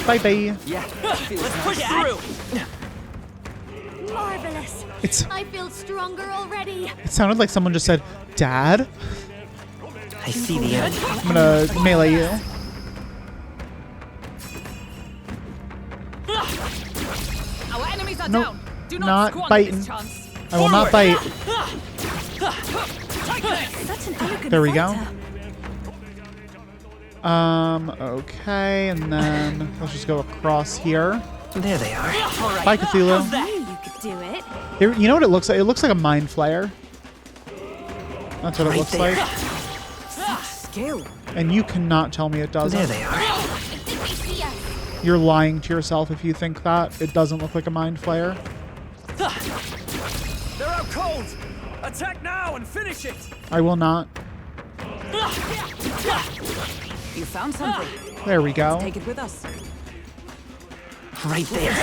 Bye-bye. Yeah. Let's push through. Marvelous. I feel stronger already. It sounded like someone just said, Dad? I see the end. I'm gonna melee you. Our enemies are Nope. down. Do not Not squander biting. this chance. I will not bite. Such an elegant There we go. fighter. Okay, and then let's just go across here. There they are. Bye, Cthulhu. I knew you could do it. You know what it looks like? It looks like a mind flayer. That's what it looks like. Skill. And you cannot tell me it doesn't. There they are. You're lying to yourself if you think that. It doesn't look like a mind flayer. They're out cold! Attack now and finish it! I will not. You found something. There we go. Let's take it with us. Right there.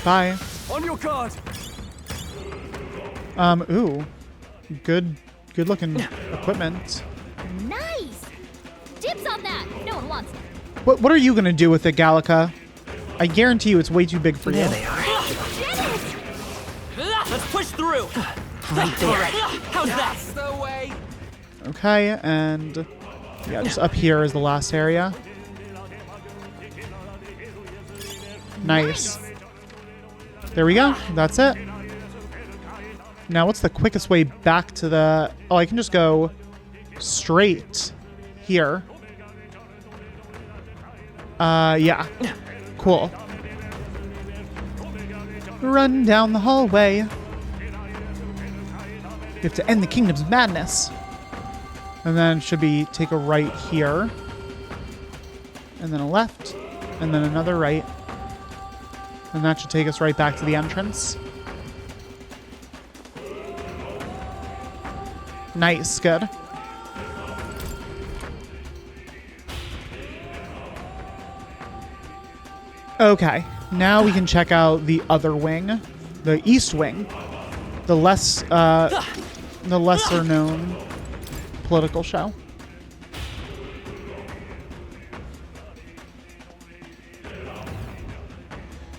Bye. On your guard! Ooh. Good looking equipment. Nice! Dibs on that! No one wants it. What are you gonna do with it, Gallica? I guarantee you it's way too big for you. There they are. Let's push through! Right there. How's that? That's the way! Okay, and yeah, just up here is the last area. Nice. There we go. That's it. Now, what's the quickest way back to the... Oh, I can just go straight here. Yeah. Cool. Run down the hallway. We have to end the kingdom's madness. And then should be take a right here. And then a left. And then another right. And that should take us right back to the entrance. Nice, good. Okay, now we can check out the other wing, the east wing, the lesser known political show.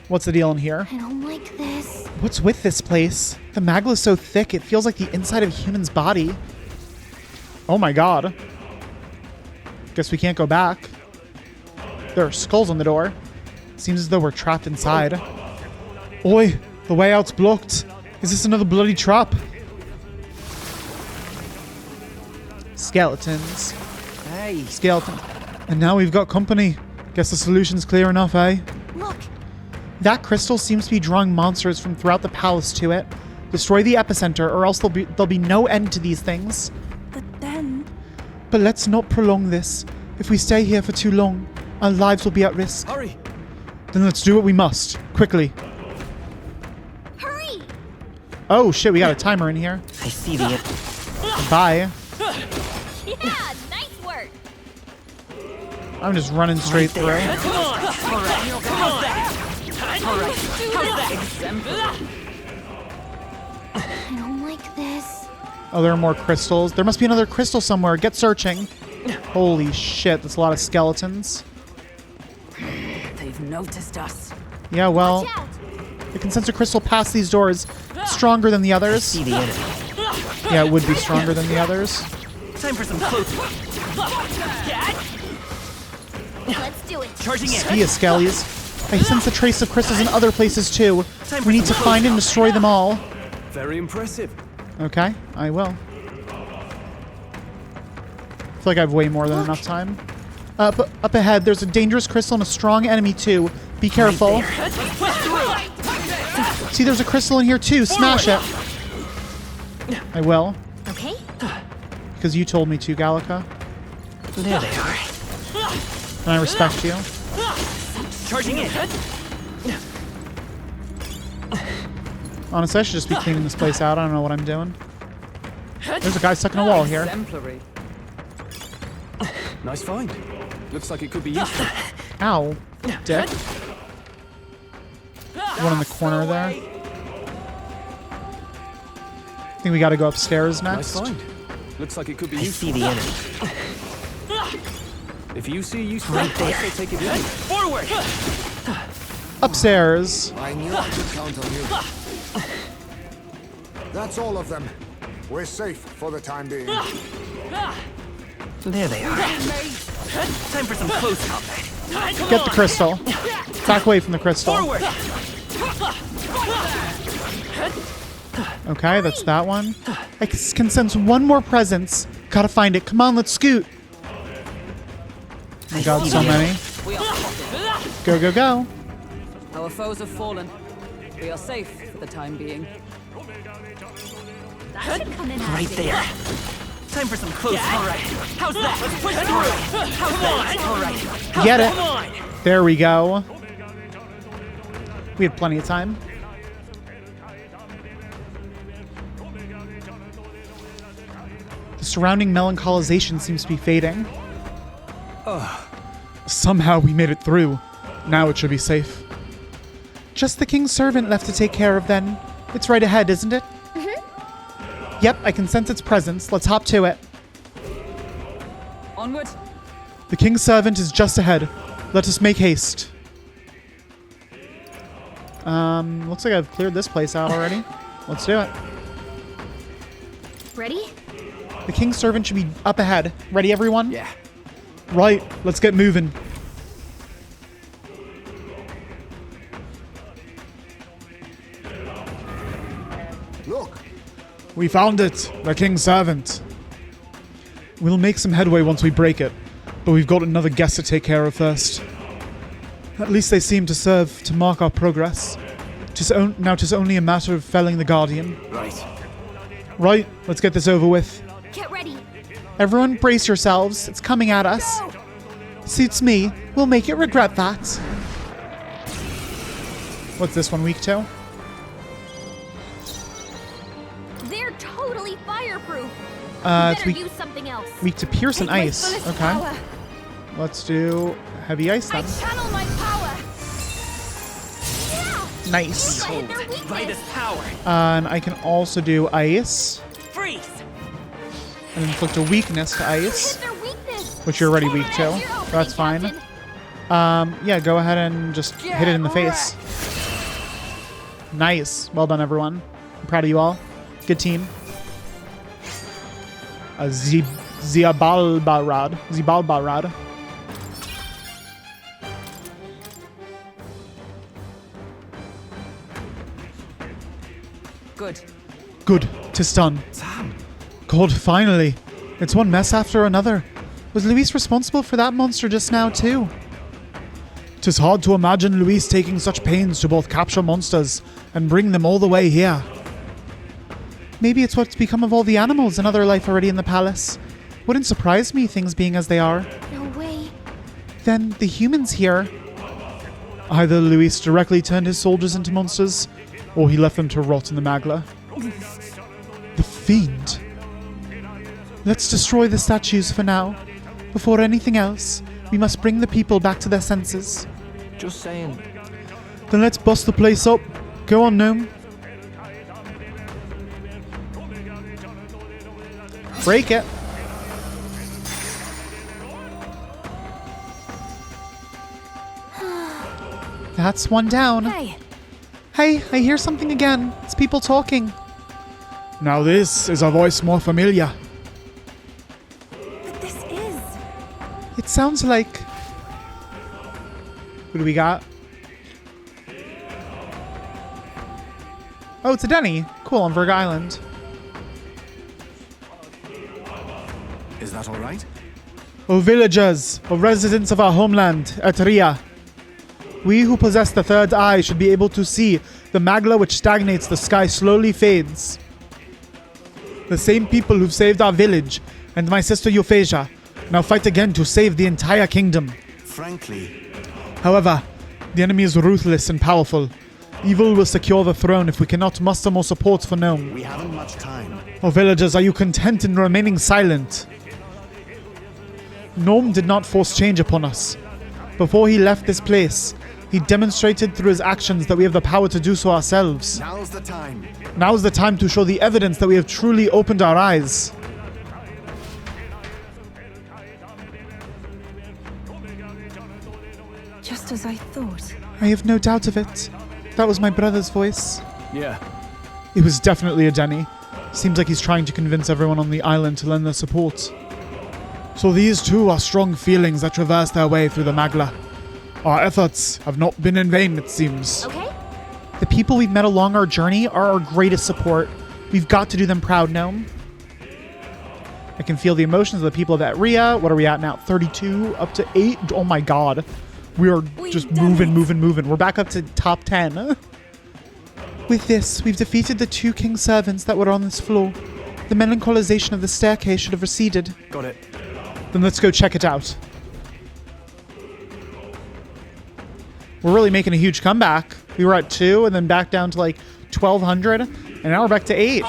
What's the deal in here? I don't like this. What's with this place? The magma is so thick, it feels like the inside of a human's body. Oh my god. Guess we can't go back. There are skulls on the door. Seems as though we're trapped inside. Oi, the way out's blocked. Is this another bloody trap? Skeletons. Hey. Skeleton. And now we've got company. Guess the solution's clear enough, eh? Look. That crystal seems to be drawing monsters from throughout the palace to it. Destroy the epicenter, or else there'll be no end to these things. But let's not prolong this. If we stay here for too long, our lives will be at risk. Hurry! Then let's do what we must. Quickly. Hurry! Oh shit, we got a timer in here. I see the... Bye. Yeah, nice work! I'm just running straight through. Come on! Alright, how's that? Alright, how's that? Exemplary. I don't like this. Oh, there are more crystals. There must be another crystal somewhere. Get searching. Holy shit, that's a lot of skeletons. They've noticed us. Yeah, well, the consensus crystal past these doors stronger than the others. See the enemy. Yeah, it would be stronger than the others. Time for some close. Let's do it. Charging in. Ski skellies. I sense a trace of crystals in other places too. We need to find and destroy them all. Very impressive. Okay, I will. I feel like I have way more than enough time. Up ahead, there's a dangerous crystal and a strong enemy too. Be careful. See, there's a crystal in here too. Smash it. I will. Okay. Because you told me to, Gallica. There they are. And I respect you. Charging in. Honestly, I should just be cleaning this place out. I don't know what I'm doing. There's a guy stuck in a wall here. Exemplary. Nice find. Looks like it could be useful. Ow. Dick. One in the corner there. I think we gotta go upstairs next. Nice find. Looks like it could be I useful. see the enemy. If you see useful, Right there. I say take it in. Forward! Upstairs. I knew I could count on you. That's all of them. We're safe for the time being. There they are. Time for some close combat. Get the crystal. Back away from the crystal. Forward! Okay, that's that one. I can sense one more presence. Gotta find it. Come on, let's scoot. Oh my god, so many. We are spotted. Go, go, go. Our foes have fallen. We are safe for the time being. That should come in Right there. Time for some close. All right. How's that? Let's push through. How's that? All right. Get it. Come on. There we go. We have plenty of time. The surrounding melancholisation seems to be fading. Somehow we made it through. Now it should be safe. Just the king's servant left to take care of then. It's right ahead, isn't it? Yep, I can sense its presence. Let's hop to it. Onward. The king's servant is just ahead. Let us make haste. Looks like I've cleared this place out already. Let's do it. Ready? The king's servant should be up ahead. Ready, everyone? Yeah. Right, let's get moving. Look, We found it. The king's servant. We'll make some headway once we break it, but we've got another guest to take care of first. At least they seem to serve to mark our progress. Now 'tis only a matter of felling the Guardian. Right. Right, let's get this over with. Get ready. Everyone brace yourselves. It's coming at us. Suits me. We'll make it regret that. What's this one weak to? They're totally fireproof. It's Better weak, use something else. weak to pierce and Take my ice. fullest Okay. power. Let's do heavy ice I then. channel my power. Yeah. Nice. Hit their weakness. Right as power. And I can also do ice Freeze. and inflict a weakness to ice, Hit their weakness. which you're already weak to. Your opening, That's fine. Captain. Yeah, go ahead and just hit it in the face. Nice. Well done, everyone. I'm proud of you all. Good team. Zibalbarad. Zibalbarad. Good. Good. 'Tis done. God, finally. It's one mess after another. Was Luis responsible for that monster just now, too? 'Tis hard to imagine Luis taking such pains to both capture monsters and bring them all the way here. Maybe it's what's become of all the animals and other life already in the palace. Wouldn't surprise me, things being as they are. No way. Then the humans here. Either Luis directly turned his soldiers into monsters, or he left them to rot in the Magla. The fiend. Let's destroy the statues for now. Before anything else, we must bring the people back to their senses. Just saying. Then let's bust the place up. Go on, Gnome. Break it. That's one down. Hey. Hey, I hear something again. It's people talking. Now this is a voice more familiar. But this is... It sounds like... Who do we got? Oh, it's a Denny. Cool, on Virg Island. Is that all right? O villagers, O residents of our homeland, Etria. We who possess the third eye should be able to see the magla which stagnates the sky slowly fades. The same people who've saved our village and my sister Euphrasia now fight again to save the entire kingdom. Frankly, However, the enemy is ruthless and powerful. Evil will secure the throne if we cannot muster more support for Gnome. we haven't much time. O villagers, are you content in remaining silent? Gnome did not force change upon us. Before he left this place, he demonstrated through his actions that we have the power to do so ourselves. Now's the time. Now's the time to show the evidence that we have truly opened our eyes. Just as I thought. I have no doubt of it. That was my brother's voice. Yeah. It was definitely a Denny. Seems like he's trying to convince everyone on the island to lend their support. So these too are strong feelings that traverse their way through the Magla. Our efforts have not been in vain, it seems. Okay. The people we've met along our journey are our greatest support. We've got to do them proud, Gnome. I can feel the emotions of the people of Etria. What are we at now? 32 up to 8? Oh my god. We are just moving. We're back up to top 10. With this, we've defeated the 2 king servants that were on this floor. The melancholisation of the staircase should have receded. Got it. Then let's go check it out. We're really making a huge comeback. We were at 2 and then back down to like 1,200. And now we're back to 8.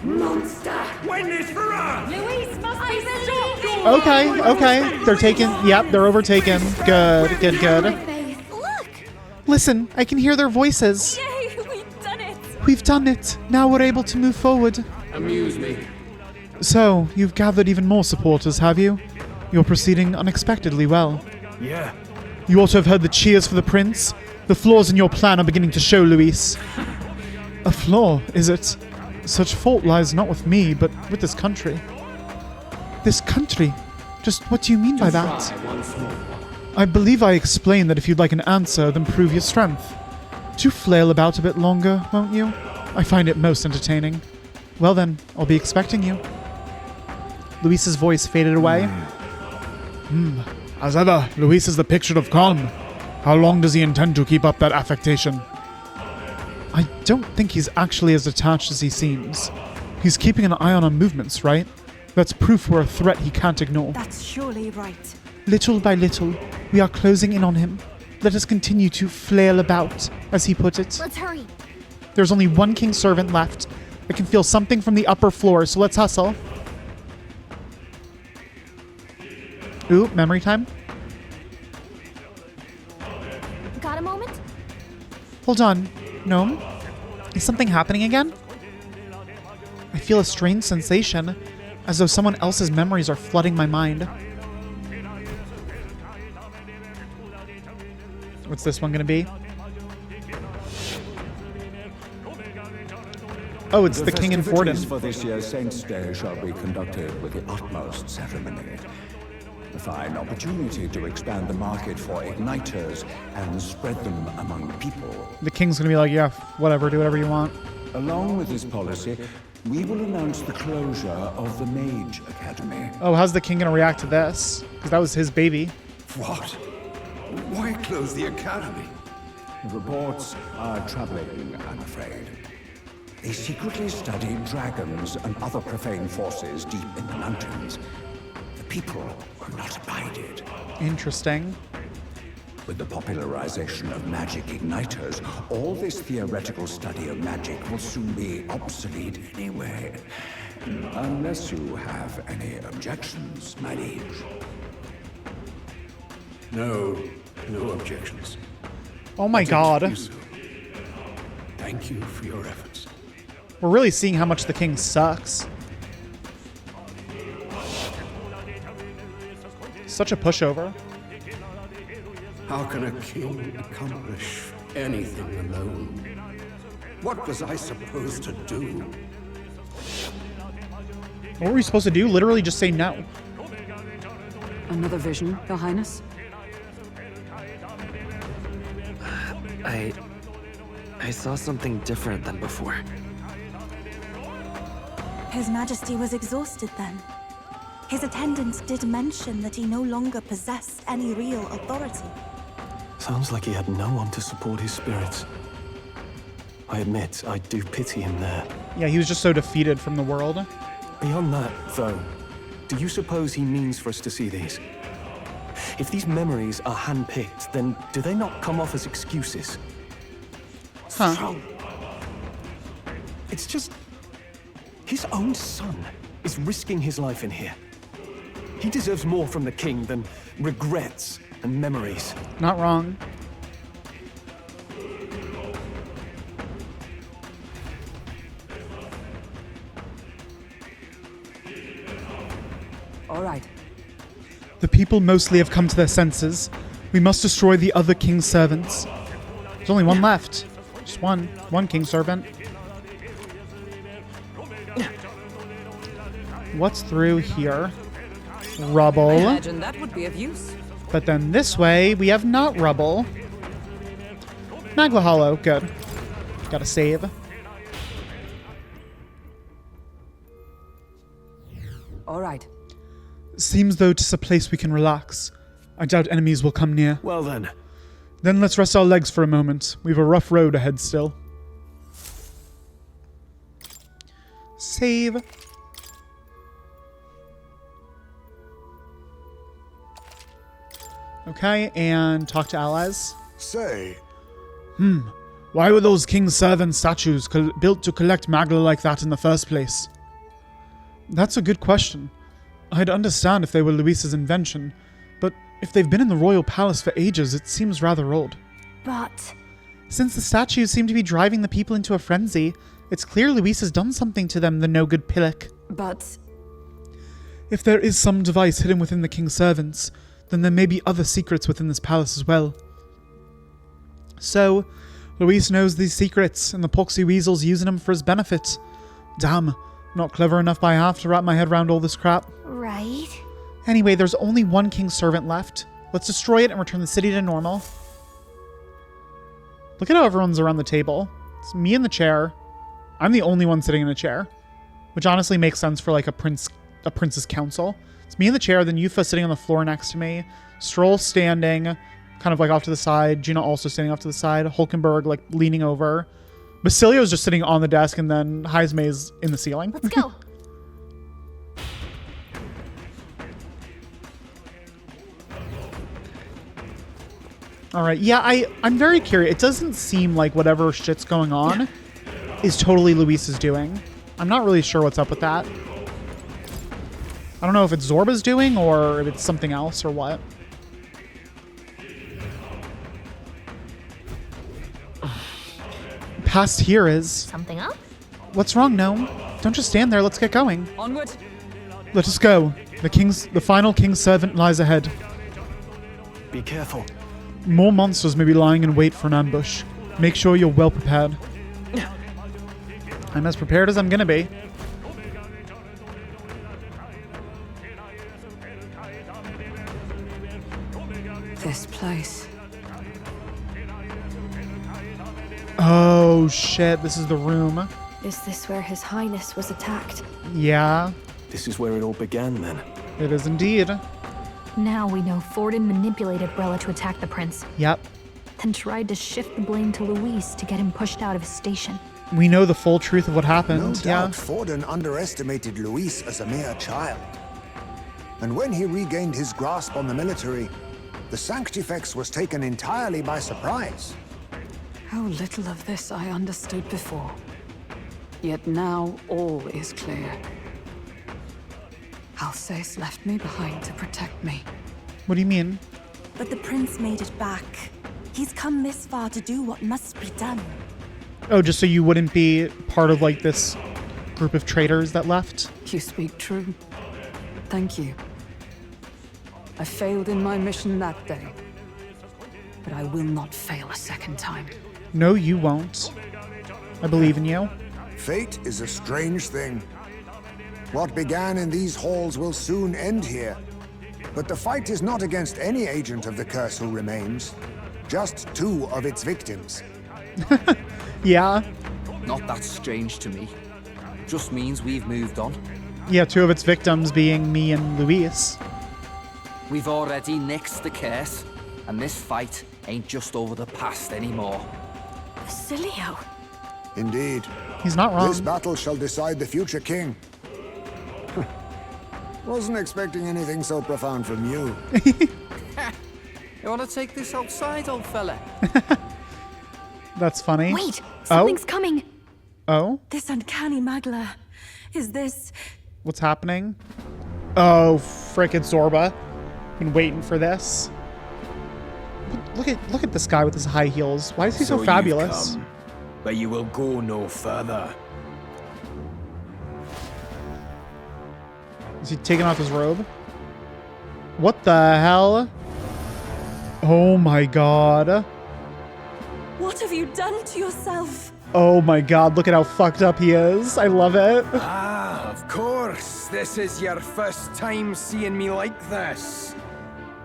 Monster! Win this for us! Luis must be stopped! Okay. They're taken. Yep, they're overtaken. Good. Look! Listen, I can hear their voices. Yay, we've done it! We've done it. Now we're able to move forward. Amuse me. So, you've gathered even more supporters, have you? You're proceeding unexpectedly well. Yeah. You ought to have heard the cheers for the prince. The flaws in your plan are beginning to show, Luis. A flaw, is it? Such fault lies not with me, but with this country. This country? Just what do you mean by that? I believe I explained that if you'd like an answer, then prove your strength. Do flail about a bit longer, won't you? I find it most entertaining. Well then, I'll be expecting you. Luis's voice faded away. As ever, Luis is the picture of calm. How long does he intend to keep up that affectation? I don't think he's actually as attached as he seems. He's keeping an eye on our movements, right? That's proof we're a threat he can't ignore. That's surely right. Little by little, we are closing in on him. Let us continue to flail about, as he put it. Let's hurry. There's only one king servant left. I can feel something from the upper floor, so let's hustle. Ooh, memory time. Got a moment? Hold on. Gnome? Is something happening again? I feel a strange sensation, as though someone else's memories are flooding my mind. What's this one gonna be? Oh, it's the king in Forden. For this year's Saints' Day shall be conducted with the utmost ceremony. A fine opportunity to expand the market for igniters and spread them among the people. The king's gonna be like, yeah, whatever, do whatever you want. Along with this policy, we will announce the closure of the Mage Academy. Oh, how's the king gonna react to this? Because that was his baby. What? Why close the academy? Reports are troubling, I'm afraid. They secretly study dragons and other profane forces deep in the mountains. The people will not abide it. Interesting. With the popularization of magic igniters, all this theoretical study of magic will soon be obsolete anyway. Unless you have any objections, my liege. No objections. Oh my god. Thank you for your efforts. We're really seeing how much the king sucks. Such a pushover. How can a king accomplish anything alone? What was I supposed to do? What were we supposed to do? Literally just say no. Another vision, Your Highness? I saw something different than before. His Majesty was exhausted then. His attendants did mention that he no longer possessed any real authority. Sounds like he had no one to support his spirits. I admit, I do pity him there. Yeah, he was just so defeated from the world. Beyond that, though, do you suppose he means for us to see these? If these memories are handpicked, then do they not come off as excuses? Huh. It's just... his own son is risking his life in here. He deserves more from the king than regrets and memories. Not wrong. All right. The people mostly have come to their senses. We must destroy the other king's servants. There's only one left. Just one. One king servant. What's through here? Rubble. I imagine that would be of use. But then this way, we have not rubble. Magla Hollow. Good. Gotta save. All right. Seems though 'tis a place we can relax. I doubt enemies will come near. Well then. Then let's rest our legs for a moment. We've a rough road ahead still. Save. Okay, and talk to allies. Say, Why were those king's servant statues built to collect Magla like that in the first place? That's a good question. I'd understand if they were Luis's invention, but if they've been in the royal palace for ages, it seems rather old. But... Since the statues seem to be driving the people into a frenzy, it's clear Luis has done something to them, the no-good pillock. But... If there is some device hidden within the king's servants, then there may be other secrets within this palace as well. So, Luis knows these secrets, and the Poxy Weasel's using them for his benefit. Damn, not clever enough by half to wrap my head around all this crap. Right. Anyway, there's only one king's servant left. Let's destroy it and return the city to normal. Look at how everyone's around the table. It's me in the chair. I'm the only one sitting in a chair, which honestly makes sense for like a prince's council. It's me in the chair, then Yufa sitting on the floor next to me, Stroll standing, kind of like off to the side, Gina also standing off to the side, Hulkenberg like leaning over, Basilio's just sitting on the desk, and then Heisme's in the ceiling. Let's go. All right, yeah, I'm very curious. It doesn't seem like whatever shit's going on is totally Luis's doing. I'm not really sure what's up with that. I don't know if it's Zorba's doing or if it's something else or what. Past here is... Something up? What's wrong, Gnome? Don't just stand there, let's get going. Onward. Let us go. The final king's servant lies ahead. Be careful. More monsters may be lying in wait for an ambush. Make sure you're well prepared. I'm as prepared as I'm gonna be. This place. Oh shit, this is the room. Is this where His Highness was attacked? Yeah. This is where it all began, then. It is indeed. Now we know Forden manipulated Rella to attack the prince. Yep. Then tried to shift the blame to Luis to get him pushed out of his station. We know the full truth of what happened. No doubt Forden underestimated Luis as a mere child. And when he regained his grasp on the military, the Sanctifex was taken entirely by surprise. How little of this I understood before. Yet now all is clear. Alsace left me behind to protect me. What do you mean? But the prince made it back. He's come this far to do what must be done. Oh, just so you wouldn't be part of like this group of traitors that left? You speak true. Thank you. I failed in my mission that day. But I will not fail a second time. No, you won't. I believe in you. Fate is a strange thing. What began in these halls will soon end here. But the fight is not against any agent of the curse who remains. Just 2 of its victims. Yeah. Not that strange to me. Just means we've moved on. Yeah, 2 of its victims being me and Luis. We've already nixed the curse, and this fight ain't just over the past anymore. Basilio. Indeed. He's not wrong. This battle shall decide the future king. Wasn't expecting anything so profound from you. You want to take this outside, old fella? That's funny. Wait, something's coming. Oh? This uncanny Magla. Is this... What's happening? Oh, frickin' Zorba. Been waiting for this. Look at this guy with his high heels. Why is he so fabulous? Come, but you will go no further. Is he taking off his robe? What the hell? Oh my god. What have you done to yourself? Oh my god, look at how fucked up he is. I love it. Ah, of course. This is your first time seeing me like this.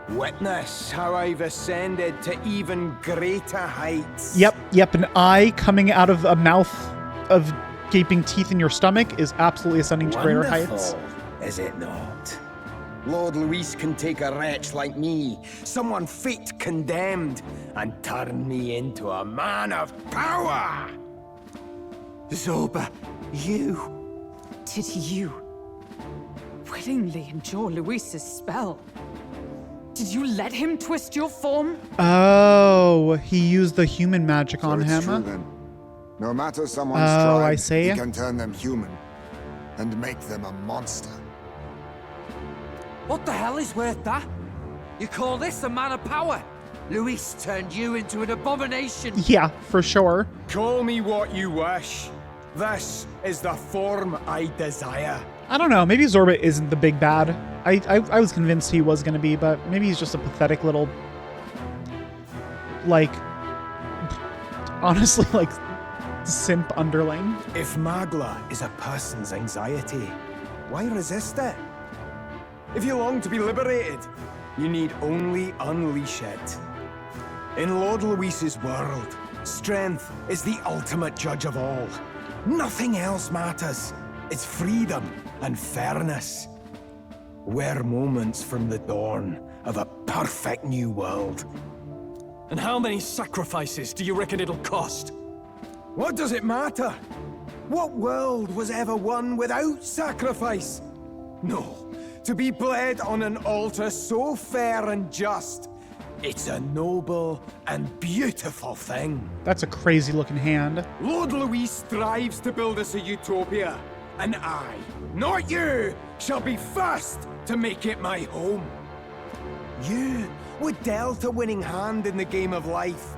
Witness how I've ascended to even greater heights. Yep, an eye coming out of a mouth of gaping teeth in your stomach is absolutely ascending to greater heights. Is it not? Lord Luis can take a wretch like me, someone fate condemned, and turn me into a man of power! Zorba, you... Did you willingly endure Luis's spell? Did you let him twist your form? Oh, he used the human magic on it's him. True, then. No matter someone's Oh, I tribe, see. he can turn them human and make them a monster. What the hell is worth that? You call this a man of power? Luis turned you into an abomination. Yeah, for sure. Call me what you wish. This is the form I desire. I don't know. Maybe Zorba isn't the big bad. I was convinced he was going to be, but maybe he's just a pathetic little, like, honestly, like, simp underling. If Magla is a person's anxiety, why resist it? If you long to be liberated, you need only unleash it. In Lord Luis's world, strength is the ultimate judge of all. Nothing else matters. It's freedom and fairness. We're moments from the dawn of a perfect new world. And how many sacrifices do you reckon it'll cost? What does it matter? What world was ever won without sacrifice? No, to be bled on an altar so fair and just, it's a noble and beautiful thing. That's a crazy looking hand. Lord Luis strives to build us a utopia, and I, not you, shall be first to make it my home. You were dealt a winning hand in the game of life.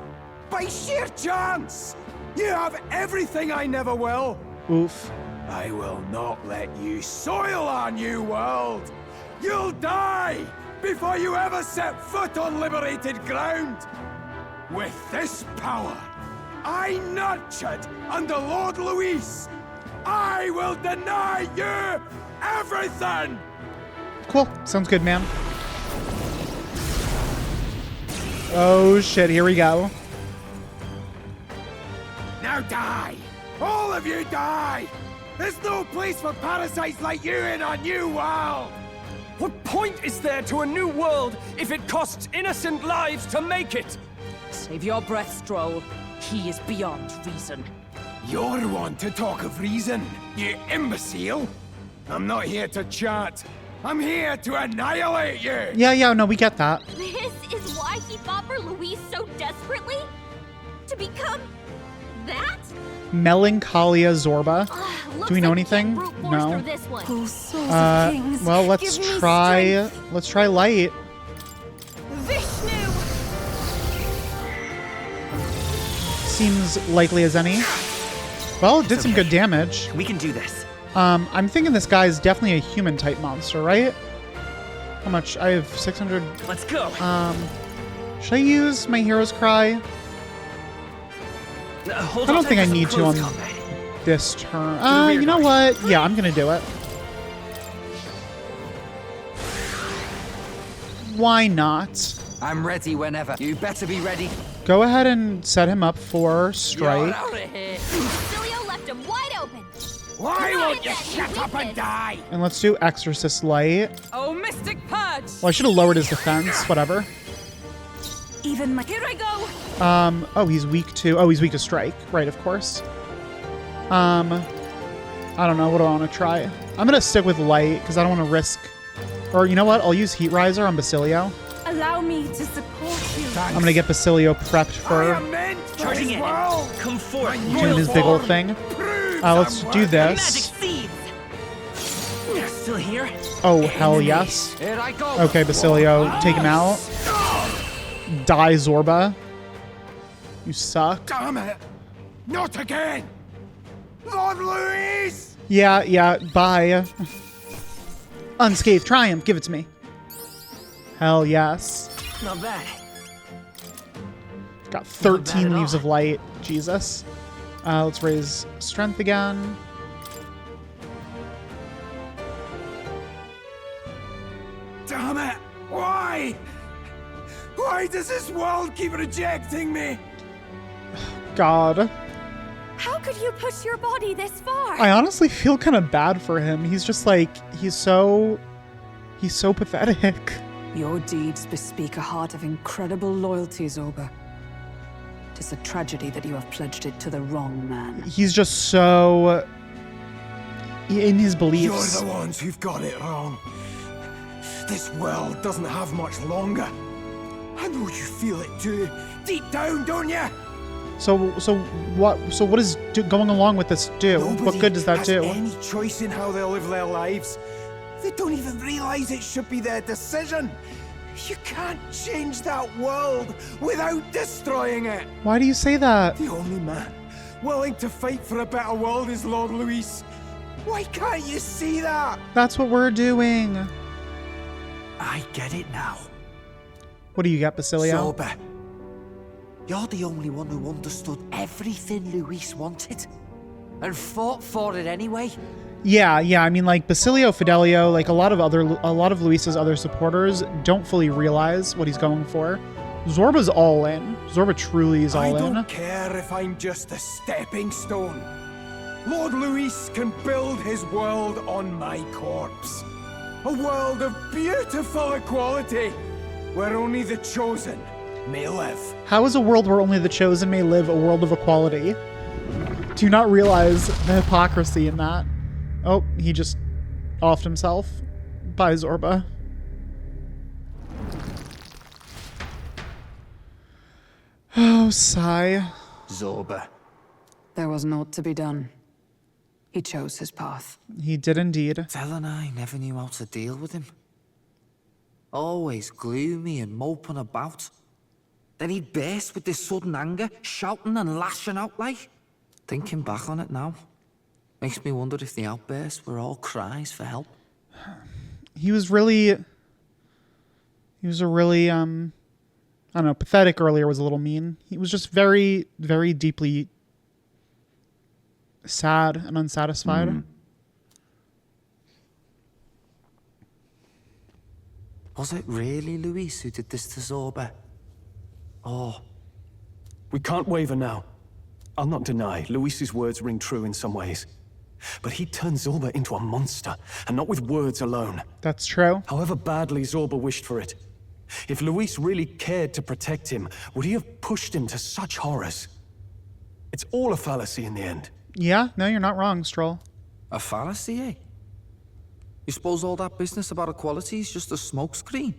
By sheer chance! You have everything I never will. Oof. I will not let you soil our new world. You'll die before you ever set foot on liberated ground. With this power, I nurtured under Lord Luis, I will deny you everything! Cool. Sounds good, man. Oh, shit. Here we go. Now die! All of you die! There's no place for parasites like you in our new world! What point is there to a new world if it costs innocent lives to make it? Save your breath, Stroll. He is beyond reason. You're one to talk of reason, you imbecile! I'm not here to chat. I'm here to annihilate you! Yeah, no, we get that. This is why he fought for Luis so desperately? To become that? Melancholia Zorba. Do we know anything? No. Well, let's try light. Vishnu! Seems likely as any. Well, it did some good damage. We can do this. I'm thinking this guy is definitely a human type monster, right? How much? I have 600. Let's go. Should I use my hero's cry? I don't think I need to on this turn. You know what? Yeah, I'm gonna do it. Why not? I'm ready whenever. You better be ready. Go ahead and set him up for strike. You're out of here. Cilio left him wide open. Why won't you shut up and die? And let's do Exorcist Light. Oh, Mystic Purge! Well, I should have lowered his defense. Whatever. Even my... Here I go! Oh, he's weak to... Oh, he's weak to strike. Right, of course. I don't know. What do I want to try? I'm going to stick with light, because I don't want to risk... Or, you know what? I'll use Heat Riser on Basilio. Allow me to support you. I'm going to get Basilio prepped for Charging in. Come forth. doing his big old thing. Let's do this. Still here? Oh, hell yes. Here I go. Okay, Basilio, take him out. Die, Zorba. You suck. Damn it! Not again! Lord Luis! Yeah, bye. Unscathed Triumph, give it to me. Hell yes. Not bad. Got 13 Leaves of Light. Jesus. Let's raise strength again. Damn it! Why? Why does this world keep rejecting me? God. How could you push your body this far? I honestly feel kind of bad for him. He's just like, he's so pathetic. Your deeds bespeak a heart of incredible loyalty, Zorba. It is a tragedy that you have pledged it to the wrong man. He's just so in his beliefs. You're the ones who've got it wrong. This world doesn't have much longer. I know you feel it too. Deep down, don't you? So what is going along with this do? What good does that do? Nobody has any choice in how they'll live their lives. They don't even realize it should be their decision. You can't change that world without destroying it. Why do you say that? The only man willing to fight for a better world is Lord Luis. Why can't you see that? That's what we're doing. I get it now. What do you got, Basilio? Zorba, you're the only one who understood everything Luis wanted and fought for it anyway. Yeah. I mean, like Basilio, Fidelio, like a lot of Luis's other supporters don't fully realize what he's going for. Zorba's all in. Zorba truly is all in. I don't care if I'm just a stepping stone. Lord Luis can build his world on my corpse. A world of beautiful equality, where only the chosen may live. How is a world where only the chosen may live a world of equality? Do you not realize the hypocrisy in that? Oh, he just offed himself. Bye, Zorba. Oh, sigh. Zorba. There was naught to be done. He chose his path. He did indeed. Vel and I never knew how to deal with him. Always gloomy and moping about. Then he'd burst with this sudden anger, shouting and lashing out like. Thinking back on it now, makes me wonder if the outbursts were all cries for help. He was a really, I don't know, pathetic earlier was a little mean. He was just very, very deeply sad and unsatisfied. Was it really Luis who did this to Zorba? Oh. We can't waver now. I'll not deny, Luis's words ring true in some ways. But he turned Zorba into a monster, and not with words alone. That's true. However badly Zorba wished for it. If Luis really cared to protect him, would he have pushed him to such horrors? It's all a fallacy in the end. Yeah, no, you're not wrong, Stroll. A fallacy, eh? You suppose all that business about equality is just a smokescreen?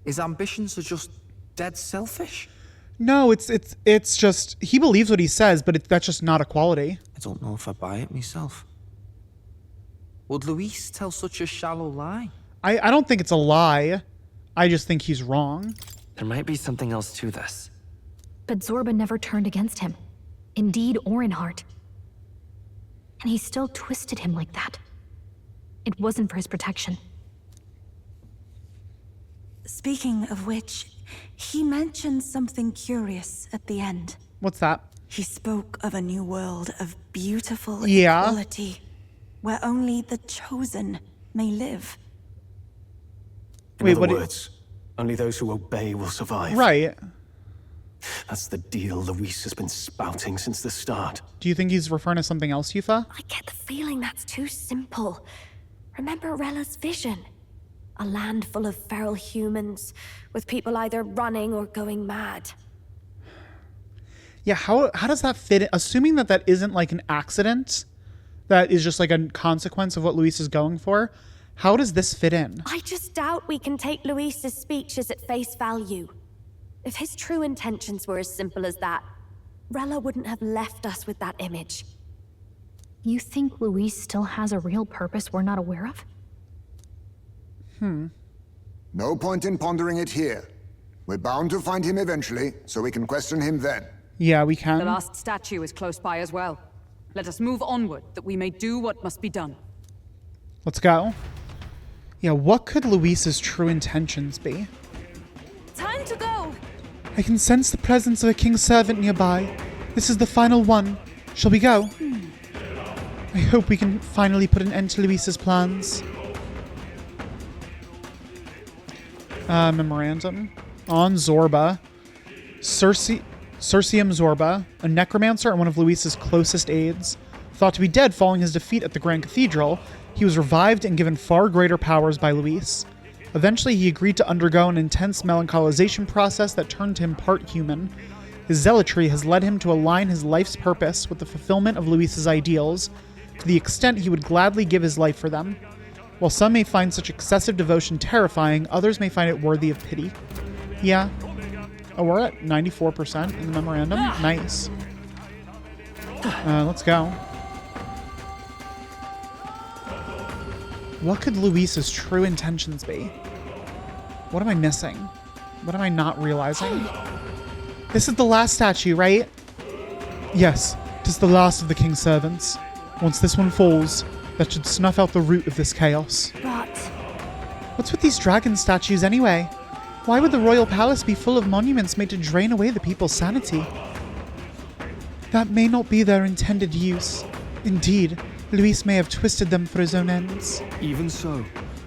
His ambitions are just dead selfish? No, it's just, he believes what he says, but that's just not equality. I don't know if I buy it myself. Would Luis tell such a shallow lie? I don't think it's a lie. I just think he's wrong. There might be something else to this. But Zorba never turned against him, in deed or in heart. And he still twisted him like that. It wasn't for his protection. Speaking of which, he mentioned something curious at the end. What's that? He spoke of a new world of beautiful Yeah. equality, where only the chosen may live. In other words, only those who obey will survive. Right. That's the deal Luis has been spouting since the start. Do you think he's referring to something else, Yufa? I get the feeling that's too simple. Remember Rella's vision? A land full of feral humans, with people either running or going mad. Yeah, how does that fit in? Assuming that isn't like an accident, that is just like a consequence of what Luis is going for, how does this fit in? I just doubt we can take Luis's speeches at face value. If his true intentions were as simple as that, Rella wouldn't have left us with that image. You think Luis still has a real purpose we're not aware of? No point in pondering it here. We're bound to find him eventually, so we can question him then. Yeah, we can. The last statue is close by as well. Let us move onward, that we may do what must be done. Let's go. Yeah, what could Luis's true intentions be? Time to go! I can sense the presence of a king's servant nearby. This is the final one. Shall we go? I hope we can finally put an end to Luis's plans. Memorandum. On Zorba. Circeum Zorba, a necromancer and one of Luis's closest aides. Thought to be dead following his defeat at the Grand Cathedral, he was revived and given far greater powers by Luis. Eventually, he agreed to undergo an intense melancholization process that turned him part human. His zealotry has led him to align his life's purpose with the fulfillment of Luis's ideals, to the extent he would gladly give his life for them. While some may find such excessive devotion terrifying, others may find it worthy of pity. Yeah. Oh, we're at 94% in the memorandum. Nice. Let's go. What could Luis's true intentions be? What am I missing? What am I not realizing? This is the last statue, right? Yes, 'tis the last of the king's servants. Once this one falls, that should snuff out the root of this chaos. But... What's with these dragon statues anyway? Why would the royal palace be full of monuments made to drain away the people's sanity? That may not be their intended use. Indeed, Luis may have twisted them for his own ends. Even so.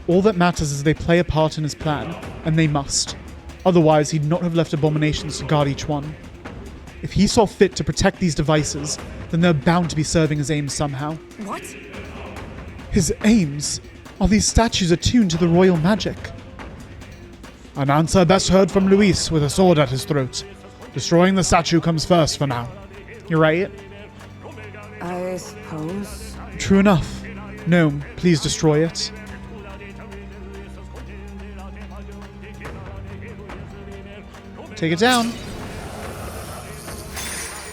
All that matters is they play a part in his plan, and they must. Otherwise, he'd not have left abominations to guard each one. If he saw fit to protect these devices, then they're bound to be serving his aims somehow. What? His aims? Are these statues attuned to the royal magic? An answer best heard from Luis with a sword at his throat. Destroying the statue comes first for now. You're right. I suppose. True enough. Gnome, please destroy it. Take it down.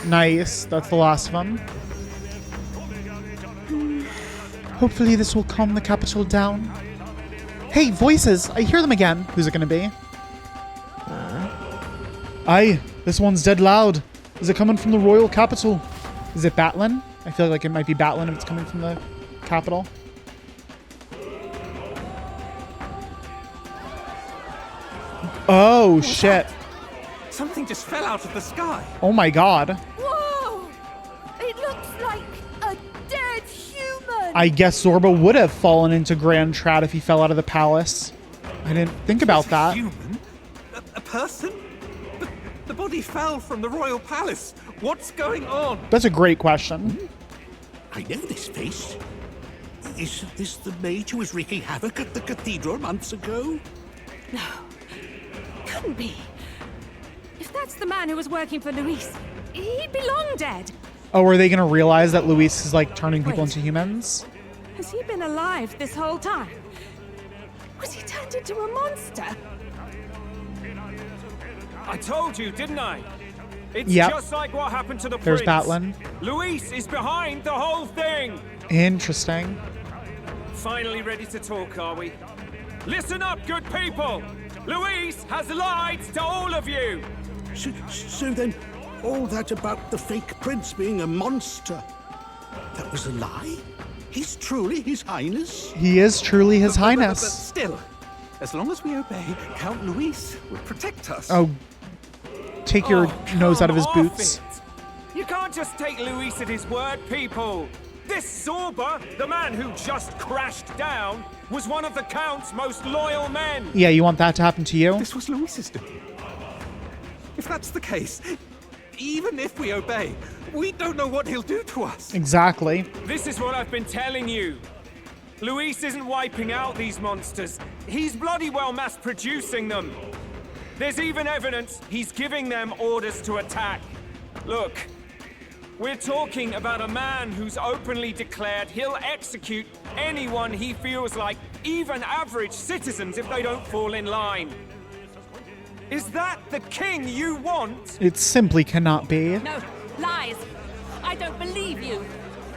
Nice. That's the last of them. Hopefully this will calm the capital down. Hey, voices! I hear them again. Who's it gonna be? Aye, this one's dead loud. Is it coming from the royal capital? Is it Batlin? I feel like it might be Batlin if it's coming from the capital. Oh, shit. Something just fell out of the sky. Oh my god. Whoa! It looks like a dead human! I guess Zorba would have fallen into Grand Trad if he fell out of the palace. I didn't think about that. Human? A person? But the body fell from the royal palace. What's going on? That's a great question. I know this face. Isn't this the mage who was wreaking havoc at the cathedral months ago? No. Couldn't be. If that's the man who was working for Luis, he'd be long dead. Oh, are they going to realize that Luis is like turning people into humans? Has he been alive this whole time? Was he turned into a monster? I told you, didn't I? It's Yep. just like what happened to the There's prince. Batlin. Luis is behind the whole thing. Interesting. Finally ready to talk, are we? Listen up, good people! Luis has lied to all of you! So then, all that about the fake prince being a monster, that was a lie? He's truly His Highness? He is truly His But Highness. still, as long as we obey, Count Luis will protect us. Oh, take your nose out of his Come boots. off it. You can't just take Luis at his word, people! This Zorba, the man who just crashed down, was one of the Count's most loyal men! Yeah, you want that to happen to you? This was Luis's doing. If that's the case, even if we obey, we don't know what he'll do to us. Exactly. This is what I've been telling you. Luis isn't wiping out these monsters. He's bloody well mass-producing them. There's even evidence he's giving them orders to attack. Look, we're talking about a man who's openly declared he'll execute anyone he feels like, even average citizens, if they don't fall in line. Is that the king you want? It simply cannot be. No, lies. I don't believe you.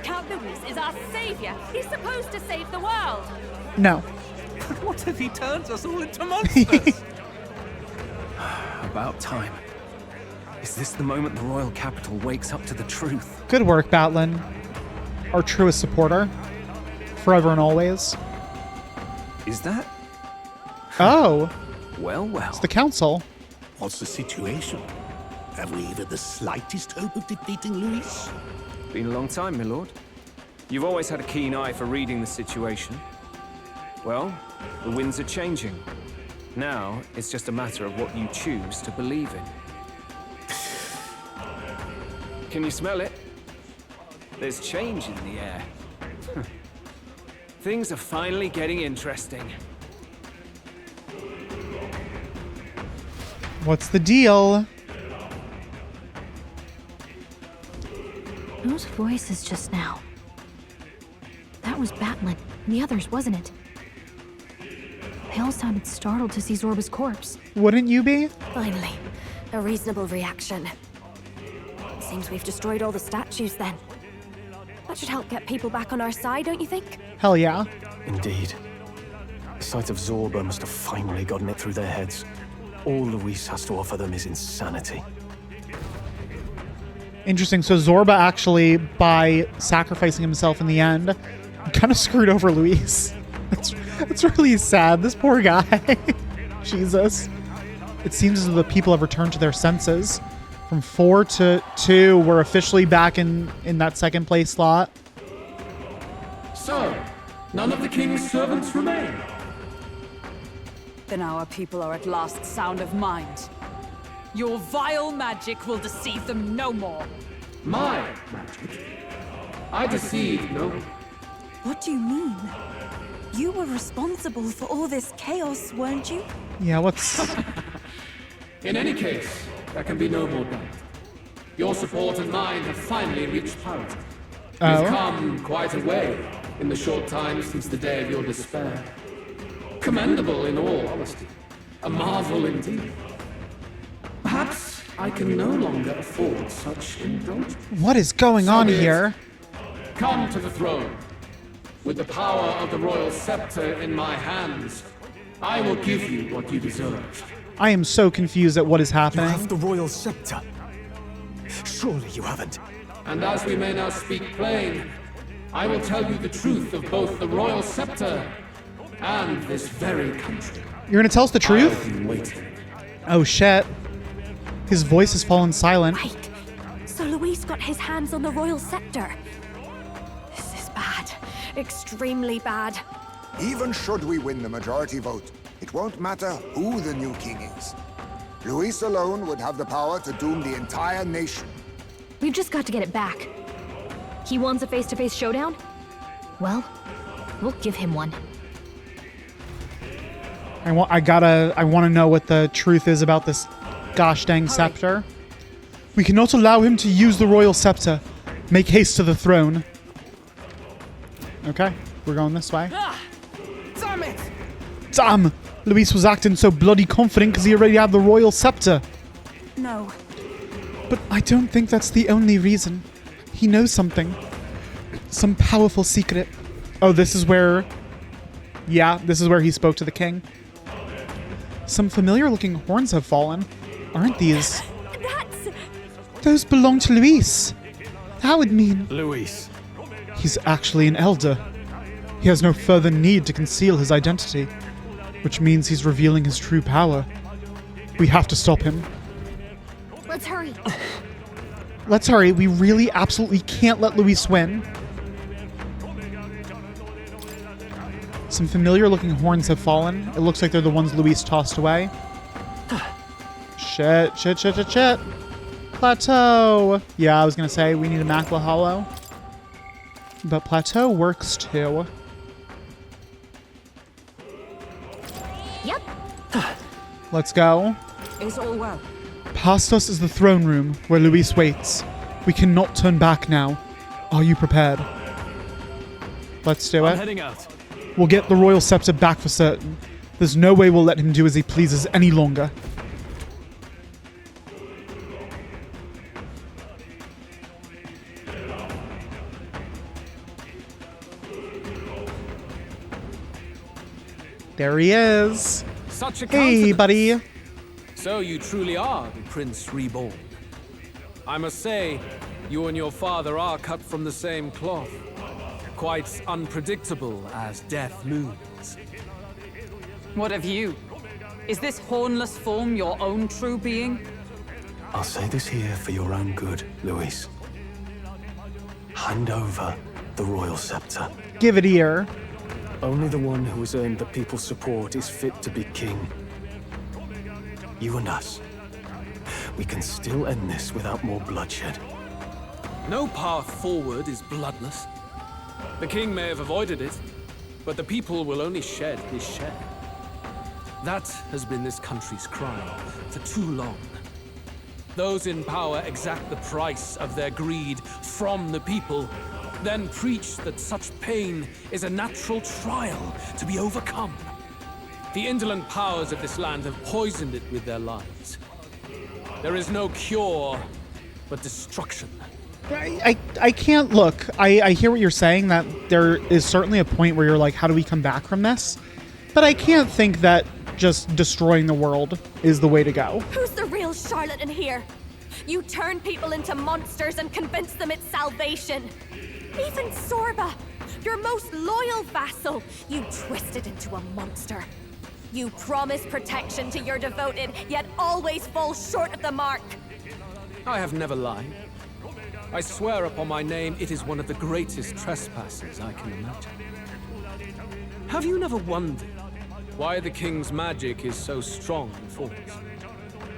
Count Luis is our savior. He's supposed to save the world. No. But what if he turns us all into monsters? About time. Is this the moment the royal capital wakes up to the truth? Good work, Batlin. Our truest supporter. Forever and always. Is that? Oh. Well, well. It's the council. What's the situation? Have we even the slightest hope of defeating Luis? Been a long time, my lord. You've always had a keen eye for reading the situation. Well, the winds are changing. Now, it's just a matter of what you choose to believe in. Can you smell it? There's change in the air. Things are finally getting interesting. What's the deal? Those voices just now. That was Batlin and the others, wasn't it? Kale sounded startled to see Zorba's corpse. Wouldn't you be? Finally, a reasonable reaction. Seems we've destroyed all the statues then. That should help get people back on our side, don't you think? Hell yeah. Indeed. The sight of Zorba must have finally gotten it through their heads. All Luis has to offer them is insanity. Interesting. So Zorba actually, by sacrificing himself in the end, kind of screwed over Luis. That's really sad. This poor guy. Jesus. It seems as though the people have returned to their senses. From 4 to 2, we're officially back in that second place slot. So, none of the king's servants remain. Then our people are at last sound of mind. Your vile magic will deceive them no more. My magic? I deceived no one. What do you mean? You were responsible for all this chaos, weren't you? Yeah, what's... In any case, there can be no more doubt. Your support and mine have finally reached parity. You've come quite a way in the short time since the day of your despair. Commendable in all honesty. A marvel indeed. Perhaps I can no longer afford such indulgence. What is going on here? Come to the throne. With the power of the royal scepter in my hands, I will give you what you deserve. I am so confused at what is happening. You have the royal scepter. Surely you haven't. And as we may now speak plain, I will tell you the truth of both the royal scepter and this very country. You're gonna tell us the truth? I've been waiting. Oh shit. His voice has fallen silent. Wait, so Luis got his hands on the royal scepter. This is bad. Extremely bad. Even should we win the majority vote, it won't matter who the new king is. Luis alone would have the power to doom the entire nation. We've just got to get it back. He wants a face-to-face showdown? Well, we'll give him one. I want to know what the truth is about this gosh dang scepter. We cannot allow him to use the royal scepter. Make haste to the throne. Okay, we're going this way. Damn it! Damn! Luis was acting so bloody confident because he already had the royal scepter. No. But I don't think that's the only reason. He knows something. Some powerful secret. Oh, this is where... Yeah, this is where he spoke to the king. Some familiar-looking horns have fallen. Aren't these? Those belong to Luis. That would mean... Luis. He's actually an elder. He has no further need to conceal his identity, which means he's revealing his true power. We have to stop him. Let's hurry. Let's hurry. We really absolutely can't let Luis win. Some familiar-looking horns have fallen. It looks like they're the ones Luis tossed away. Shit. Plateau. Yeah, I was going to say we need a Makla Hollow. But Plateau works too. Yep. Let's go. Is all well? Past us is the throne room, where Luis waits. We cannot turn back now. Are you prepared? Let's do it. I'm heading out. We'll get the royal scepter back for certain. There's no way we'll let him do as he pleases any longer. There he is. Such a Hey, buddy. So you truly are the Prince Reborn. I must say, you and your father are cut from the same cloth. Quite unpredictable as death looms. What of you? Is this hornless form your own true being? I'll say this here for your own good, Luis. Hand over the royal scepter. Give it here. Only the one who has earned the people's support is fit to be king. You and us. We can still end this without more bloodshed. No path forward is bloodless. The king may have avoided it, but the people will only shed his share. That has been this country's crime for too long. Those in power exact the price of their greed from the people, then preach that such pain is a natural trial to be overcome. The indolent powers of this land have poisoned it with their lies. There is no cure, but destruction. I can't look. I hear what you're saying, that there is certainly a point where you're like, how do we come back from this? But I can't think that just destroying the world is the way to go. Who's the real charlatan here? You turn people into monsters and convince them it's salvation. Even Sorba, your most loyal vassal, you twisted into a monster. You promise protection to your devoted, yet always fall short of the mark. I have never lied. I swear upon my name, it is one of the greatest trespasses I can imagine. Have you never wondered why the king's magic is so strong and forced?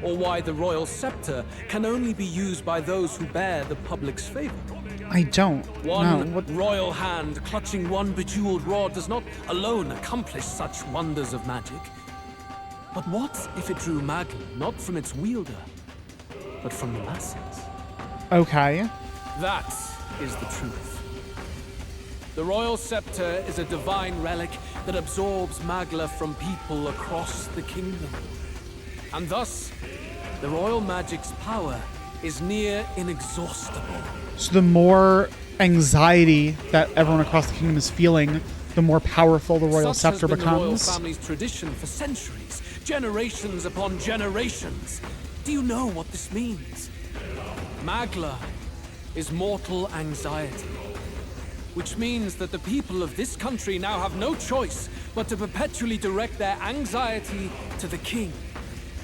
Or why the royal scepter can only be used by those who bear the public's favor? I don't. One royal hand clutching one bejeweled rod does not alone accomplish such wonders of magic. But what if it drew Magla not from its wielder, but from the masses? Okay. That is the truth. The royal scepter is a divine relic that absorbs Magla from people across the kingdom. And thus, the royal magic's power is near inexhaustible. So the more anxiety that everyone across the kingdom is feeling, the more powerful the royal scepter becomes. The royal family's tradition for centuries, generations upon generations. Do you know what this means? Magla is mortal anxiety, which means that the people of this country now have no choice but to perpetually direct their anxiety to the king,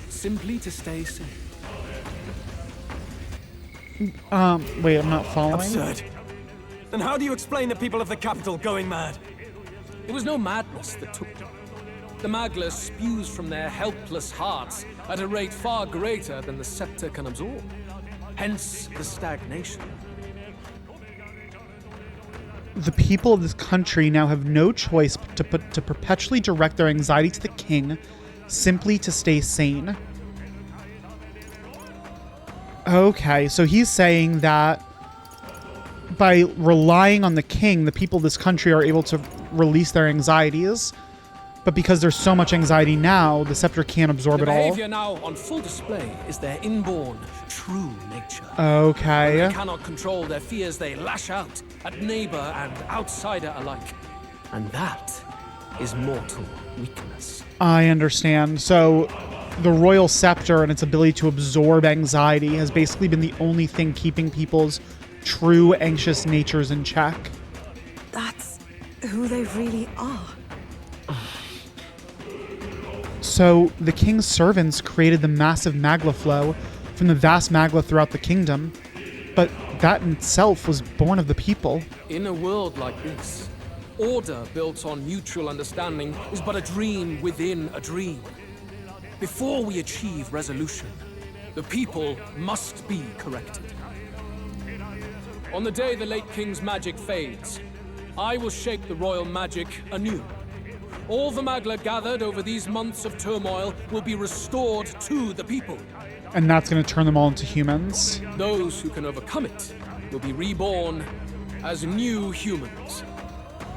simply to stay safe. Wait, I'm not following. Absurd. Then how do you explain the people of the capital going mad? It was no madness that took them. The Magla spews from their helpless hearts at a rate far greater than the scepter can absorb. Hence the stagnation. The people of this country now have no choice but to perpetually direct their anxiety to the king, simply to stay sane. Okay, so he's saying that by relying on the king, the people of this country are able to release their anxieties. But because there's so much anxiety now, the scepter can't absorb it all. The behavior now on full display is their inborn, true nature. Okay. When they cannot control their fears, they lash out at neighbor and outsider alike. And that is mortal weakness. I understand. So the royal scepter and its ability to absorb anxiety has basically been the only thing keeping people's true anxious natures in check. That's who they really are. So the king's servants created the massive Magla flow from the vast Magla throughout the kingdom, but that in itself was born of the people. In a world like this, order built on mutual understanding is but a dream within a dream. Before we achieve resolution, the people must be corrected. On the day the late king's magic fades, I will shape the royal magic anew. All the Magla gathered over these months of turmoil will be restored to the people. And that's going to turn them all into humans. Those who can overcome it will be reborn as new humans.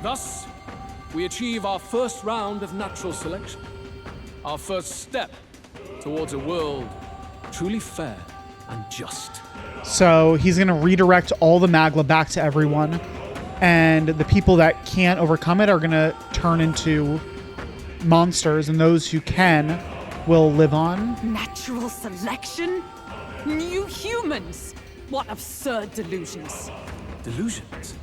Thus, we achieve our first round of natural selection. Our first step towards a world truly fair and just. So he's going to redirect all the Magla back to everyone. And the people that can't overcome it are going to turn into monsters, and those who can will live on. Natural selection? New humans? What absurd delusions. Delusions?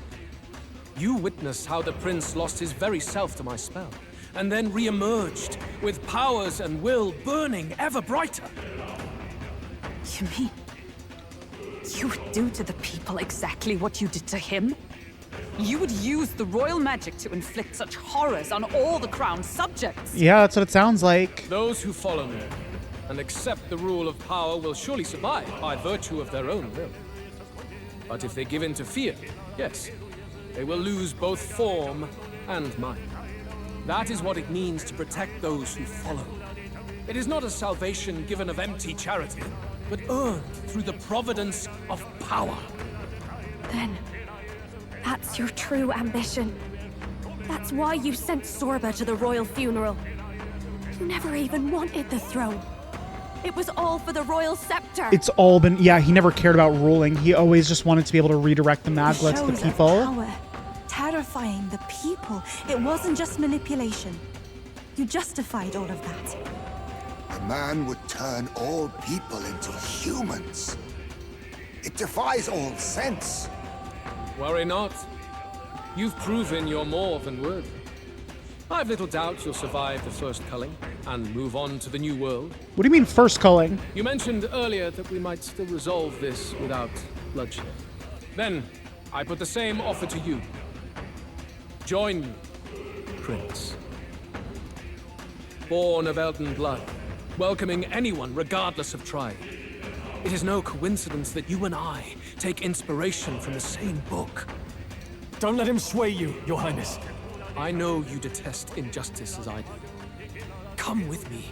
You witnessed how the prince lost his very self to my spell, and then re-emerged with powers and will burning ever brighter. You mean you would do to the people exactly what you did to him? You would use the royal magic to inflict such horrors on all the crown's subjects? Yeah, that's what it sounds like. Those who follow me and accept the rule of power will surely survive by virtue of their own will. But if they give in to fear, yes, they will lose both form and mind. That is what it means to protect those who follow. It is not a salvation given of empty charity, but earned through the providence of power. Then, that's your true ambition. That's why you sent Sorba to the royal funeral. You never even wanted the throne. It was all for the royal scepter. It's all been, yeah, he never cared about ruling. He always just wanted to be able to redirect the Magla to the Shows of people. power, terrifying the people. It wasn't just manipulation. You justified all of that. A man would turn all people into humans. It defies all sense. Worry not. You've proven you're more than worthy. I've little doubt you'll survive the first culling and move on to the new world. What do you mean first culling? You mentioned earlier that we might still resolve this without bloodshed. Then, I put the same offer to you. Join me, Prince. Born of Elden blood, welcoming anyone regardless of tribe. It is no coincidence that you and I take inspiration from the same book. Don't let him sway you, Your Highness. I know you detest injustice as I do. Come with me.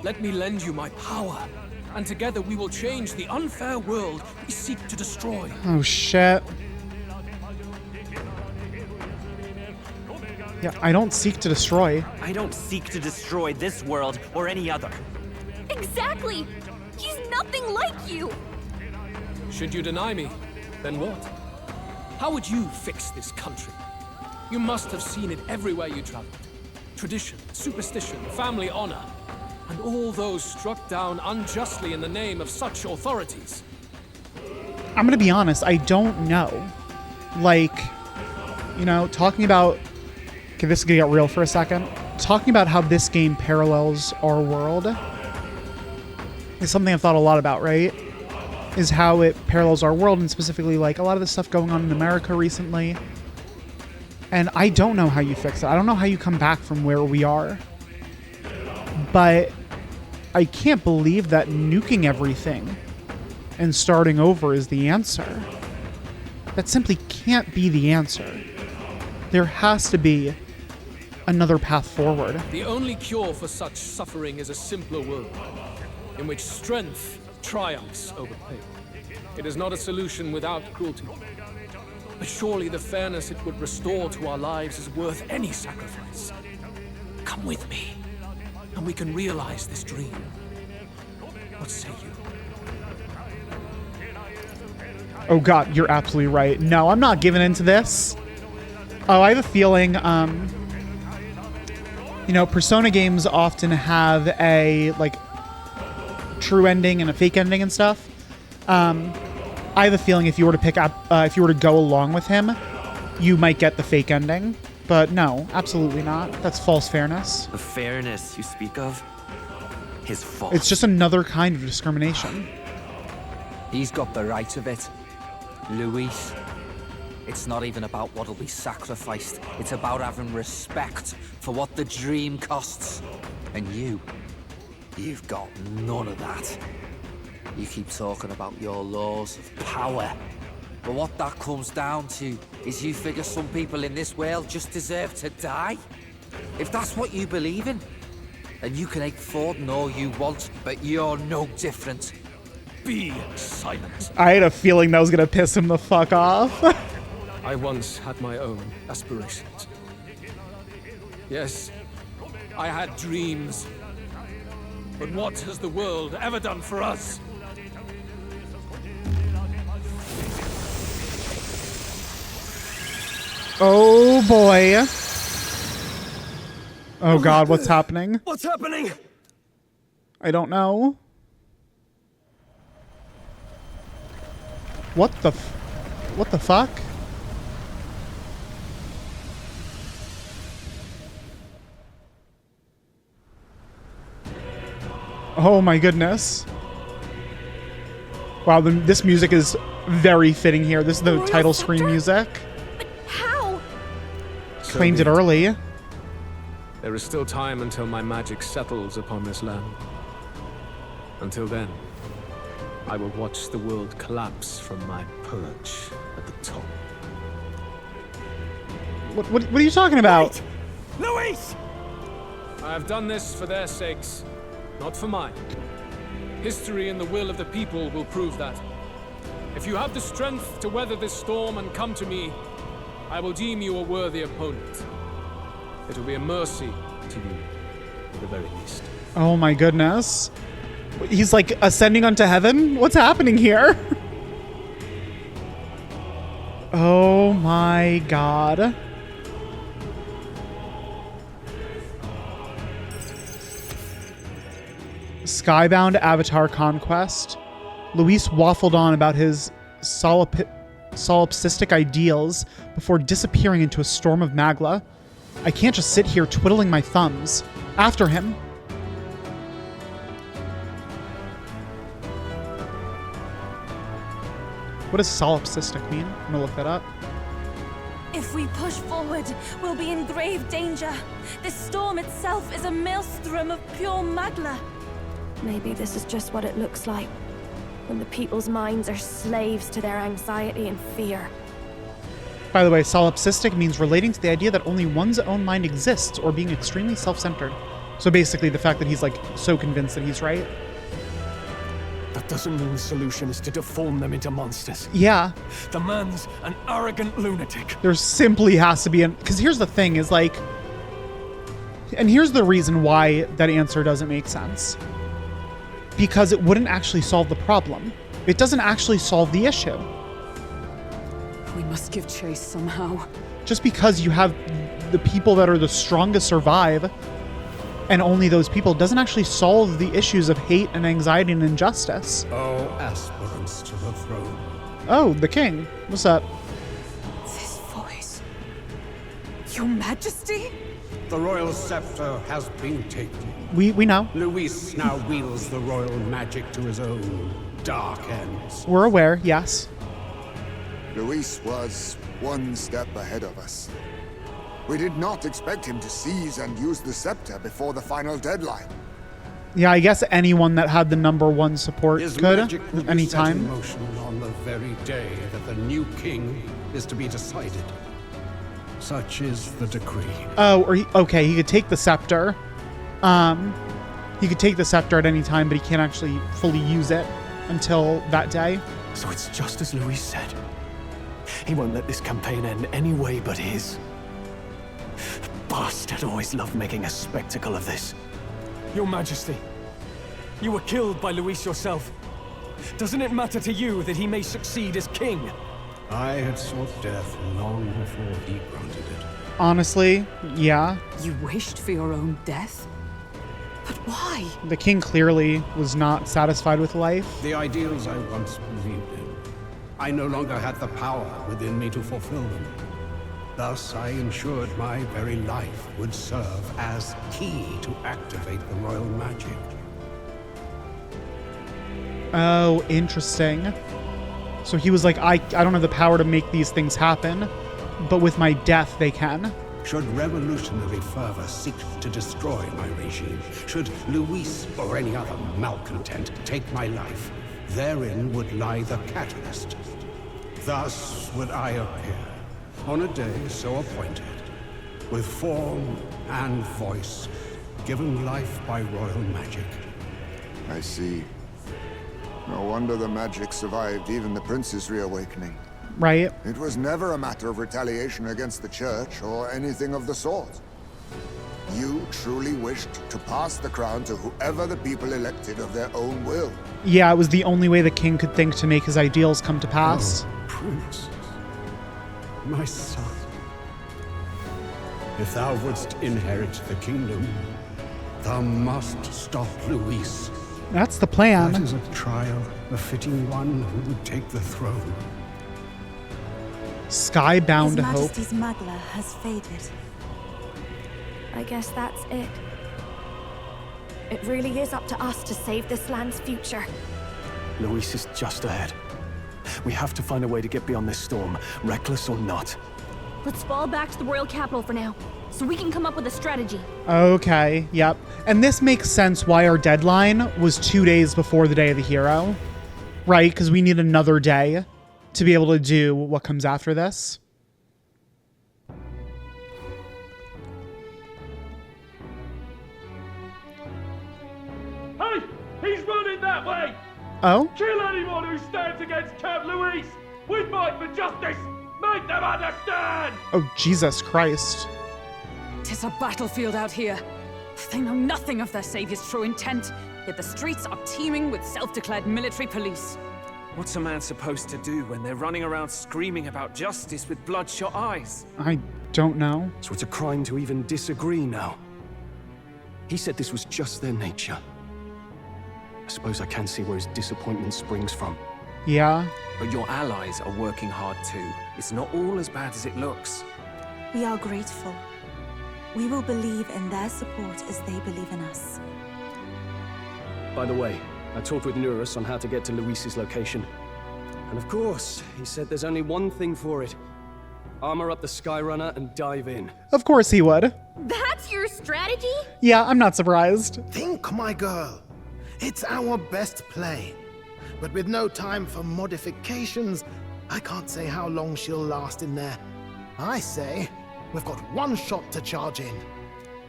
Let me lend you my power, and together we will change the unfair world we seek to destroy. Oh, shit. Yeah, I don't seek to destroy. I don't seek to destroy this world or any other. Exactly! He's nothing like you! Should you deny me, then what? How would you fix this country? You must have seen it everywhere you traveled. Tradition, superstition, family honor, and all those struck down unjustly in the name of such authorities. I'm gonna be honest, I don't know. Like, you know, talking about... Okay, this is gonna get real for a second. Talking about how this game parallels our world is something I've thought a lot about, right? Is how it parallels our world, and specifically, like, a lot of the stuff going on in America recently. And I don't know how you fix it. I don't know how you come back from where we are. But I can't believe that nuking everything and starting over is the answer. That simply can't be the answer. There has to be another path forward. The only cure for such suffering is a simpler world, in which strength triumphs over pain. It is not a solution without cruelty. But surely the fairness it would restore to our lives is worth any sacrifice. Come with me, and we can realize this dream. What say you? Oh god, you're absolutely right. No, I'm not giving into this. Oh, I have a feeling, you know, Persona games often have a, like, true ending and a fake ending and stuff. I have a feeling if you were to pick up, if you were to go along with him, you might get the fake ending. But no, absolutely not. That's false fairness. The fairness you speak of is false. It's just another kind of discrimination. He's got the right of it. Luis, it's not even about what'll be sacrificed. It's about having respect for what the dream costs. And you've got none of that. You keep talking about your laws of power. But what that comes down to is you figure some people in this world just deserve to die. If that's what you believe in, then you can ache for it all you want, but you're no different. Be silent. I had a feeling that was gonna piss him the fuck off. I once had my own aspirations. Yes, I had dreams. But what has the world ever done for us? Oh boy. Oh god, what's happening? What's happening? I don't know. What the fuck? Oh my goodness. Wow, this music is very fitting here. This is the title screen music. How? Claimed it early. There is still time until my magic settles upon this land. Until then, I will watch the world collapse from my perch at the top. What are you talking about? Wait! Luis! I have done this for their sakes, not for mine. History and the will of the people will prove that. If you have the strength to weather this storm and come to me, I will deem you a worthy opponent. It will be a mercy to you at the very least. Oh my goodness. He's like ascending onto heaven? What's happening here? Oh my god. Skybound Avatar Conquest. Luis waffled on about his solipsistic ideals before disappearing into a storm of magla. I can't just sit here twiddling my thumbs. After him. What does solipsistic mean? I'm gonna look that up. If we push forward, we'll be in grave danger. This storm itself is a maelstrom of pure magla. Maybe this is just what it looks like when the people's minds are slaves to their anxiety and fear. By the way, solipsistic means relating to the idea that only one's own mind exists or being extremely self-centered. So basically the fact that he's like so convinced that he's right. That doesn't mean the solution is to deform them into monsters. Yeah. The man's an arrogant lunatic. There simply has to be because here's the thing is like, and here's the reason why that answer doesn't make sense. Because it wouldn't actually solve the problem. It doesn't actually solve the issue. We must give chase somehow. Just because you have the people that are the strongest survive, and only those people, doesn't actually solve the issues of hate and anxiety and injustice. Oh, aspirants to the throne. Oh, the king. What's up? This voice. Your Majesty? The royal scepter has been taken. We know. Luis now wields the royal magic to his own dark ends. We're aware, yes. Luis was one step ahead of us. We did not expect him to seize and use the scepter before the final deadline. Yeah, I guess anyone that had the #1 support His could, magic will be set in anytime. motion on the very day that the new king is to be decided. Such is the decree. Oh, or okay, he could take the scepter. He could take the scepter at any time, but he can't actually fully use it until that day. So it's just as Luis said. He won't let this campaign end any way but his. Bastard always loved making a spectacle of this. Your Majesty, you were killed by Luis yourself. Doesn't it matter to you that he may succeed as king? I had sought death long before he granted it. Honestly, yeah. You wished for your own death? But why? The king clearly was not satisfied with life. The ideals I once believed in, I no longer had the power within me to fulfill them. Thus, I ensured my very life would serve as key to activate the royal magic. Oh, interesting. So he was like, I don't have the power to make these things happen, but with my death they can. Should revolutionary fervor seek to destroy my regime, should Luis or any other malcontent take my life, therein would lie the catalyst. Thus would I appear, on a day so appointed, with form and voice, given life by royal magic. I see. No wonder the magic survived even the prince's reawakening. Right. It was never a matter of retaliation against the church or anything of the sort. You truly wished to pass the crown to whoever the people elected of their own will. Yeah, it was the only way the king could think to make his ideals come to pass. Oh, Prince, my son. If thou wouldst inherit the kingdom, thou must stop Luis. That's the plan. That is a trial befitting one who would take the throne. Skybound His hope. Majesty's magla has faded. I guess that's it. It really is up to us to save this land's future. Luis is just ahead. We have to find a way to get beyond this storm, reckless or not. Let's fall back to the royal capital for now, so we can come up with a strategy. Okay, yep. And this makes sense why our deadline was 2 days before the day of the hero. Right? Because we need another day to be able to do what comes after this. Hey! He's running that way! Oh? Kill anyone who stands against Count Luis! We fight for justice! Make them understand! Oh, Jesus Christ. 'Tis a battlefield out here. They know nothing of their savior's true intent, yet the streets are teeming with self-declared military police. What's a man supposed to do when they're running around screaming about justice with bloodshot eyes? I don't know. So it's a crime to even disagree now. He said this was just their nature. I suppose I can see where his disappointment springs from. Yeah. But your allies are working hard too. It's not all as bad as it looks. We are grateful. We will believe in their support as they believe in us. By the way, I talked with Eurus on how to get to Luis's location. And of course, he said there's only one thing for it. Armor up the Skyrunner and dive in. Of course he would. That's your strategy? Yeah, I'm not surprised. Think, my girl. It's our best play. But with no time for modifications, I can't say how long she'll last in there. I say, we've got one shot to charge in.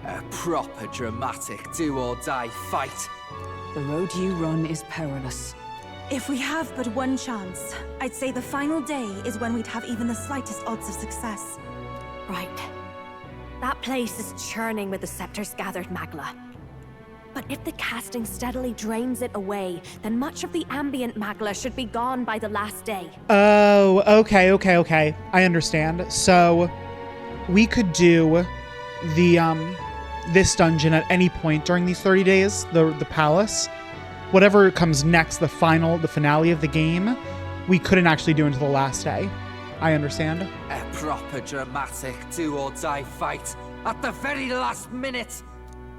A proper dramatic do-or-die fight. The road you run is perilous. If we have but one chance, I'd say the final day is when we'd have even the slightest odds of success. Right. That place is churning with the Sceptre's gathered magla. But if the casting steadily drains it away, then much of the ambient magla should be gone by the last day. Oh, okay. I understand. So, we could do the, this dungeon at any point during these 30 days, the palace. Whatever comes next, the finale of the game, we couldn't actually do until the last day. I understand. A proper dramatic do-or-die fight at the very last minute.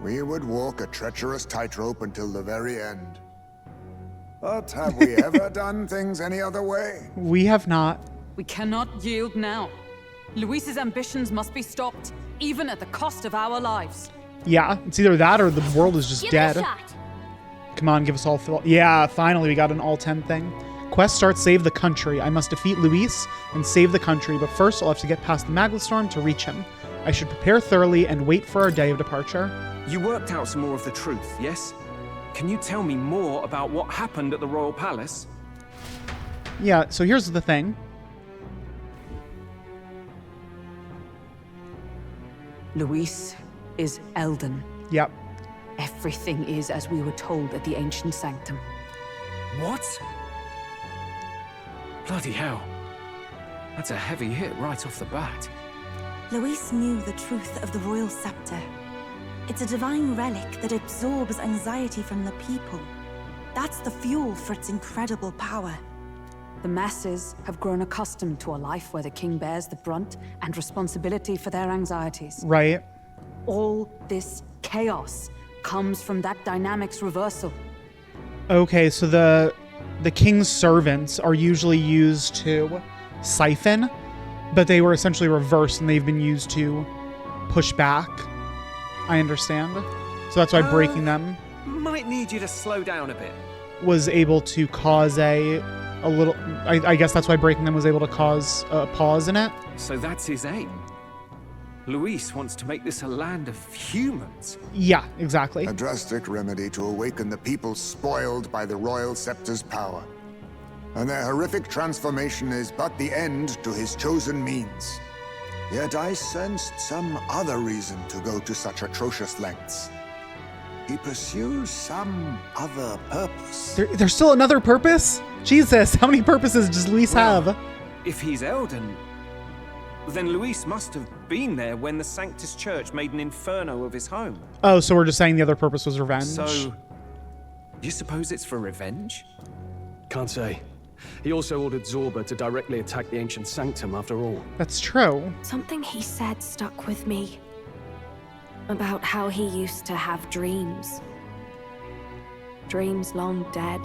We would walk a treacherous tightrope until the very end. But have we ever done things any other way? We have not. We cannot yield now. Luis's ambitions must be stopped, even at the cost of our lives. Yeah, it's either that or the world is just dead. Give it a shot. Come on, give us all... Yeah, finally we got an all 10 thing. Quest starts Save the Country. I must defeat Luis and save the country, but first I'll have to get past the Magla Storm to reach him. I should prepare thoroughly and wait for our day of departure. You worked out some more of the truth, yes? Can you tell me more about what happened at the Royal Palace? Yeah, so here's the thing. Luis is Elden. Yep. Everything is as we were told at the Ancient Sanctum. What? Bloody hell. That's a heavy hit right off the bat. Luis knew the truth of the Royal Sceptre. It's a divine relic that absorbs anxiety from the people. That's the fuel for its incredible power. The masses have grown accustomed to a life where the king bears the brunt and responsibility for their anxieties. Right. All this chaos comes from that dynamics reversal. Okay, so the king's servants are usually used to siphon, but they were essentially reversed and they've been used to push back. I understand. So that's why breaking them Might need you to slow down a bit. was able to cause a little... I guess that's why breaking them was able to cause a pause in it. So that's his aim. Luis wants to make this a land of humans. Yeah, exactly. A drastic remedy to awaken the people spoiled by the Royal Scepter's power. And their horrific transformation is but the end to his chosen means. Yet I sensed some other reason to go to such atrocious lengths. He pursues some other purpose. There's still another purpose? Jesus, how many purposes does Luis have? If he's Elden, then Luis must have been there when the Sanctus Church made an inferno of his home. Oh, so we're just saying the other purpose was revenge? So, you suppose it's for revenge? Can't say. He also ordered Zorba to directly attack the Ancient Sanctum after all. That's true. Something he said stuck with me. About how he used to have dreams. Dreams long dead.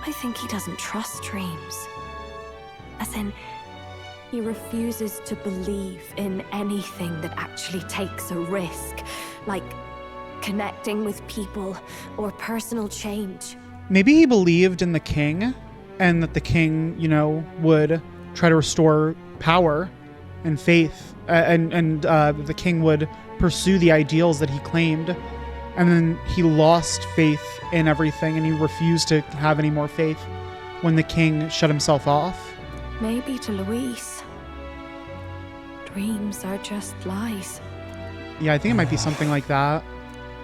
I think he doesn't trust dreams. As in, he refuses to believe in anything that actually takes a risk. Like connecting with people or personal change. Maybe he believed in the king, and that the king, you know, would try to restore power and faith, and the king would pursue the ideals that he claimed, and then he lost faith in everything, and he refused to have any more faith when the king shut himself off. Maybe to Luis, dreams are just lies. Yeah, I think it might be something like that.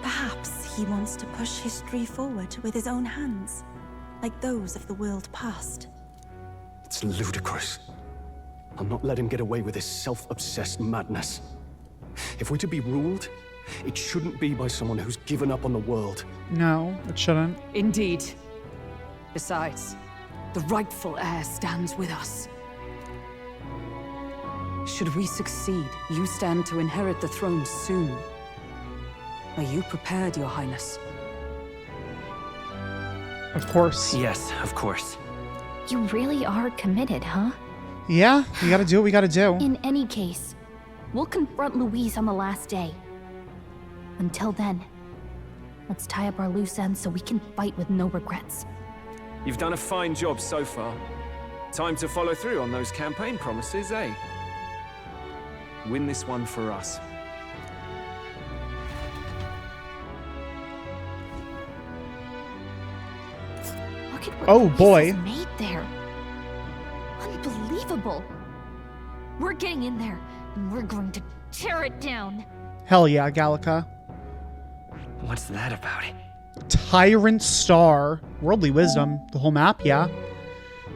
Perhaps he wants to push history forward with his own hands, like those of the world past. It's ludicrous. I'll not let him get away with his self-obsessed madness. If we're to be ruled, it shouldn't be by someone who's given up on the world. No, it shouldn't. Indeed. Besides, the rightful heir stands with us. Should we succeed, you stand to inherit the throne soon. Are you prepared, Your Highness? Of course. Yes, of course. You really are committed, huh? Yeah, we gotta do what we gotta do. In any case, we'll confront Louise on the last day. Until then, let's tie up our loose ends so we can fight with no regrets. You've done a fine job so far. Time to follow through on those campaign promises, eh? Win this one for us. Look at what Oh, Louise boy. has made there. Unbelievable. We're getting in there, and we're going to tear it down. Hell yeah, Gallica. What's that about? Tyrant Star. Worldly Wisdom. The whole map, yeah.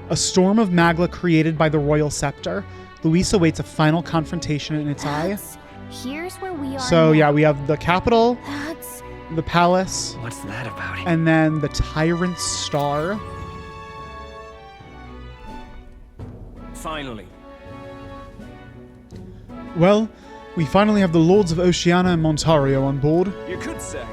A storm of magla created by the Royal Scepter. Luis awaits a final confrontation in its eye. Here's where we are. So, now. yeah, we have the capital, That's the palace, What's that about? and then the Tyrant Star. Finally. Well, we finally have the Lords of Oceania and Montario on board. You could say.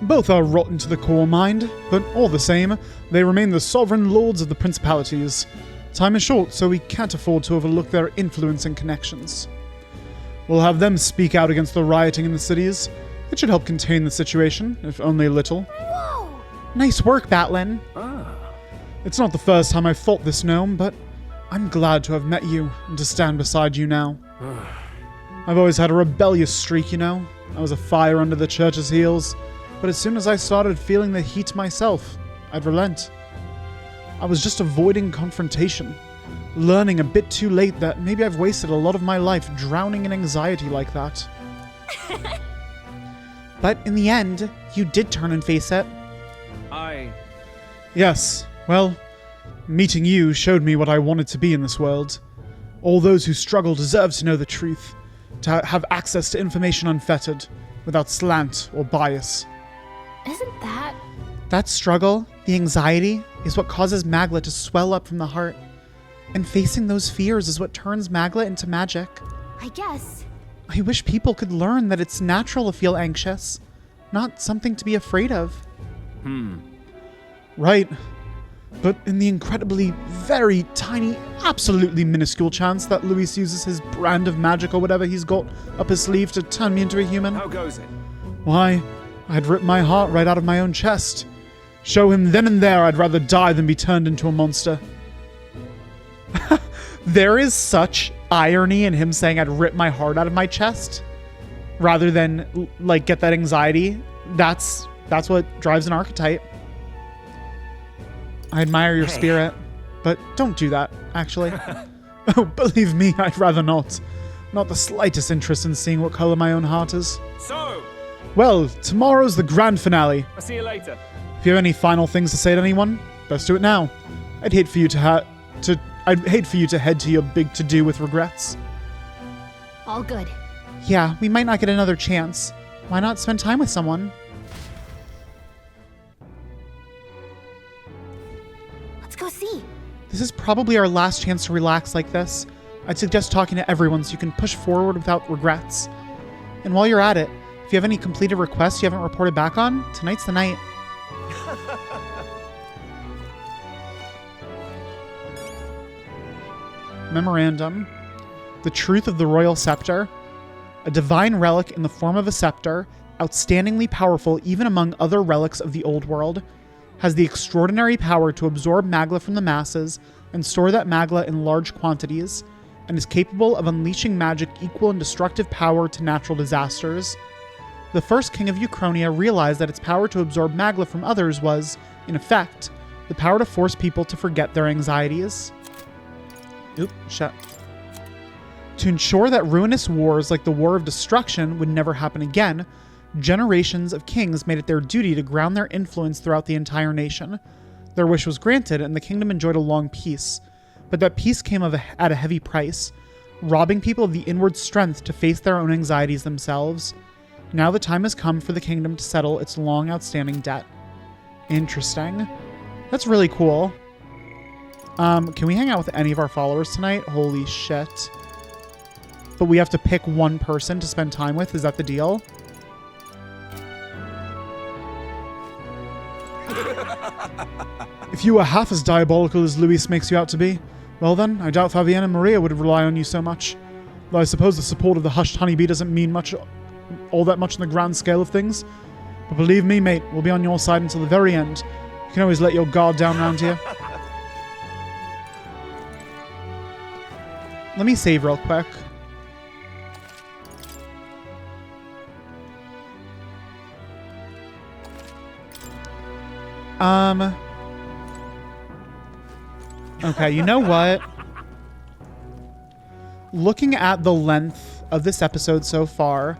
Both are rotten to the core mind, but all the same, they remain the sovereign lords of the principalities. Time is short, so we can't afford to overlook their influence and connections. We'll have them speak out against the rioting in the cities. It should help contain the situation, if only a little. Whoa! Nice work, Batlin. Ah. It's not the first time I've fought this gnome, but I'm glad to have met you and to stand beside you now. I've always had a rebellious streak, you know. I was a fire under the church's heels, but as soon as I started feeling the heat myself, I'd relent. I was just avoiding confrontation, learning a bit too late that maybe I've wasted a lot of my life drowning in anxiety like that. But in the end, you did turn and face it. Yes, well, meeting you showed me what I wanted to be in this world. All those who struggle deserve to know the truth, to have access to information unfettered, without slant or bias. Isn't that... That struggle, the anxiety, is what causes magla to swell up from the heart. And facing those fears is what turns magla into magic. I guess. I wish people could learn that it's natural to feel anxious, not something to be afraid of. Right. But in the incredibly, very tiny, absolutely minuscule chance that Luis uses his brand of magic or whatever he's got up his sleeve to turn me into a human. How goes it? Why, I'd rip my heart right out of my own chest. Show him then and there I'd rather die than be turned into a monster. There is such irony in him saying I'd rip my heart out of my chest rather than like get that anxiety. That's what drives an archetype. I admire your spirit, but don't do that, actually. Oh, believe me, I'd rather not. Not the slightest interest in seeing what color my own heart is. So, Well, tomorrow's the grand finale. I'll see you later. If you have any final things to say to anyone, best do it now. I'd hate for you to head to your big to-do with regrets. All good. Yeah, we might not get another chance. Why not spend time with someone? Let's go see. This is probably our last chance to relax like this. I'd suggest talking to everyone so you can push forward without regrets. And while you're at it, if you have any completed requests you haven't reported back on, tonight's the night. Memorandum. The truth of the Royal Scepter. A divine relic in the form of a scepter, outstandingly powerful even among other relics of the Old World, has the extraordinary power to absorb magla from the masses and store that magla in large quantities, and is capable of unleashing magic equal in destructive power to natural disasters. The first king of Euchronia realized that its power to absorb magla from others was, in effect, the power to force people to forget their anxieties. Oop, shit. To ensure that ruinous wars like the War of Destruction would never happen again, generations of kings made it their duty to ground their influence throughout the entire nation. Their wish was granted, and the kingdom enjoyed a long peace. But that peace came at a heavy price, robbing people of the inward strength to face their own anxieties themselves. Now the time has come for the kingdom to settle its long outstanding debt. Interesting. That's really cool. Can we hang out with any of our followers tonight? Holy shit. But we have to pick one person to spend time with? Is that the deal? If you were half as diabolical as Luis makes you out to be, well then, I doubt Fabienne and Maria would rely on you so much. Though I suppose the support of the hushed honeybee doesn't mean all that much in the grand scale of things. But believe me, mate, we'll be on your side until the very end. You can always let your guard down around here. Let me save real quick. Okay, you know what? Looking at the length of this episode so far,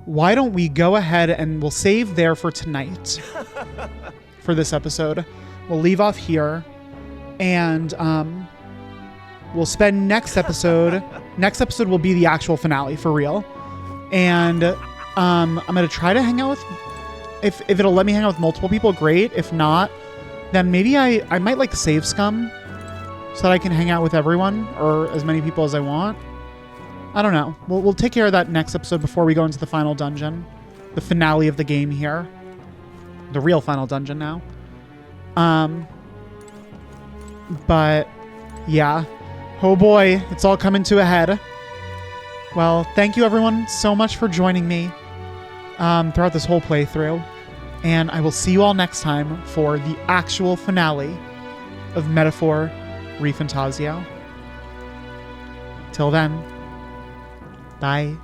why don't we go ahead and we'll save there for tonight for this episode. We'll leave off here and we'll spend next episode will be the actual finale for real. And I'm going to try to hang out with, if it'll let me hang out with multiple people, great. If not, then maybe I might like save scum so that I can hang out with everyone or as many people as I want. I don't know. We'll take care of that next episode before we go into the final dungeon. The finale of the game here. The real final dungeon now. But yeah. Oh boy, it's all coming to a head. Well, thank you everyone so much for joining me throughout this whole playthrough. And I will see you all next time for the actual finale of Metaphor ReFantazio. Till then, bye.